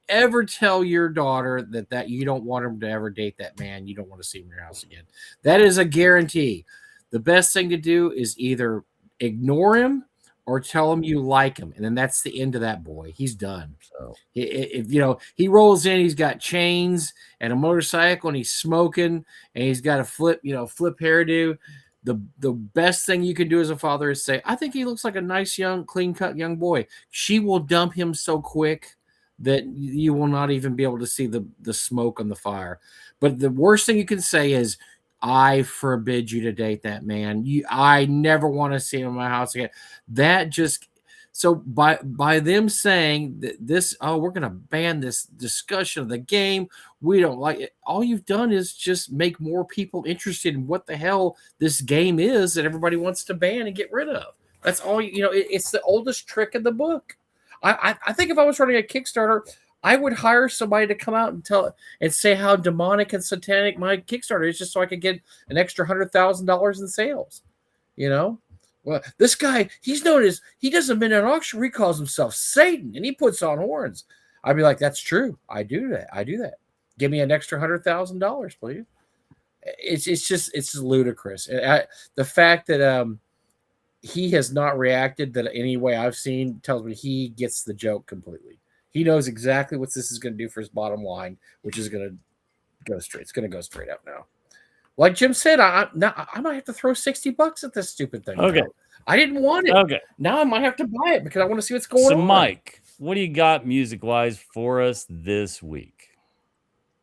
ever tell your daughter that you don't want them to ever date that man. You don't want to see him in your house again. That is a guarantee. The best thing to do is either ignore him or tell him you like him. And then that's the end of that boy. He's done. So if he rolls in, he's got chains and a motorcycle and he's smoking and he's got a flip hairdo. The best thing you can do as a father is say, "I think he looks like a nice, young, clean-cut young boy." She will dump him so quick that you will not even be able to see the smoke on the fire. But the worst thing you can say is, I forbid you to date that man. I never want to see him in my house again. That just so by them saying that this, oh, we're gonna ban this discussion of the game. We don't like it. All you've done is just make more people interested in what the hell this game is that everybody wants to ban and get rid of. That's all it's the oldest trick in the book. I think if I was running a Kickstarter, I would hire somebody to come out and say how demonic and satanic my Kickstarter is, just so I could get an extra $100,000 in sales. Well, this guy, he does a midnight auction where he calls himself Satan and he puts on horns. I'd be like, that's true. I do that. Give me an extra $100,000, please. It's ludicrous. The fact that he has not reacted that any way I've seen tells me he gets the joke completely. He knows exactly what this is going to do for his bottom line, which is going to go straight. It's going to go straight up now. Like Jim said, I might have to throw $60 at this stupid thing. Okay. Now. I didn't want it. Okay. Now I might have to buy it because I want to see what's going on. So, Mike, what do you got music-wise for us this week?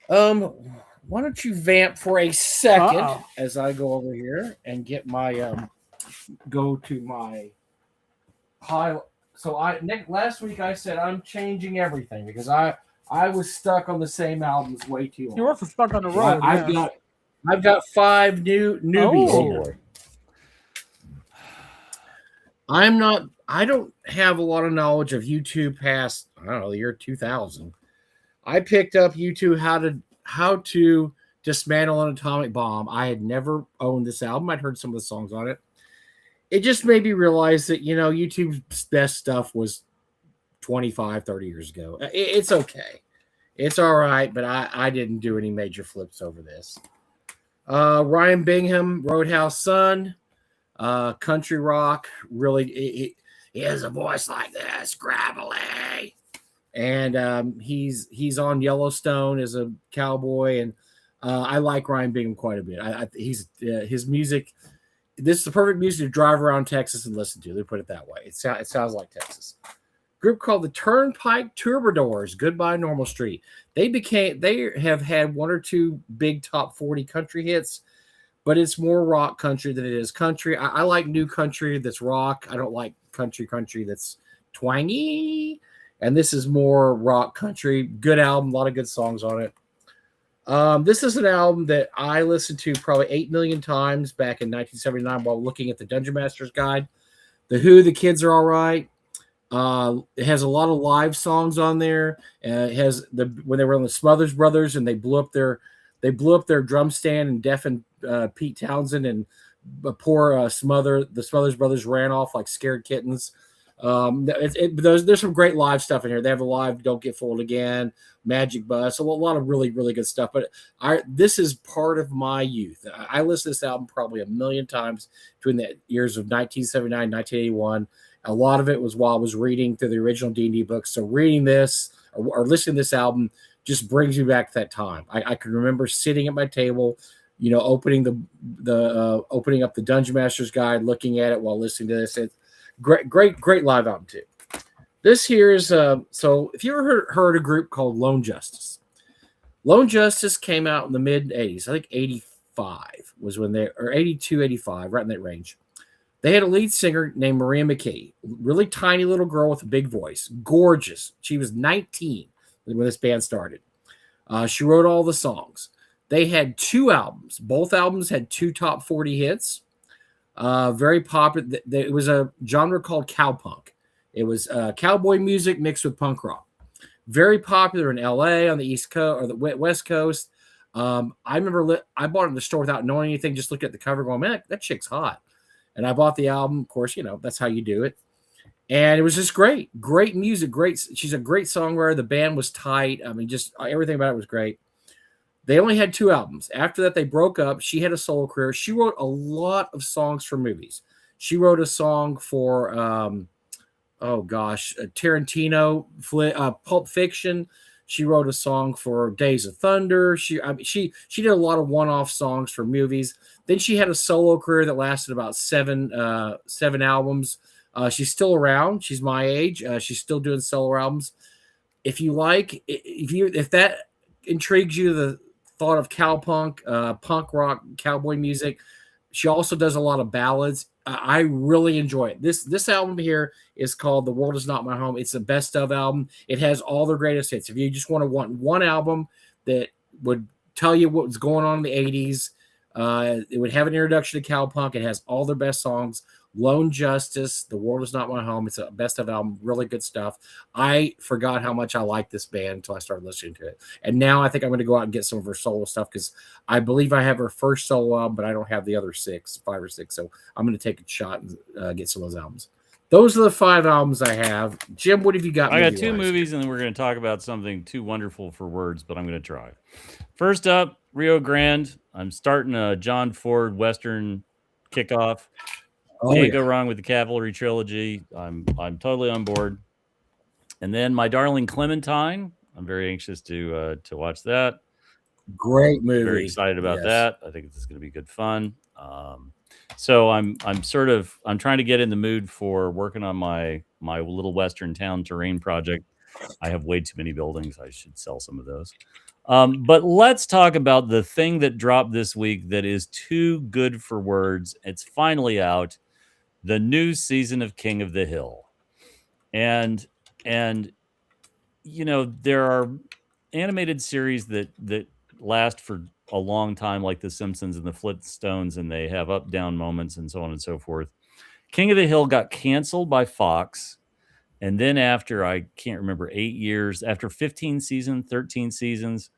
Why don't you vamp for a second as I go over here and get my go to my pile. So last week I said I'm changing everything because I was stuck on the same albums way too long. You're also stuck on the road. I've got 5 newbies here. I don't have a lot of knowledge of YouTube past, I don't know, the year 2000. I picked up YouTube how to dismantle an atomic bomb. I had never owned this album. I'd heard some of the songs on it. It just made me realize that, YouTube's best stuff was 25, 30 years ago. It's okay. It's all right, but I didn't do any major flips over this. Ryan Bingham, Roadhouse Sun, country rock. Really, he has a voice like this, gravelly. And he's on Yellowstone as a cowboy, and I like Ryan Bingham quite a bit. His music. This is the perfect music to drive around Texas and listen to. They put it that way. It sounds like Texas. Group called the Turnpike Troubadours. Goodbye Normal Street. They have had 1 or 2 big top 40 country hits, but it's more rock country than it is country. I like new country that's rock. I don't like country that's twangy. And this is more rock country. Good album, a lot of good songs on it. This is an album that I listened to probably 8 million times back in 1979 while looking at the Dungeon Master's Guide. The Who, The Kids Are All Right. It has a lot of live songs on there. It has when they were on the Smothers Brothers and they blew up their drum stand and deafened Pete Townsend, and poor the Smothers Brothers ran off like scared kittens. There's some great live stuff in here. They have a live "Don't Get Fooled Again," "Magic Bus," a lot of really, really good stuff. But this is part of my youth. I listened to this album probably 1 million times between the years of 1979 and 1981. A lot of it was while I was reading through the original D&D books. So reading this or listening to this album just brings me back to that time. I can remember sitting at my table, opening opening up the Dungeon Master's Guide, looking at it while listening to this. It's great live album too. This here is so if you ever heard a group called Lone Justice. Lone Justice came out in the mid 80s. I think 85 was when or 82, 85, right in that range. They had a lead singer named Maria McKee, really tiny little girl with a big voice, gorgeous. She was 19 when this band started. She wrote all the songs. They had 2 albums. Both albums had 2 top 40 hits. Very popular. It was a genre called cowpunk. It was cowboy music mixed with punk rock. Very popular in LA, on the East Coast or the West Coast. I remember I bought it in the store without knowing anything, just looking at the cover going, man, that chick's hot. And I bought the album. Of course, that's how you do it. And it was just great music. She's a great songwriter. The band was tight. I mean, just everything about it was great. They only had 2 albums. After that, they broke up. She had a solo career. She wrote a lot of songs for movies. She wrote a song for, Tarantino, Pulp Fiction. She wrote a song for Days of Thunder. She did a lot of one-off songs for movies. Then she had a solo career that lasted about 7 albums. She's still around. She's my age. She's still doing solo albums. if that intrigues you, the thought of cowpunk, punk rock, cowboy music. She also does a lot of ballads. I really enjoy it. This album here is called "The World Is Not My Home." It's the best of album. It has all their greatest hits. If you just want one album that would tell you what was going on in the '80s, it would have an introduction to cowpunk. It has all their best songs. Lone Justice, The World Is Not My Home. It's a best of album, really good stuff. I forgot how much I liked this band until I started listening to it. And now I think I'm going to go out and get some of her solo stuff because I believe I have her first solo album, but I don't have the other 5 or 6. So I'm going to take a shot and get some of those albums. Those are the 5 albums I have. Jim, what have you got? I got 2 movies, and then we're going to talk about something too wonderful for words, but I'm going to try. First up, Rio Grande. I'm starting a John Ford Western kickoff. Can't go wrong with the Cavalry trilogy. I'm totally on board. And then My Darling Clementine. I'm very anxious to watch that. Great movie. Very excited about that. I think this is going to be good fun. So I'm trying to get in the mood for working on my little Western town terrain project. I have way too many buildings. I should sell some of those. But let's talk about the thing that dropped this week that is too good for words. It's finally out. The new season of King of the Hill. And there are animated series that last for a long time, like The Simpsons and the Flintstones, and they have up down moments and so on and so forth. King of the Hill got canceled by Fox, and then after, I can't remember, 8 years, after 13 seasons,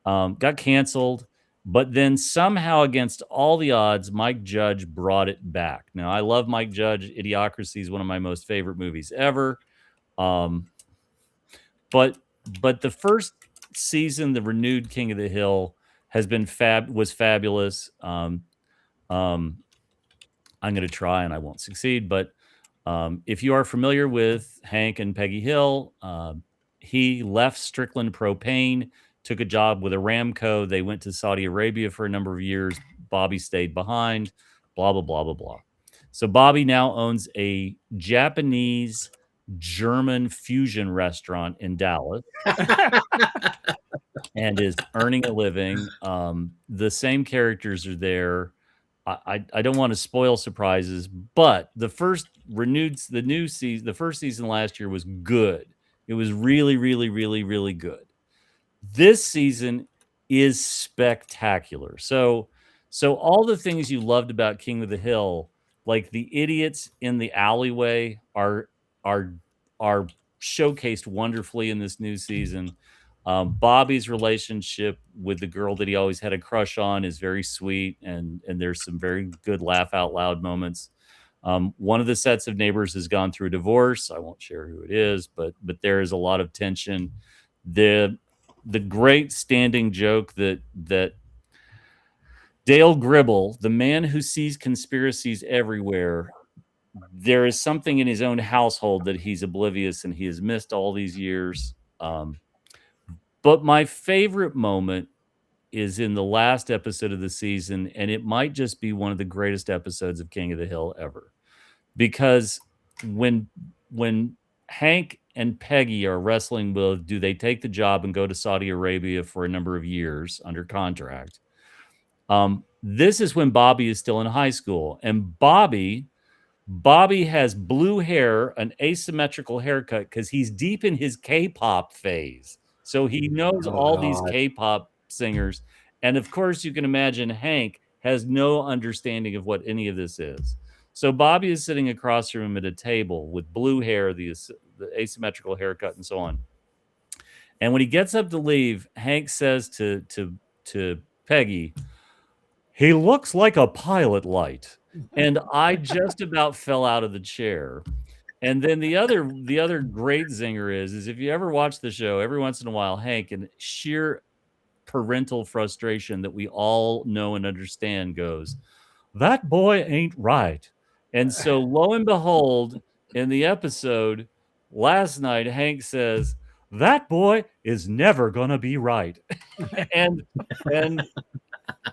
got canceled. But then somehow, against all the odds, Mike Judge brought it back. Now, I love Mike Judge. Idiocracy is one of my most favorite movies ever. But the first season, the renewed King of the Hill, was fabulous. I'm going to try, and I won't succeed. But if you are familiar with Hank and Peggy Hill, he left Strickland Propane, took a job with Aramco. They went to Saudi Arabia for a number of years. Bobby stayed behind, blah, blah, blah, blah, blah. So Bobby now owns a Japanese German fusion restaurant in Dallas and is earning a living. The same characters are there. I don't want to spoil surprises, but the first season last year was good. It was really, really, really, really good. This season is spectacular. So all the things you loved about King of the Hill, like the idiots in the alleyway, are showcased wonderfully in this new season. Bobby's relationship with the girl that he always had a crush on is very sweet, and there's some very good laugh out loud moments. One of the sets of neighbors has gone through a divorce. I won't share who it is, but there is a lot of tension. The great standing joke that Dale Gribble, the man who sees conspiracies everywhere, there is something in his own household that he's oblivious and he has missed all these years. But my favorite moment is in the last episode of the season, and it might just be one of the greatest episodes of King of the Hill ever. Because when Hank and Peggy are wrestling with, do they take the job and go to Saudi Arabia for a number of years under contract? This is when Bobby is still in high school, and Bobby has blue hair, an asymmetrical haircut, because he's deep in his K-pop phase. So he knows these K-pop singers. And of course, you can imagine Hank has no understanding of what any of this is. So Bobby is sitting across from him at a table with blue hair, the asymmetrical haircut, and so on. And when he gets up to leave, Hank says to Peggy, "He looks like a pilot light." And I just about fell out of the chair. And then the other great zinger is if you ever watch the show, every once in a while, Hank, in sheer parental frustration that we all know and understand, goes, "That boy ain't right." And so lo and behold, in the episode last night, Hank says, "That boy is never going to be right." and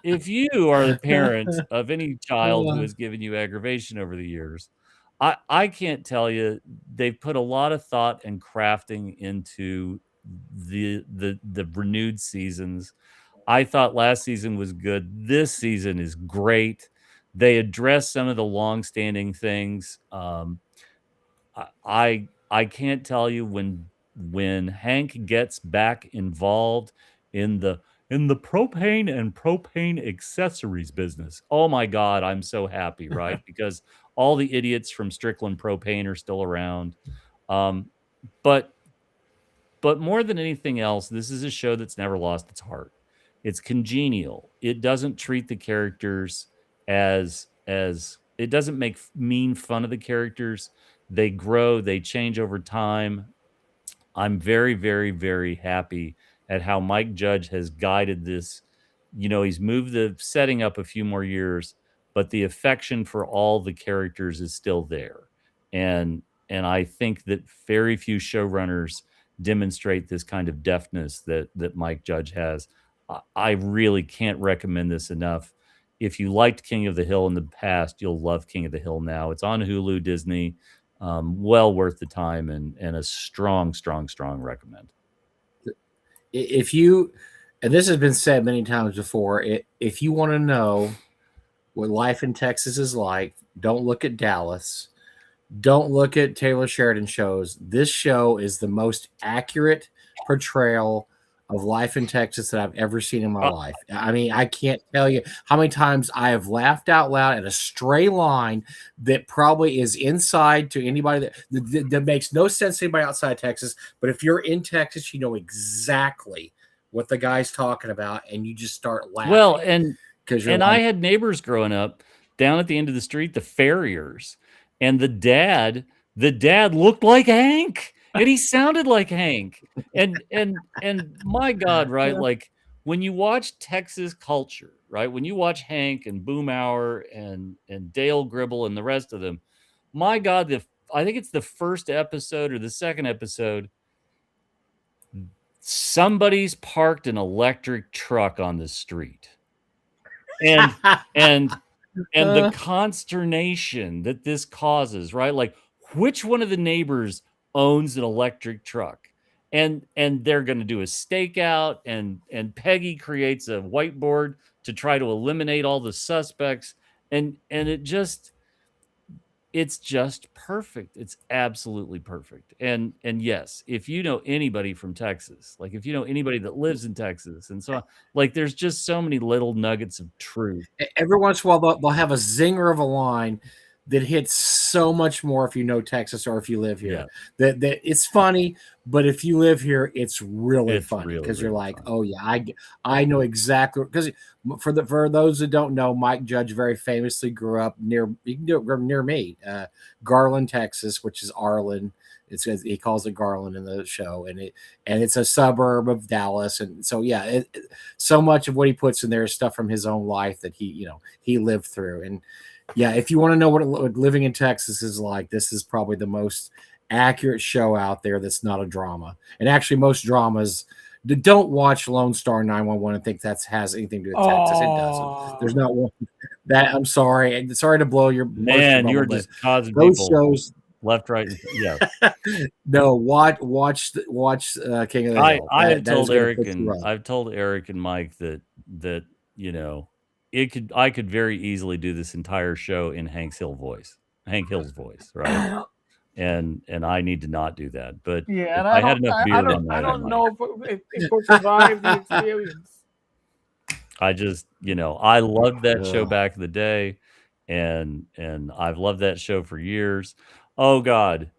if you are the parent of any child who has given you aggravation over the years, I can't tell you, they've put a lot of thought and crafting into the renewed seasons. I thought last season was good. This season is great. They address some of the long-standing things. I can't tell you when Hank gets back involved in the propane and propane accessories business. Oh my God, I'm so happy, right? Because all the idiots from Strickland Propane are still around. Um, but but more than anything else, this is a show that's never lost its heart. It's congenial. It doesn't treat the characters as it doesn't make mean fun of the characters. They grow, they change over time. I'm very, very, very happy at how Mike Judge has guided this. He's moved the setting up a few more years, but the affection for all the characters is still there. And and I think that very few showrunners demonstrate this kind of deftness that Mike Judge has. I really can't recommend this enough. If you liked King of the Hill in the past, you'll love King of the Hill now. It's on Hulu, Disney. Well worth the time, and a strong, strong, strong recommend. If you, and this has been said many times before, if you want to know what life in Texas is like, don't look at Dallas. Don't look at Taylor Sheridan shows. This show is the most accurate portrayal of life in Texas that I've ever seen in my life. I mean, I can't tell you how many times I have laughed out loud at a stray line that probably is inside to anybody that makes no sense to anybody outside Texas. But if you're in Texas, you know exactly what the guy's talking about, and you just start laughing. Well, and because I had neighbors growing up down at the end of the street, the Farriers, and the dad looked like Hank, and he sounded like Hank. And my God, right? Like when you watch Texas culture, right? When you watch Hank and Boomhauer and Dale Gribble and the rest of them, my God, I think it's the first episode or the second episode. Somebody's parked an electric truck on the street. And the consternation that this causes, right? Like, which one of the neighbors owns an electric truck? And they're going to do a stakeout, and Peggy creates a whiteboard to try to eliminate all the suspects, and it's just perfect. It's absolutely perfect. And yes, if you know anybody from Texas, like if you know anybody that lives in Texas, and so like there's just so many little nuggets of truth. Every once in a while they'll have a zinger of a line that hits so much more if you know Texas or if you live here. Yeah. That it's funny, but if you live here, it's really funny because you're like, funny. oh yeah, I know exactly. Because for those that don't know, Mike Judge very famously grew up near me, Garland, Texas, which is Arlen. He calls it Garland in the show, and it's a suburb of Dallas, and so yeah, so much of what he puts in there is stuff from his own life that he lived through. And yeah, if you want to know what living in Texas is like, this is probably the most accurate show out there that's not a drama. And actually, most dramas, don't watch Lone Star 911 and think that has anything to do with Texas. It doesn't. There's not one that. I'm sorry. Sorry to blow your man. You're just causing those shows left, right. Yeah. No, watch King of the Hill. I've told Eric and Mike that I could very easily do this entire show in Hank Hill's voice, right? And I need to not do that. But yeah, and I had enough beer one night. I don't know if it will survive the experience. I just, I loved that show back in the day, and I've loved that show for years. Oh God.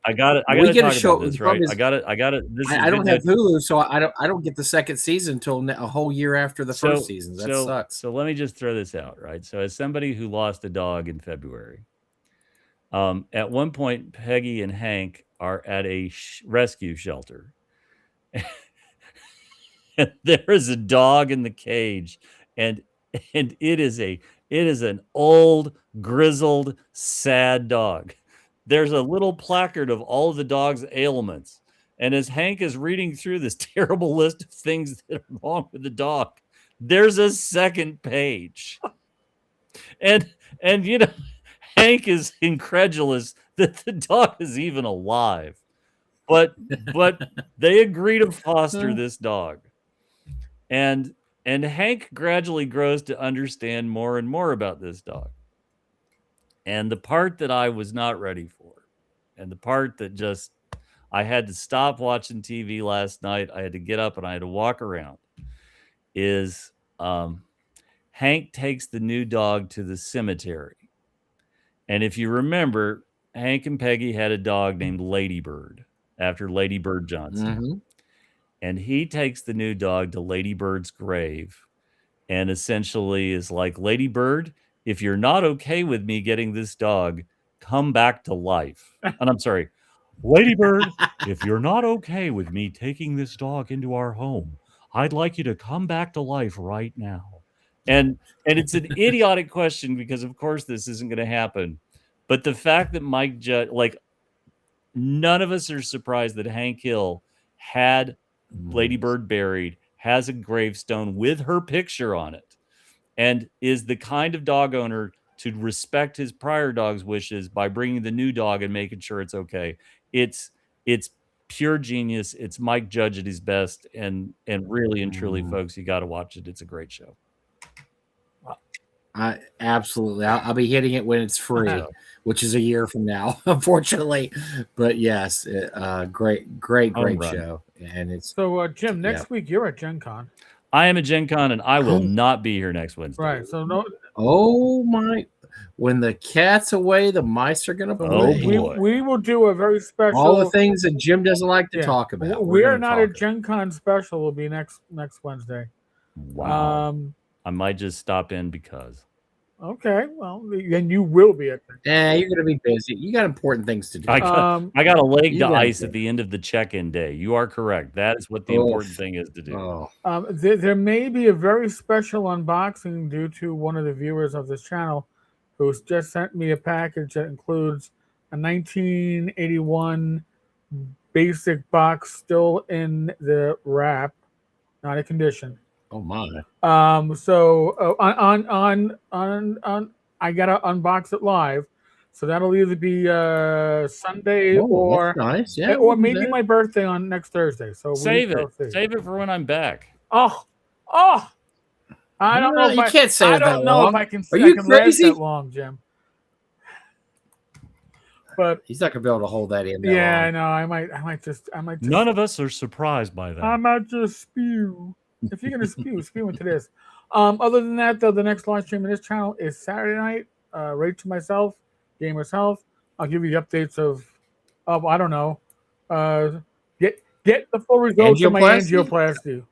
I got it. I got to talk about this, right? I got it. I don't have Hulu, so I don't get the second season until a whole year after the first season. That sucks. So let me just throw this out, right? So as somebody who lost a dog in February, at one point, Peggy and Hank are at a rescue shelter. And there is a dog in the cage, and it is an old, grizzled, sad dog. There's a little placard of all of the dog's ailments. And as Hank is reading through this terrible list of things that are wrong with the dog, there's a second page. And Hank is incredulous that the dog is even alive. but they agree to foster this dog, and Hank gradually grows to understand more and more about this dog. And the part that I was not ready for, and the part that just I had to stop watching TV last night, I had to get up and I had to walk around, is Hank takes the new dog to the cemetery. And if you remember, Hank and Peggy had a dog named Ladybird after Lady Bird Johnson. Mm-hmm. And he takes the new dog to Lady Bird's grave and essentially is like, Lady Bird, if you're not okay with me getting this dog, come back to life. And I'm sorry, Lady Bird, if you're not okay with me taking this dog into our home, I'd like you to come back to life right now. And it's an idiotic question because of course this isn't going to happen. But the fact that Mike Judge, like, none of us are surprised that Hank Hill had Lady Bird buried, has a gravestone with her picture on it, and is the kind of dog owner to respect his prior dog's wishes by bringing the new dog and making sure it's okay. It's pure genius. It's Mike Judge at his best, and really and truly, folks, you got to watch it. It's a great show. Absolutely. I'll be hitting it when it's free, which is a year from now, unfortunately. But yes, great show. And it's so Jim, next week you're at Gen Con. I am at Gen Con, and I will not be here next Wednesday. Right. So no. Oh my! When the cat's away, the mice are gonna play. We will do a very special. All the things that Jim doesn't like to talk about. We're not a Gen Con special. Will be next Wednesday. Wow. I might just stop in because. Okay, well, then you will be at. Yeah, you're gonna be busy. You got important things to do. I got a leg to ice at the end of the check-in day. You are correct. That is what the important thing is to do. There may be a very special unboxing due to one of the viewers of this channel, who's just sent me a package that includes a 1981 basic box still in the wrap, not a condition. Oh my! So on I gotta unbox it live, so that'll either be Sunday or nice, yeah, or maybe my birthday on next Thursday. So save it for when I'm back. Oh! I don't know. You can't say that long. I don't know if I can. Are you crazy? That long, Jim? But he's not gonna be able to hold that in. Yeah, no, I might just. None of us are surprised by that. I might just spew. If you're gonna spew into this. Other than that, though, the next live stream on this channel is Saturday night. Rate to myself, Gamers Health. I'll give you the updates of I don't know. Get the full results of my angioplasty.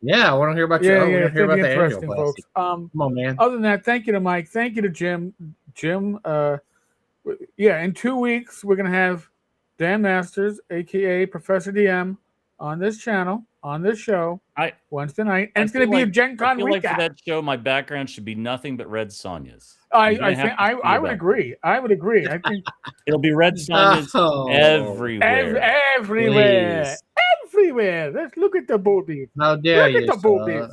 Yeah, I want to hear about your. Yeah, hear about the interesting, angioplasty. folks. Come on, man. Other than that, thank you to Mike. Thank you to Jim. In 2 weeks we're gonna have Dan Masters, aka Professor DM, on this channel, on this show, Wednesday night, and it's going to be a Gen Con recap. Like for that show, my background should be nothing but red Sonias. I would agree. I would agree. I think it'll be red Sonias everywhere. Everywhere. Let's look at the boobies. How dare you?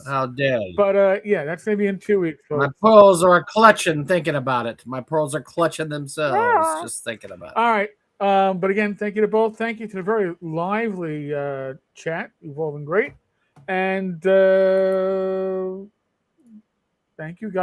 How dare you? But that's going to be in 2 weeks. Folks. My pearls are clutching thinking about it. My pearls are clutching themselves just thinking about it. All right. But again, thank you to both. Thank you to the very lively chat. You've all been great. And thank you. God